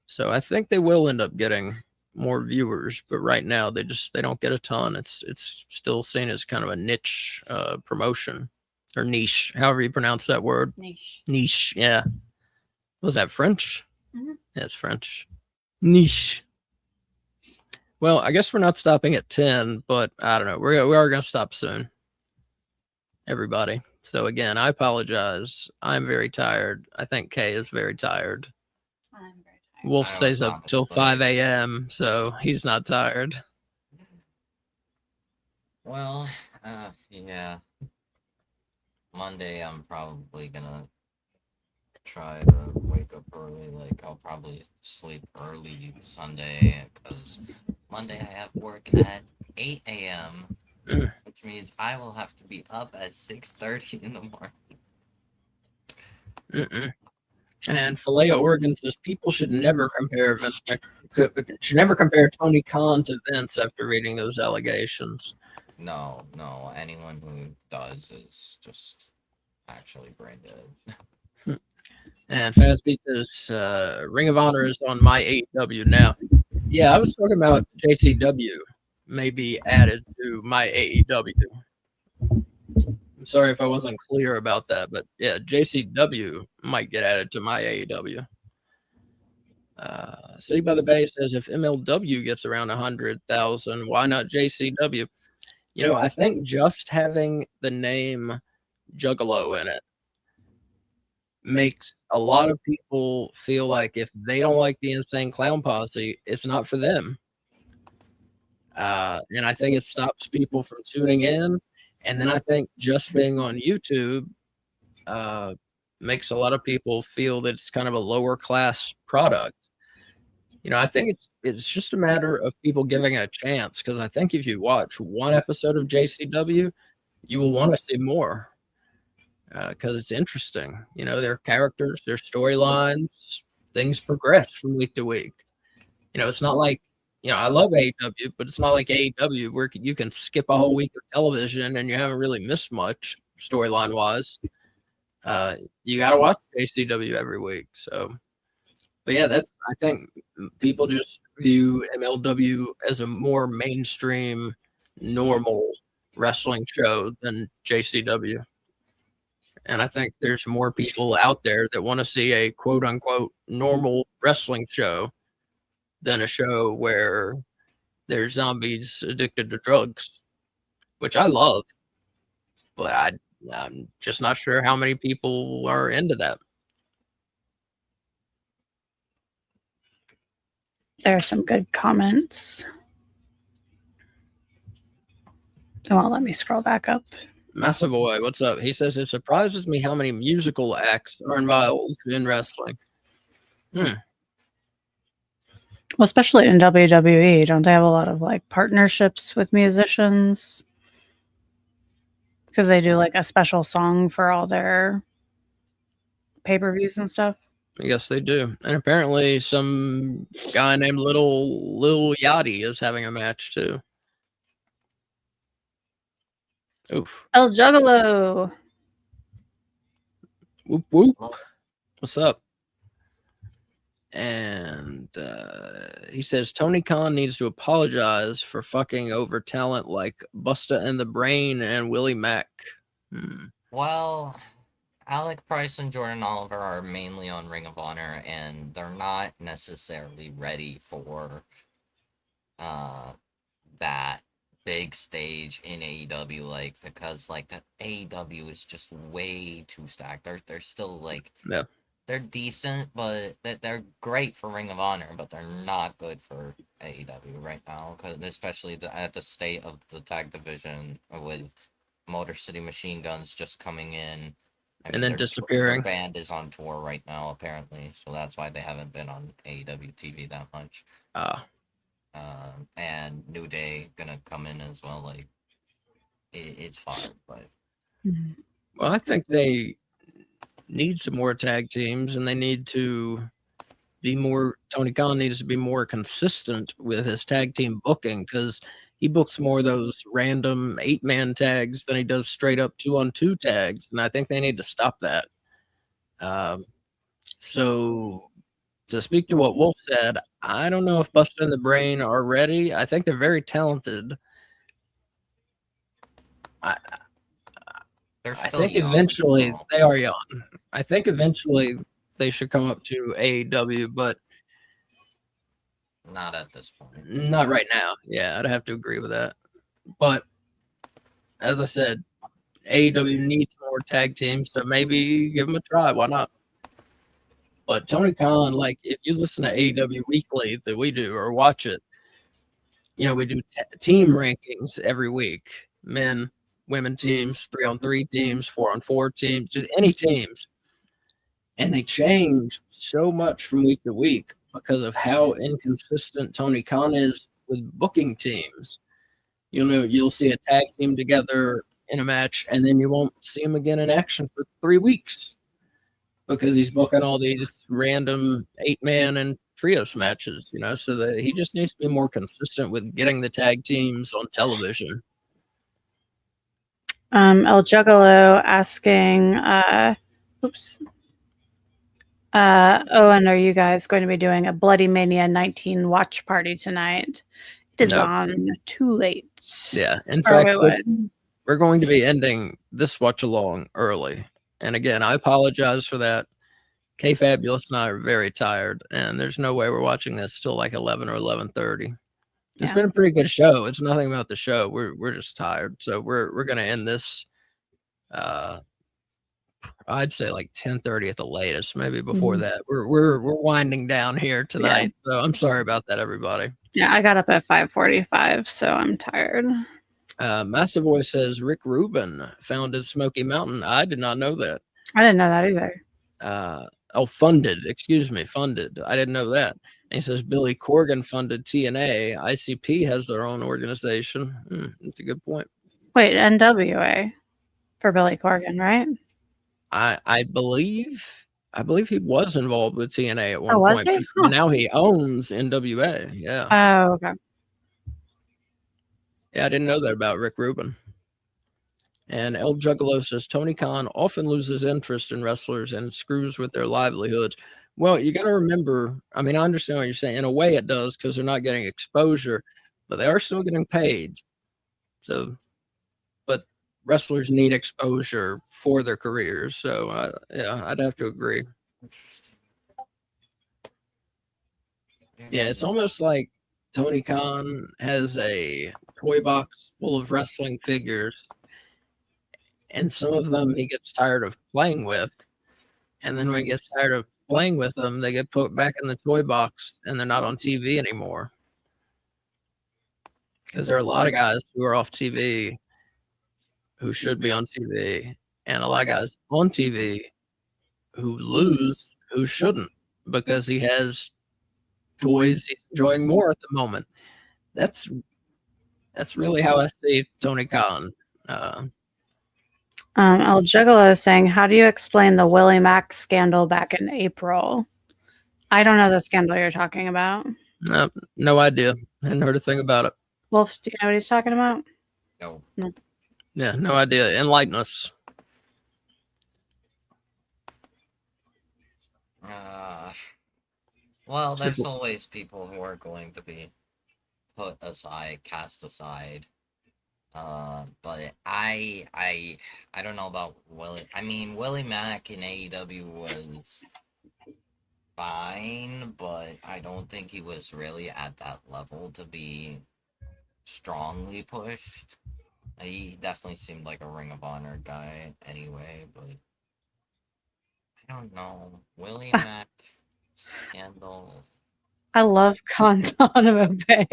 So I think they will end up getting more viewers, but right now they don't get a ton. It's still seen as kind of a niche promotion. Or niche, however you pronounce that word. Niche, yeah. Was that French? Mm-hmm. Yeah, it's French. Niche. Well, I guess we're not stopping at 10, but I don't know. We are going to stop soon. Everybody. So again, I apologize. I'm very tired. I think Kay is very tired. I'm very tired. Wolf stays up till 5 a.m., so he's not tired. Well, yeah. Monday, I'm probably gonna try to wake up early. Like, I'll probably sleep early Sunday, because Monday I have work at 8 a.m., which means I will have to be up at 6:30 in the morning. And Filet Oregon says people should never compare Tony Khan to Vince after reading those allegations. No, anyone who does is just actually brain dead. And Fazbeat says Ring of Honor is on My AEW now. Yeah, I was talking about JCW may be added to my AEW. I'm sorry if I wasn't clear about that, but yeah, JCW might get added to my AEW. City by the Bay says if MLW gets around 100,000, why not JCW? You know, I think just having the name Juggalo in it makes a lot of people feel like if they don't like the Insane Clown Posse, it's not for them. And I think it stops people from tuning in. And then I think just being on YouTube makes a lot of people feel that it's kind of a lower class product. You know, I think it's just a matter of people giving it a chance, because I think if you watch one episode of JCW, you will want to see more, because it's interesting. You know, their characters, their storylines, things progress from week to week. You know, it's not like, you know, I love AEW, but it's not like AEW where you can skip a whole week of television and you haven't really missed much storyline wise. You got to watch JCW every week. So, but yeah, I think people just view MLW as a more mainstream, normal wrestling show than JCW. And I think there's more people out there that want to see a quote unquote normal wrestling show than a show where there's zombies addicted to drugs, which I love, but I'm just not sure how many people are into that. There are some good comments. It won't let me scroll back up. Massive Boy, what's up? He says it surprises me how many musical acts are involved in wrestling. Well, especially in WWE, don't they have a lot of like partnerships with musicians? Because they do like a special song for all their pay-per-views and stuff. Yes, they do. And apparently some guy named Lil Yachty is having a match too. Oof. El Juggalo. Whoop whoop. What's up? And he says Tony Khan needs to apologize for fucking over talent like Busta and the Brain and Willie Mack. Well, Alec Price and Jordan Oliver are mainly on Ring of Honor, and they're not necessarily ready for that big stage in AEW, like, because like the AEW is just way too stacked. They're still like, yeah, they're decent, but they're great for Ring of Honor, but they're not good for AEW right now, because especially at the state of the tag division with Motor City Machine Guns just coming in. And then disappearing. Their band is on tour right now, apparently, so that's why they haven't been on AEW TV that much. And New Day gonna come in as well. Like, it's hard, but well, I think they need some more tag teams, and they need to be more. Tony Khan needs to be more consistent with his tag team booking, because he books more of those random 8-man tags than he does straight up 2-on-2 tags, and I think they need to stop that. So, to speak to what Wolf said, I don't know if Busta and the Brain are ready. I think they're very talented. I think eventually they are young. I think eventually they should come up to AEW, but not at this point. Not right now. Yeah, I'd have to agree with that. But as I said, AEW needs more tag teams, so maybe give them a try. Why not? But Tony Khan, like, if you listen to AEW Weekly that we do or watch it, you know, we do team rankings every week. Men, women teams, 3-on-3 teams, 4-on-4 teams, just any teams. And they change so much from week to week because of how inconsistent Tony Khan is with booking teams. You know, you'll see a tag team together in a match, and then you won't see them again in action for 3 weeks because he's booking all these random 8-man and trios matches, you know, so that he just needs to be more consistent with getting the tag teams on television. El Juggalo asking, And are you guys going to be doing a Bloody Mania 19 watch party tonight? It is on too late. Yeah. In Or fact, wait, we're going to be ending this watch along early. And again, I apologize for that. K Fabulous and I are very tired, and there's no way we're watching this till like 11 or 11:30. It's been a pretty good show. It's nothing about the show. We're just tired. So we're gonna end this I'd say like 10:30 at the latest, maybe before that. We're winding down here tonight. So I'm sorry about that, everybody. Yeah, I got up at 5:45, so I'm tired. Massive Boy says Rick Rubin founded Smoky Mountain. I did not know that. I didn't know that either. Funded. Excuse me, funded. I didn't know that. And he says Billy Corgan funded TNA. ICP has their own organization. That's a good point. Wait, NWA for Billy Corgan, right? I believe he was involved with TNA at one was point. he? But now he owns NWA. Yeah. Oh, okay. Yeah, I didn't know that about Rick Rubin. And El Juggalo says Tony Khan often loses interest in wrestlers and screws with their livelihoods. Well, you got to remember, I mean, I understand what you're saying. In a way, it does because they're not getting exposure, but they are still getting paid. So, but wrestlers need exposure for their careers. So, yeah, I'd have to agree. Interesting. Yeah, it's almost like Tony Khan has a toy box full of wrestling figures, and some of them he gets tired of playing with. And then when he gets tired of playing with them, they get put back in the toy box and they're not on TV anymore. Because there are a lot of guys who are off TV who should be on TV, and a lot of guys on TV who lose who shouldn't because he has toys he's enjoying more at the moment. That's really how I see Tony Khan. El Juggalo saying, how do you explain the Willie Mack scandal back in April? I don't know the scandal you're talking about. No idea. Hadn't heard a thing about it. Wolf, do you know what he's talking about? No. Yeah, no idea. Enlighten us. Well, there's always people who are going to be put aside, cast aside. But I don't know about Willie. I mean, Willie Mack in AEW was fine, but I don't think he was really at that level to be strongly pushed. He definitely seemed like a Ring of Honor guy anyway, but I don't know. Willie Mack scandal. I love Guantanamo Bay.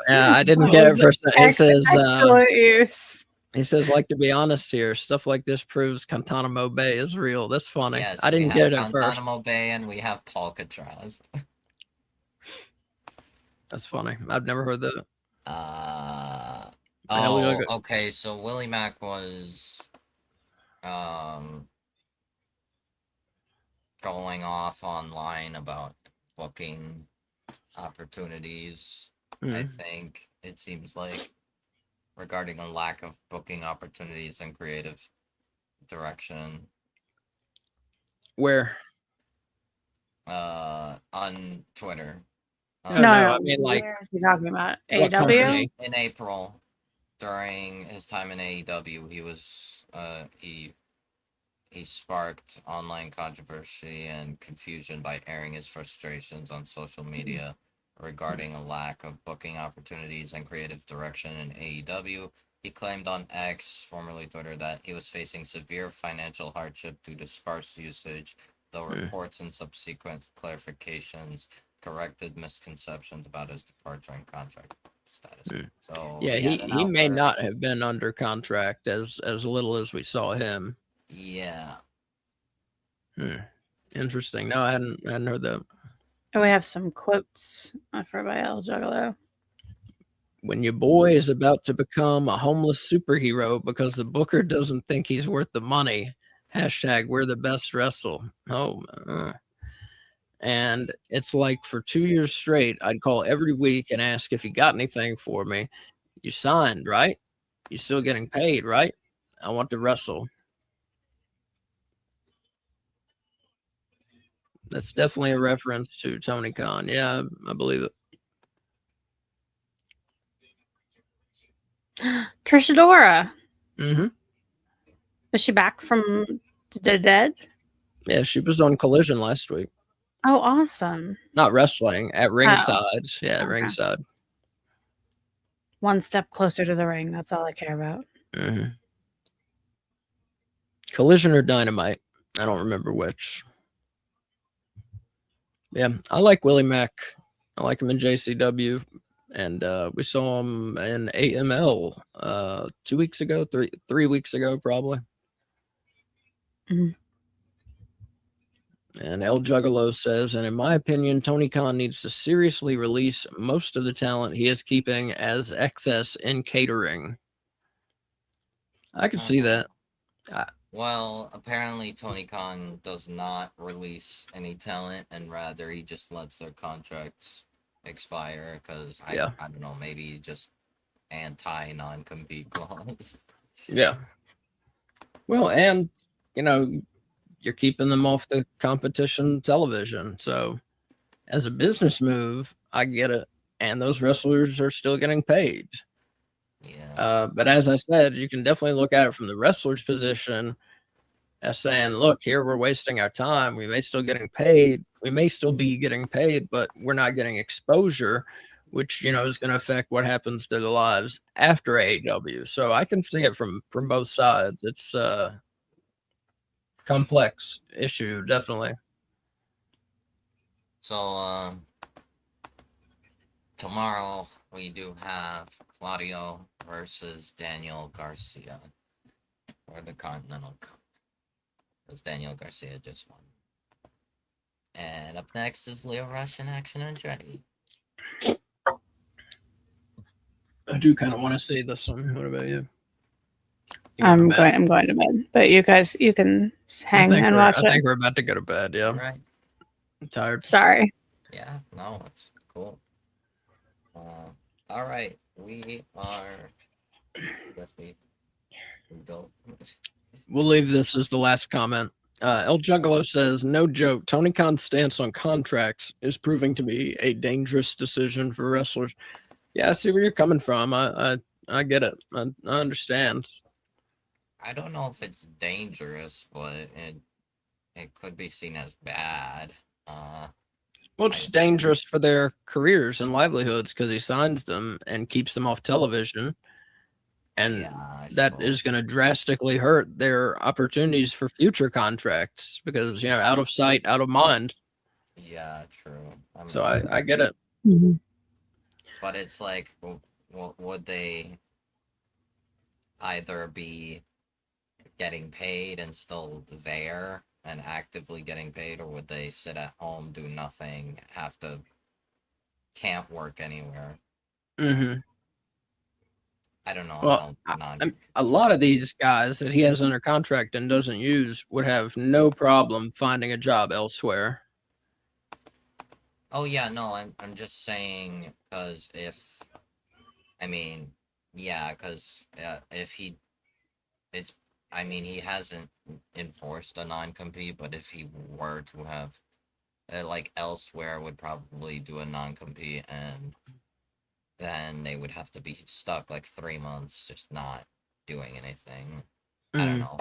Yeah, I didn't get it for a second. He says, excellent use. He says, like, to be honest here, stuff like this proves Guantanamo Bay is real. That's funny. Yes, I didn't get it at first. Guantanamo Bay and we have Palcatraz. That's funny. I've never heard that. Okay, so Willie Mack was going off online about booking opportunities. I think it seems like regarding a lack of booking opportunities and creative direction. Where? On Twitter. No, I mean, like, where is he talking about? AEW? In April, during his time in AEW, he was he sparked online controversy and confusion by airing his frustrations on social media regarding a lack of booking opportunities and creative direction in AEW. He claimed on X, formerly Twitter, that he was facing severe financial hardship due to sparse usage, though reports and subsequent clarifications corrected misconceptions about his departure and contract status. So yeah, he may not have been under contract as little as we saw him. Yeah. Interesting. No, I hadn't heard that. We have some quotes for by El Juggalo. When your boy is about to become a homeless superhero because the booker doesn't think he's worth the money, hashtag we're the best wrestle. And it's like for 2 years straight, I'd call every week and ask if you got anything for me. You signed, right? You still getting paid, right? I want to wrestle. That's definitely a reference to Tony Khan. Yeah, I believe it. Trisha Dora. Mm-hmm. Is she back from the dead? Yeah, she was on Collision last week. Oh, awesome. Not wrestling, at ringside. Oh. Yeah, Okay. ringside. One step closer to the ring. That's all I care about. Mm-hmm. Collision or Dynamite? I don't remember which. Yeah, I like Willie Mack. I like him in JCW, and we saw him in AML 2 weeks ago, 3 weeks ago, probably. Mm-hmm. And El Juggalo says, and in my opinion, Tony Khan needs to seriously release most of the talent he is keeping as excess in catering. I could see that. Well, apparently Tony Khan does not release any talent, and rather he just lets their contracts expire because I don't know, maybe just anti non-compete clause. Yeah. Well, and you're keeping them off the competition television, so as a business move, I get it, and those wrestlers are still getting paid. Yeah. But as I said, you can definitely look at it from the wrestler's position as saying, look, here we're wasting our time. We may still getting paid. We may still be getting paid, but we're not getting exposure, which, is going to affect what happens to their lives after AEW. So I can see it from both sides. It's a complex issue, definitely. So, tomorrow we do have Claudio versus Daniel Garcia for the Continental Cup, because Daniel Garcia just won. And up next is Leo Rush and Action Andretti. I do kind of want to see this one. What about you? I'm going to bed, but you guys, you can hang and watch it. I think we're about to go to bed. Yeah, right. I'm tired. Sorry. Yeah, no, it's cool. All right, we are. We'll leave this as the last comment. El Juggalo says, no joke, Tony Khan's stance on contracts is proving to be a dangerous decision for wrestlers. Yeah, I see where you're coming from. I get it. I understand. I don't know if it's dangerous, but it could be seen as bad. Well, it's dangerous for their careers and livelihoods because he signs them and keeps them off television. And that is going to drastically hurt their opportunities for future contracts because, out of sight, out of mind. Yeah, true. So I get it. Mm-hmm. But it's like, would they either be getting paid and still there and actively getting paid, or would they sit at home, do nothing, can't work anywhere? Mm-hmm. I don't know. Well, a lot of these guys that he has under contract and doesn't use would have no problem finding a job elsewhere. Oh yeah, no, I'm just saying because if he hasn't enforced a non-compete, but if he were to have, elsewhere would probably do a non-compete, and then they would have to be stuck 3 months just not doing anything. I don't know.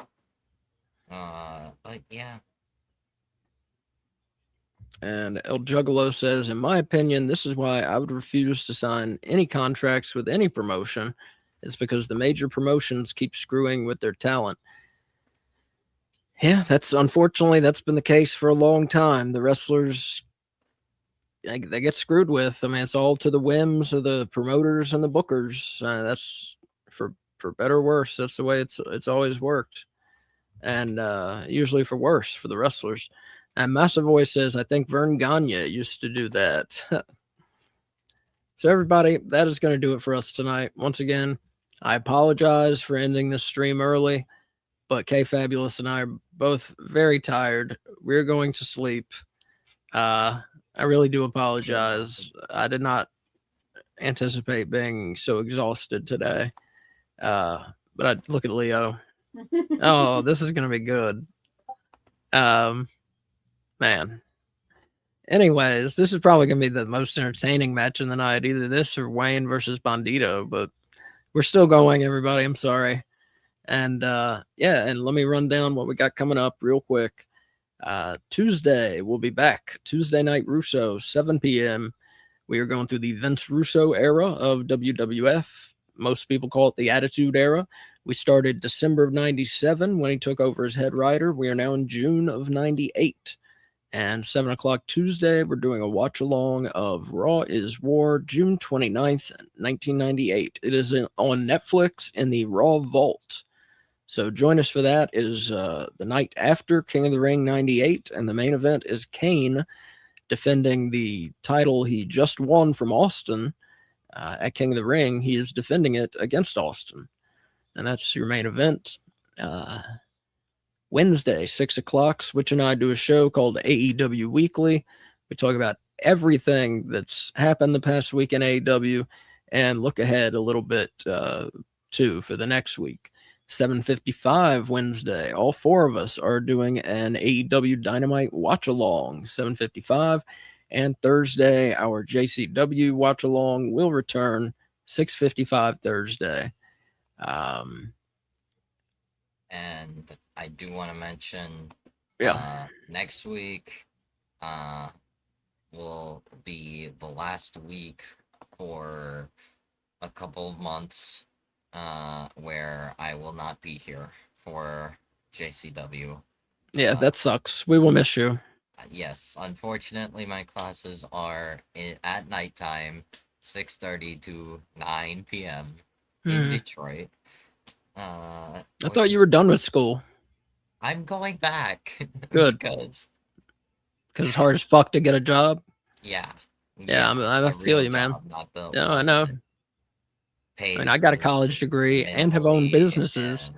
But yeah. And El Juggalo says, in my opinion, this is why I would refuse to sign any contracts with any promotion. It's because the major promotions keep screwing with their talent. Yeah, unfortunately, that's been the case for a long time. The wrestlers, they get screwed with. I mean, it's all to the whims of the promoters and the bookers. That's for better or worse. That's the way it's always worked. And usually for worse for the wrestlers. And Massive Voice says, I think Vern Gagne used to do that. So everybody, that is going to do it for us tonight. Once again, I apologize for ending this stream early, but K Fabulous and I are both very tired. We're going to sleep. I really do apologize. I did not anticipate being so exhausted today. But I look at Leo. Oh, this is going to be good. Man, Anyways, this is probably going to be the most entertaining match in the night, either this or Wayne versus Bandito, but we're still going, everybody. I'm sorry. And yeah, and let me run down what we got coming up real quick. Tuesday, we'll be back. Tuesday Night Russo, 7 p.m. We are going through the Vince Russo era of WWF. Most people call it the Attitude Era. We started December of 97 when he took over as head writer. We are now in June of 98. And 7 o'clock Tuesday, we're doing a watch along of Raw is War, June 29th, 1998. It is on Netflix in the Raw Vault. So join us for that. It is the night after King of the Ring 98, and the main event is Kane defending the title he just won from Austin at King of the Ring. He is defending it against Austin, and that's your main event. Wednesday, 6 o'clock, Switch and I do a show called AEW Weekly. We talk about everything that's happened the past week in AEW and look ahead a little bit too for the next week. 7:55 Wednesday, all four of us are doing an AEW Dynamite watch along. 7:55, and Thursday, our JCW watch along will return 6:55 Thursday. And I do want to mention, next week will be the last week for a couple of months where I will not be here for JCW. Yeah, that sucks. We will miss you. Yes, unfortunately, my classes are at nighttime, 6:30 to 9 p.m. in Detroit. I thought you were done with school. I'm going back. Good. Because it's hard as fuck to get a job. Yeah. I feel you, man. Yeah, I know. I mean, I got a college degree and have owned businesses,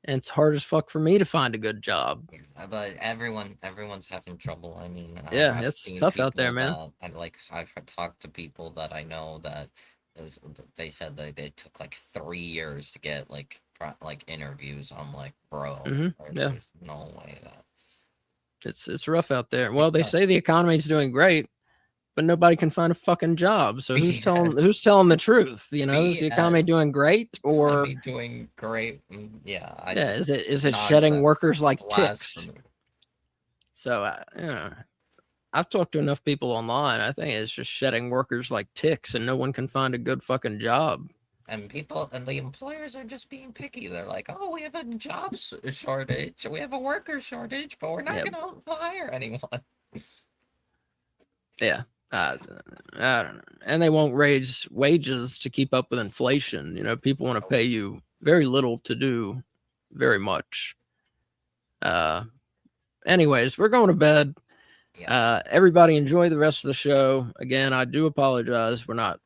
and it's hard as fuck for me to find a good job. But everyone's having trouble. I mean, yeah, it's tough out there, man. I've talked to people that I know that they said that they took like 3 years to get like interviews. I'm like, bro, there's no way that it's rough out there. Well, they say the economy's doing great, but nobody can find a fucking job. So who's telling the truth? You know, is the economy doing great or doing great? Yeah. Is it shedding workers like ticks? So you know, I've talked to enough people online. I think it's just shedding workers like ticks, and no one can find a good fucking job. And the employers are just being picky. They're like, oh, we have a job shortage, we have a worker shortage, but we're not going to hire anyone. Yeah. I don't know. And they won't raise wages to keep up with inflation. You know, people want to pay you very little to do very much. Anyways, we're going to bed. Everybody enjoy the rest of the show. Again, I do apologize. We're not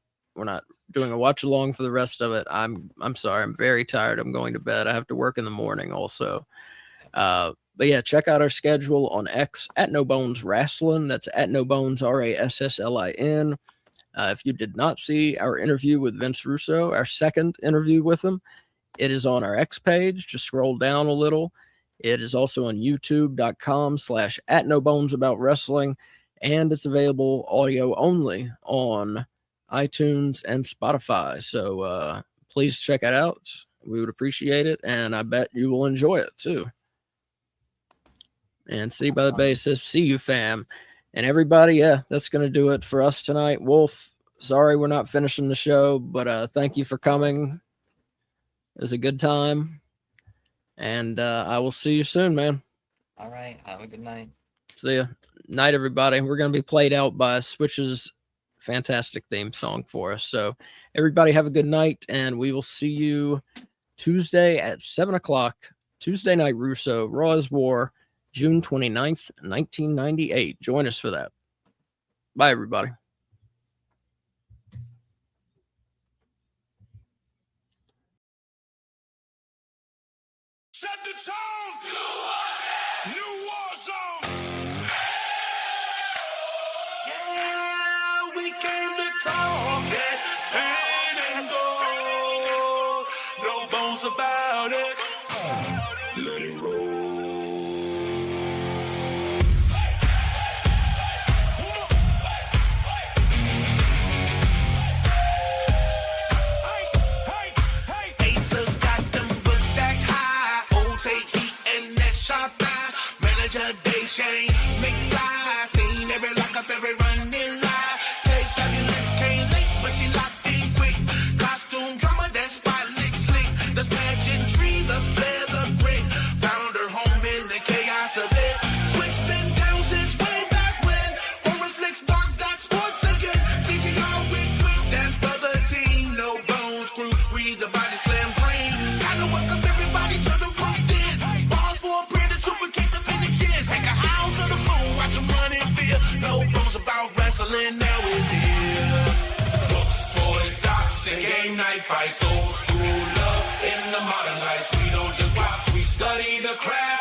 doing a watch along for the rest of it. I'm sorry. I'm very tired. I'm going to bed. I have to work in the morning also. But yeah, check out our schedule on X at No Bones Wrestling. That's at No Bones RASSLIN. If you did not see our interview with Vince Russo, our second interview with him, it is on our X page. Just scroll down a little. It is also on youtube.com/@NoBonesAboutWrestling, and it's available audio only on iTunes and Spotify. So please check it out. We would appreciate it, and I bet you will enjoy it too. And City by the Bay says, see you, fam. And everybody, yeah, that's going to do it for us tonight. Wolf, sorry we're not finishing the show, but thank you for coming. It was a good time. And I will see you soon, man. All right. Have a good night. See ya. Night, everybody. We're going to be played out by Switch's fantastic theme song for us. So everybody have a good night, and we will see you Tuesday at 7 o'clock. Tuesday Night Russo, Raw is War, June 29th, 1998. Join us for that. Bye, everybody. Set the tone. New war zone. Yeah, we came to talk that pain and gold. No bones about it. Let it roll. hustling now is here. Books, toys, docs, and game night fights. Old school love in the modern lights. We don't just watch, we study the craft.